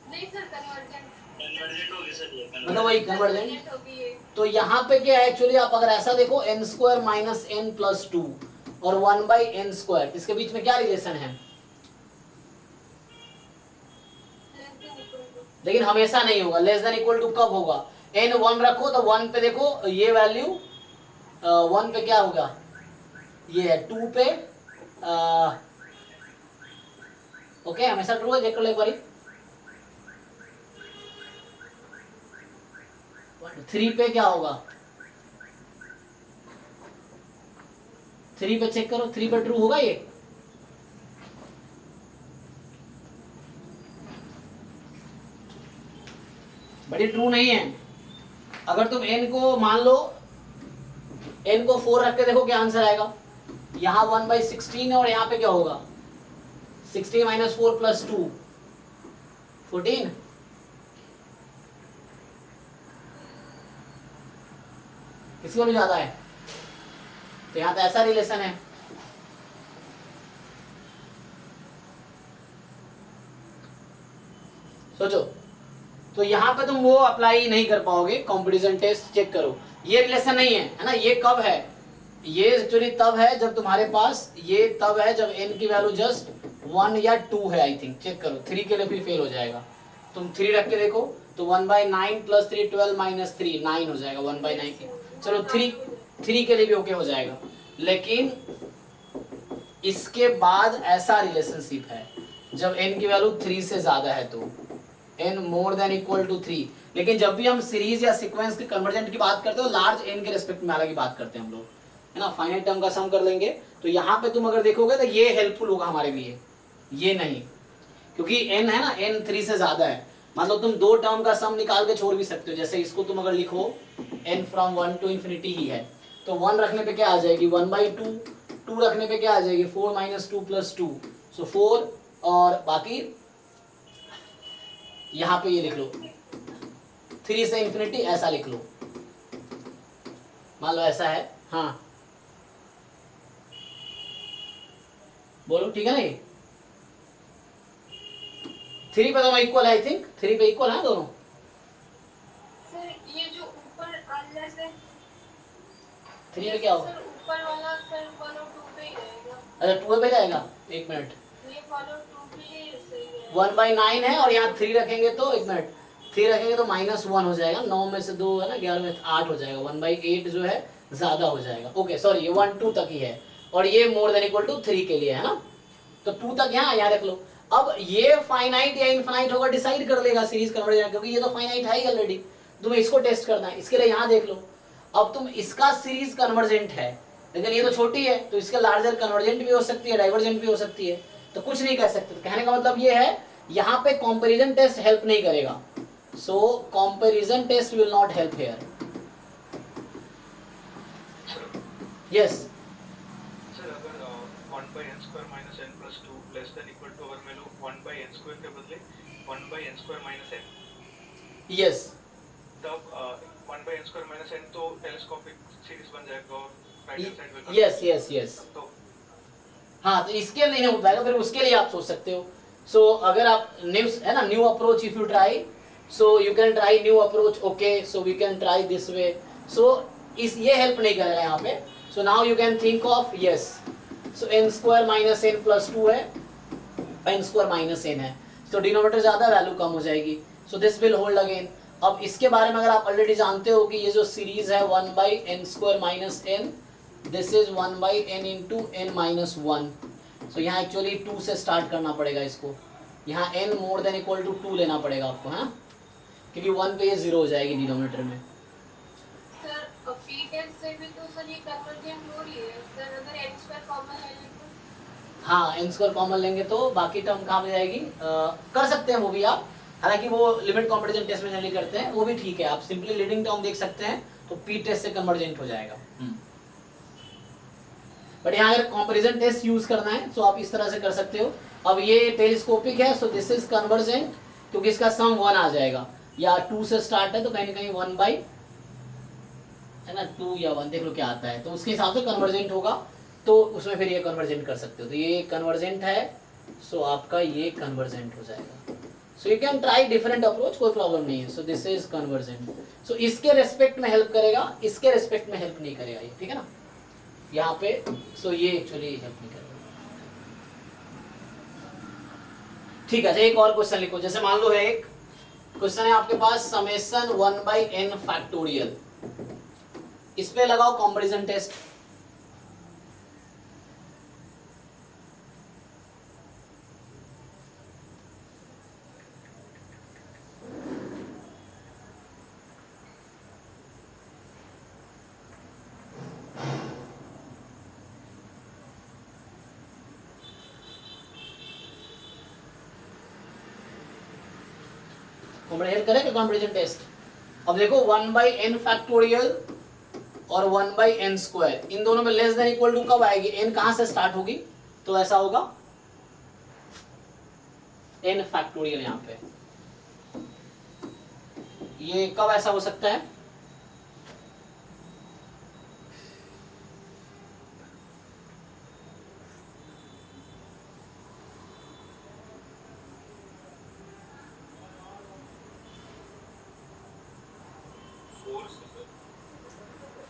नहीं सर, कन्वर्जेंट होगी सर, ये मतलब वही कन्वर्जेंट होगी ये। तो यहाँ पे क्या है एक्चुअली, आप अगर ऐसा देखो n² माइनस n प्लस 2 और 1/n², इसके बीच में क्या रिलेशन है? लेकिन हमेशा नहीं होगा, लेस देन इक्वल टू कब होगा? n 1 रखो तो 1 पे देखो ये वैल्यू 1 पे क्या होगा, ये है 2 पे ओके, हमेशा ट्रू है, देख लो एक बारी। 3 पे क्या होगा, 3 पे चेक करो, 3 पे ट्रू होगा ये? बड़ी ट्रू नहीं है। अगर तुम n को मान लो n को 4 रख के देखो क्या आंसर आएगा। यहाँ 1/16 है और यहाँ पे क्या होगा 16 - 4 + 2 14। किसी को नहीं ज्यादा है तो यहाँ तो ऐसा रिलेशन है। सोचो, तो यहाँ पे तुम वो अप्लाई नहीं कर पाओगे। कंपैरिजन टेस्ट चेक करो, ये रिलेशन नहीं है ना। ये कब है, ये एक्चुअली तब है जब तुम्हारे पास, ये तब है जब n की वैल्यू जस्ट 1 या 2 है। आई थिंक चेक करो, 3 के लिए फिर फेल हो जाएगा। तुम 3 रख के देखो तो 1/9 + 3 12 - 3 9 हो जाएगा 1/9। चलो 3 के लिए भी ओके हो जाएगा। लेकिन इसके बाद ऐसा रिलेशनशिप है जब n की वैल्यू 3 से ज्यादा है तो n more than equal to 3। लेकिन जब भी हम सीरीज या सीक्वेंस के कन्वर्जेंट की बात करते हो लार्ज n के रेस्पेक्ट में अलग बात करते हैं हम लोग, है ना। फाइनाइट टर्म का सम कर लेंगे तो यहाँ पे तुम अगर देखोगे तो ये हेल्पफुल होगा हमारे लिए, ये नहीं, क्योंकि n है ना, n 3 से ज्यादा है। मतलब तुम 2 टर्म का सम निकाल के छोड़ भी सकते हो। जैसे इसको तुम अगर लिखो n फ्रॉम 1 to ∞ ही है तो 1 रखने पे क्या आ जाएगी 1/2, 2 रखने पे क्या आ जाएगी 4 - 2 + 2, सो 4, और बाकी यहाँ पे ये लिख लो 3 से ∞, ऐसा लिख लो। मान लो ऐसा है, हाँ बोलो, ठीक है ना। ये 3 पे दोनों इक्वल है। आई थिंक 3 पे इक्वल है दोनों। सर ये जो ऊपर वाला सर 3 पे क्या होगा, सर ऊपर वाला सर 1 और 2 पे ही रहेगा। अच्छा 2 पे जाएगा। एक मिनट, ये 1 और 2 पे ही सही है। 1/9 है और यहाँ 3 रखेंगे तो, एक मिनट, 3 रखेंगे तो -1 हो जाएगा। 9 में से 2 है ना, 11 में 8 हो जाएगा। 1/8 जो है ज्यादा हो जाएगा। ओके सॉरी, ये 1 2 तक ही है और ये मोर देन इक्वल टू 3 के लिए है ना। तो 2 तक यहाँ रख लो। अब ये फाइनाइट या इनफाइनाइट होगा डिसाइड कर लेगा सीरीज कन्वर्जन, क्योंकि ये तो फाइनाइट है ही ऑलरेडी। तुम्हें इसको टेस्ट करना है, इसके लिए यहाँ देख लो। अब तुम इसका सीरीज कन्वर्जेंट है, लेकिन ये तो छोटी है तो इसके लार्जर कन्वर्जेंट भी हो सकती है, डाइवर्जेंट भी हो सकती है। तो कुछ नहीं कह सकते। तो कहने का मतलब ये है यहाँ पे कंपैरिजन टेस्ट हेल्प नहीं करेगा। So comparison test will not help here. Yes sir, अगर 1/n² - n + 2 ≤ अगर मैं लो 1/n² के बदले 1/n² - n, यस तब 1/n² - n तो टेलीस्कोपिक सीरीज बन जाएगा और राइट हैंड साइड में यस यस यस। तो हाँ, तो इसके लिए नहीं हो पाएगा, फिर उसके लिए आप सोच सकते हो। सो अगर आप न्यू है ना, new approach if you try, so you can try new approach. Okay, so we can try this way. So इस ये हेल्प नहीं करेगा यहाँ पे। So now you can think of, yes, so n² - n + 2 है, n² - n है, तो denominator ज्यादा, वैल्यू कम हो जाएगी। So this will hold again. अब इसके बारे में अगर आप ऑलरेडी जानते हो कि ये जो सीरीज है 1/n² - n, this is 1/n × n - 1। सो यहाँ एक्चुअली 2 से स्टार्ट करना पड़ेगा इसको। यहाँ n more than equal to 2 लेना पड़ेगा आपको, है ना, क्योंकि 1 पे ये 0 हो जाएगी डिनोमिनेटर में। सर p टेस्ट से भी तो सर ये कन्वर्जेंट हो रही है सर। अगर n² कॉमन ले लें तो हाँ, n² कॉमन लेंगे तो बाकी टर्म कहाँ पे जाएगी, कर सकते हैं वो भी आप। हालांकि वो लिमिट कंपैरिजन टेस्ट में जनरली करते हैं, वो भी ठीक है। आप सिंपली लीडिंग टर्म देख सकते हैं तो p टेस्ट से कन्वर्जेंट हो जाएगा। बट यहाँ अगर कंपैरिजन टेस्ट यूज करना है तो आप इस तरह से कर सकते हो। अब ये टेलीस्कोपिक है, सो दिस इज कन्वर्जेंट, क्योंकि इसका सम 1 आ जाएगा। या 2 से स्टार्ट है तो कहीं ना कहीं 1 है ना 2 या 1, देख लो क्या आता है, तो उसके हिसाब से कन्वर्जेंट होगा। तो उसमें फिर ये कन्वर्जेंट कर सकते हो। तो ये कन्वर्जेंट है, सो आपका ये कन्वर्जेंट हो जाएगा। So you can try different approach, कोई प्रॉब्लम नहीं है। So this is convergent. So इसके रेस्पेक्ट में हेल्प करेगा, इसके रेस्पेक्ट में हेल्प नहीं करेगा ये, ठीक है ना, यहाँ पे। सो ये एक्चुअली हेल्प नहीं करेगा। ठीक है, एक और क्वेश्चन लिखो। जैसे मान लो है एक क्वेश्चन है आपके पास, समेशन 1/n फैक्टोरियल, इस पे लगाओ कंपैरिजन टेस्ट। कंपैरिजन करें कंपैरिजन टेस्ट। अब देखो 1/n फैक्टोरियल और 1/n², इन दोनों में लेस देन इक्वल टू कब आएगी, n कहां से स्टार्ट होगी, तो ऐसा होगा n फैक्टोरियल यहाँ पे, ये कब ऐसा हो सकता है,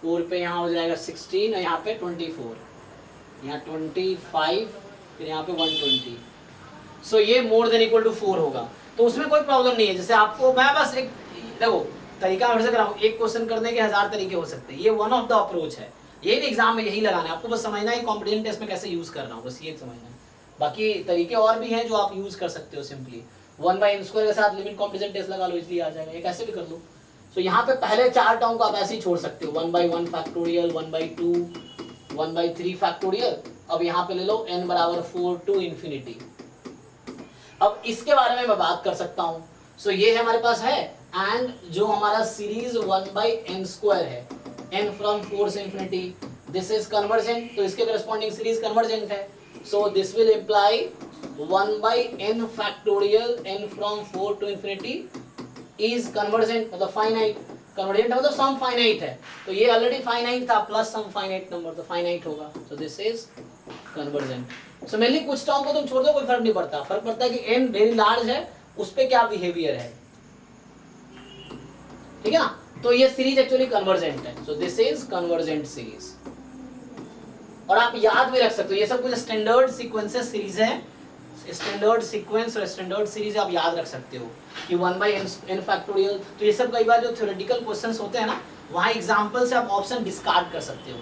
फोर पे यहाँ हो जाएगा 16 और यहाँ पे 24, यहाँ 25, फिर यहाँ पे 120, सो ये मोर देन इक्वल टू 4 होगा, तो उसमें कोई प्रॉब्लम नहीं है। जैसे आपको मैं बस एक देखो तरीका फिर से कराऊँ, एक क्वेश्चन करने के 1000 तरीके हो सकते हैं, ये वन ऑफ द अप्रोच है, यही एग्जाम में यही लगाना है आपको, बस समझना है कॉम्पिटिशन टेस्ट में कैसे यूज कर रहा हूँ, बस ये समझना है। बाकी तरीके और भी हैं जो आप यूज कर सकते हो, सिंपली 1/n² के साथ लिमिट कॉम्पिटिशन टेस्ट लगा लो, इसलिए आ जाएगा, ये कैसे भी कर लो। तो यहाँ पे पहले 4 टर्म को आप ऐसे ही छोड़ सकते हो, 1/1 फैक्टोरियल, 1/2, 1/3 फैक्टोरियल, अब यहाँ पे ले लो n बराबर 4 to infinity। अब इसके बारे में मैं बात कर सकता हूँ, सो ये हमारे पास है, एंड जो हमारा सीरीज 1/n² है, n फ्रॉम 4 से infinity, दिस इज कन्वर्जेंट, तो इसके करस्पॉन्डिंग सीरीज कन्वर्जेंट है, so this will imply 1/n factorial n from 4 to infinity is convergent, मतलब फाइनाइट, कन्वर्जेंट मतलब सम फाइनाइट है, तो ये ऑलरेडी फाइनाइट था प्लस सम फाइनाइट नंबर, तो फाइनाइट होगा, सो this is convergent. So mainly कुछ टर्म को तुम छोड़ दो, कोई फर्क नहीं पड़ता, फर्क पड़ता है कि n वेरी लार्ज है, उस पे क्या बिहेवियर है, ठीक है ना, तो ये सीरीज एक्चुअली कन्वर्जेंट है, so this is convergent series. और आप याद भी रख सकते हो, ये सब कुछ स्टैंडर्ड सीक्वेंसेस सीरीज है, स्टैंडर्ड सीक्वेंस और स्टैंडर्ड सीरीज आप याद रख सकते हो कि 1/n फैक्टोरियल, तो ये सब कई बार जो थ्योरेटिकल क्वेश्चंस होते हैं ना, वहाँ एग्जांपल से आप ऑप्शन डिस्कार्ड कर सकते हो,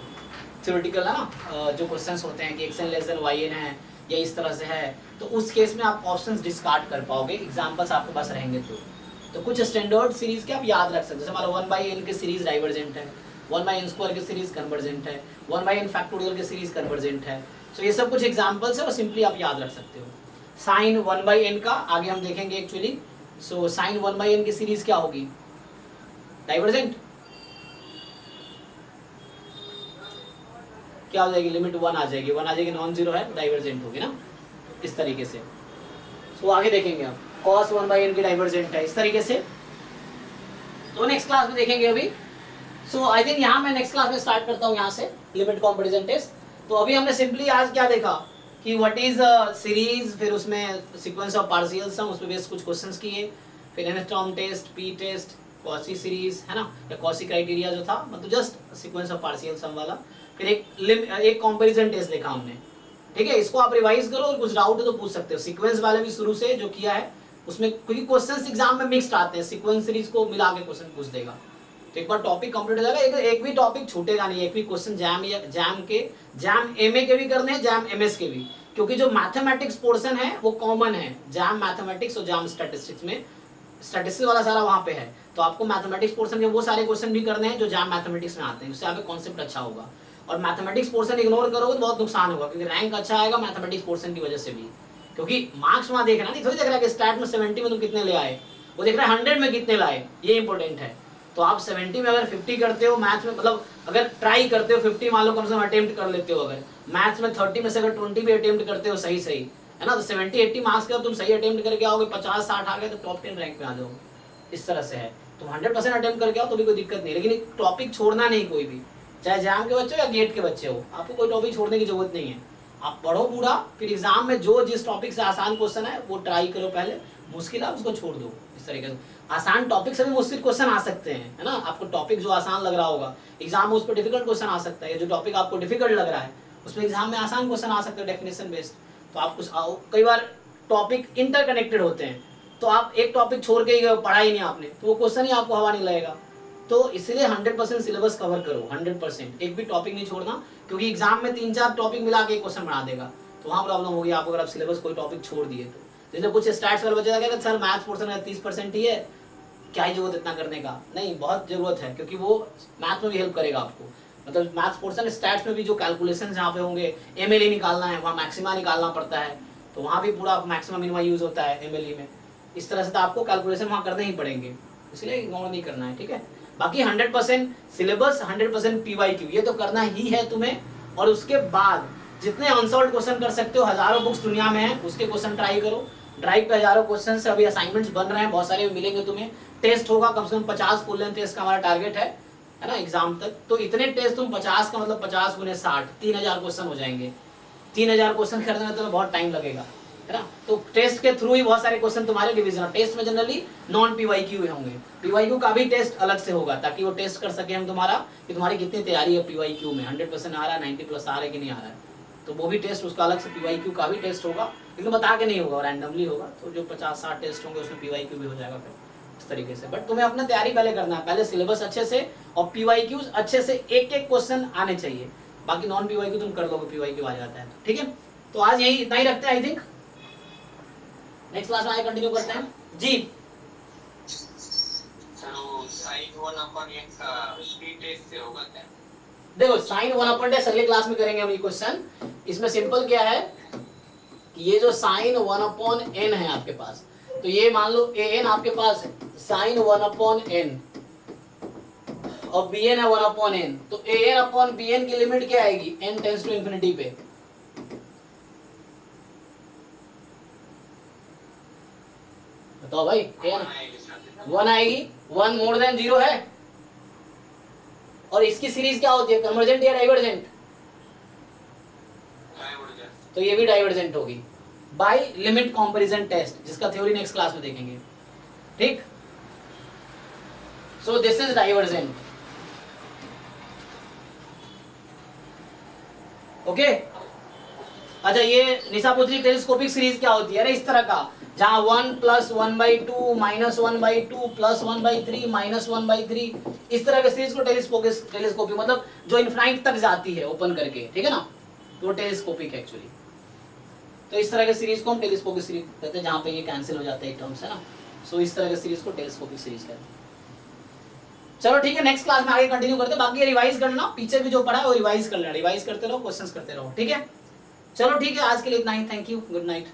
थ्योरेटिकल है ना, जो क्वेश्चंस होते हैं कि xn लेस देन yn है या इस तरह से है, तो उस केस में आप ऑप्शंस डिस्कार्ड कर पाओगे, एग्जांपल्स आपके पास रहेंगे तो कुछ स्टैंडर्ड सीरीज के आप याद रख सकते हो, जैसे हमारा 1/n की सीरीज डाइवर्जेंट है, 1/n² की सीरीज कन्वर्जेंट है, 1/n फैक्टोरियल की सीरीज कन्वर्जेंट है, तो ये सब कुछ एग्जांपल्स है, वो सिंपली आप याद रख सकते हो। साइन 1/n का आगे हम देखेंगे एक्चुअली, सो साइन 1/n की सीरीज क्या होगी, डाइवर्जेंट, क्या हो जाएगी, लिमिट 1 आ जाएगी, 1 आ जाएगी, नॉन जीरो है, डाइवर्जेंट होगी ना, इस तरीके से। सो आगे देखेंगे आप cos 1/n की डाइवर्जेंट है, इस तरीके से, तो नेक्स्ट क्लास में देखेंगे अभी। सो आई थिंक यहाँ मैं नेक्स्ट क्लास में स्टार्ट करता हूँ यहाँ से लिमिट कॉम्पिटिशन टेस्ट। तो अभी हमने सिंपली आज क्या देखा कि व्हाट इज सीरीज, फिर उसमें सीक्वेंस ऑफ पार्शियल सम, उसमें बेस कुछ क्वेश्चंस किए, फिर nth term test, P test, Cauchy series है ना, या कॉसी क्राइटेरिया जो था, मतलब just sequence of partial sum वाला, फिर एक कंपैरिजन टेस्ट देखा हमने, ठीक है। इसको आप रिवाइज करो और कुछ डाउट है तो पूछ सकते हो, सीक्वेंस वाले भी शुरू से जो किया है उसमें, क्योंकि क्वेश्चंस एग्जाम में मिक्स्ड आते हैं, सीक्वेंस सीरीज को मिला के क्वेश्चन पूछ देगा, तो एक बार टॉपिक कंप्लीट हो जाएगा, एक भी टॉपिक छूटेगा नहीं, एक भी क्वेश्चन जैम एमए के भी करने हैं, जैम एमएस के भी, क्योंकि जो मैथमेटिक्स पोर्शन है वो कॉमन है, जैम मैथमेटिक्स और जैम स्टैटिस्टिक्स में, स्टैटिस्टिक्स वाला सारा वहाँ पे है, तो आपको मैथमेटिक्स पोर्शन के वो सारे क्वेश्चन भी करने हैं जो जैम मैथमेटिक्स में आते हैं, उससे आपका कॉन्सेप्ट अच्छा होगा। और मैथमेटिक्स पोर्शन इग्नोर करोगे तो बहुत नुकसान होगा, क्योंकि रैंक अच्छा आएगा मैथमेटिक्स पोर्शन की वजह से भी, क्योंकि मार्क्स वहाँ देख रहा नहीं, थोड़ी देख रहा है कि स्टैट में 70 में तुम कितने ले आए, वो देख रहा है 100 में कितने लाए, ये इंपॉर्टेंट है। तो आप 70 में अगर 50 करते हो मैथ्स में, मतलब अगर ट्राई करते हो 50 मान लो कम से कम अटेम्प्ट कर लेते हो, अगर मैथ्स में 30 में से अगर 20 भी अटेम्प्ट करते हो सही है ना, तो 70-80 मार्क्स के तुम सही अटेम्प्ट करके आओगे, 50-60 आ गए तो टॉप 10 रैंक में आ जाओगे, इस तरह से है। तुम 100% अटेम्प्ट करके आओ तो भी कोई दिक्कत नहीं, लेकिन टॉपिक छोड़ना नहीं कोई भी, चाहे जैम के बच्चे हो या गेट के बच्चे हो, आपको कोई टॉपिक छोड़ने की जरूरत नहीं है, आप पढ़ो पूरा, फिर एग्जाम में जो जिस टॉपिक से आसान क्वेश्चन है वो ट्राई करो पहले, मुश्किल है उसको छोड़ दो, इस तरीके से। आसान टॉपिक से भी मुश्किल क्वेश्चन आ सकते हैं, है ना, आपको टॉपिक जो आसान लग रहा होगा एग्जाम में उस पर डिफिकल्ट क्वेश्चन आ सकता है, जो टॉपिक आपको डिफिकल्ट लग रहा है उसमें एग्जाम में आसान क्वेश्चन आ सकते हैं डेफिनेशन बेस्ड। तो आप कुछ कई बार टॉपिक इंटरकनेक्टेड होते हैं, तो आप एक टॉपिक छोड़ के ही पढ़ा ही नहीं आपने, तो वो क्वेश्चन ही आपको हवा नहीं लगेगा, तो इसलिए 100% सिलेबस कवर करो, 100%, एक भी टॉपिक नहीं छोड़ना, क्योंकि एग्जाम में 3-4 टॉपिक मिला के एक क्वेश्चन बना देगा, तो वहाँ प्रॉब्लम होगी आपको अगर आप सिलेबस कोई टॉपिक छोड़ दिए तो। जैसे कुछ स्टैट्स वाले बच्चे कहते हैं सर मैथ्स पोर्शन का 30% ही है, क्या ही जरूरत इतना करने का, नहीं बहुत जरूरत है, क्योंकि वो मैथ में भी हेल्प करेगा आपको, मतलब मैथ्स पोर्शन स्टैट्स में भी जो कैलकुलेशन जहाँ पे होंगे, एमएलई निकालना है, वहाँ मैक्सिमा निकालना पड़ता है, तो वहाँ भी पूरा मैक्सिमा मिनिमा यूज होता है एमएलई में, इस तरह से तो आपको कैलकुलेशन वहाँ करने ही पड़ेंगे, इसलिए इग्नोर नहीं करना है, ठीक है। बाकी 100% सिलेबस, 100% पीवाईक्यू, ये तो करना ही है तुम्हें। और उसके बाद जितने अनसॉल्व क्वेश्चन कर सकते हो, हजारों बुक्स दुनिया में है, उसके क्वेश्चन ट्राई करो। ड्राइव पे हजारों क्वेश्चन से अभी असाइनमेंट्स बन रहे हैं, बहुत सारे मिलेंगे तुम्हें। टेस्ट होगा कम से कम 50 फुल लेंथ टेस्ट का हमारा टारगेट है ना एग्जाम तक। तो इतने टेस्ट तुम 50 का मतलब 50 गुने 60, 3000 क्वेश्चन हो जाएंगे। 3000 क्वेश्चन करने में तो बहुत टाइम लगेगा, है ना। तो टेस्ट के थ्रू ही बहुत सारे क्वेश्चन तुम्हारे रिवीजन, टेस्ट में जनरली नॉन पीवाईक्यू होंगे, पीवाईक्यू का भी टेस्ट अलग से होगा, ताकि वो टेस्ट कर सके हम तुम्हारा कि तुम्हारी कितनी तैयारी है पीवाईक्यू में, 100% आ रहा है, 90+ आ रहा है कि नहीं आ रहा है। तो वो भी टेस्ट, उसका अलग से पीवाईक्यू का भी टेस्ट होगा, लेकिन बता के नहीं होगा, रैंडमली होगा। तो जो 50-60 टेस्ट होंगे उसमें पीवाईक्यू भी हो जाएगा फिर इस तरीके से। बट तुम्हें अपना तैयारी पहले करना है, पहले सिलेबस अच्छे से और पीवाईक्यूज अच्छे से, एक एक क्वेश्चन आने चाहिए। बाकी नॉन पीवाईक्यू तुम कर लोगे, पीवाईक्यू आ जाता है, ठीक है। तो आज यही इतना ही रखते हैं आई थिंक, नेक्स्ट क्लास में आगे कंटिन्यू करते हैं जी। चलो साइन 1/x का स्पीड टेस्ट से होगा क्या? देखो साइन 1/x अगले क्लास में करेंगे हम ये क्वेश्चन। इसमें सिंपल क्या है कि ये जो साइन 1/n है आपके पास, तो ये मान लो an आपके पास है, साइन 1/n और bn है 1/n, तो an/bn की लिमिट क्या आएगी, n टेंड्स टू इंफिनिटी पे। बताओ भाई, an 1 आएगी, 1 मोर देन 0 है। और इसकी सीरीज क्या होती है, कन्वर्जेंट या डाइवर्जेंट? तो ये भी डाइवर्जेंट होगी बाय लिमिट कंपैरिजन टेस्ट, जिसका थ्योरी नेक्स्ट क्लास में देखेंगे, ठीक। सो दिस इज डाइवर्जेंट, ओके। अच्छा ये निशा पूछ रही टेलीस्कोपिक सीरीज क्या होती है? अरे इस तरह का, जहां 1 + 1/2 -1/2 + 1/3 -1/3, इस तरह के सीरीज को टेलीस्कोपिक मतलब जो इनफाइनाइट तक जाती है ओपन करके, ठीक है ना, तो वो टेलीस्कोपिक है एक्चुअली। तो इस तरह के सीरीज को हम टेलीस्कोपिक सीरीज कहते हैं, जहां पे ये कैंसिल हो जाते हैं टर्म्स, है ना। सो इस तरह के सीरीज को टेलीस्कोपिक सीरीज कहते हैं। चलो ठीक है, नेक्स्ट क्लास में आगे कंटिन्यू करते हैं। बाकी रिवाइज करना, पीछे भी जो पढ़ा है वो रिवाइज कर लेना, रिवाइज करते रहो, क्वेश्चंस करते रहो, ठीक है। चलो ठीक है, आज के लिए इतना ही, थैंक यू, गुड नाइट।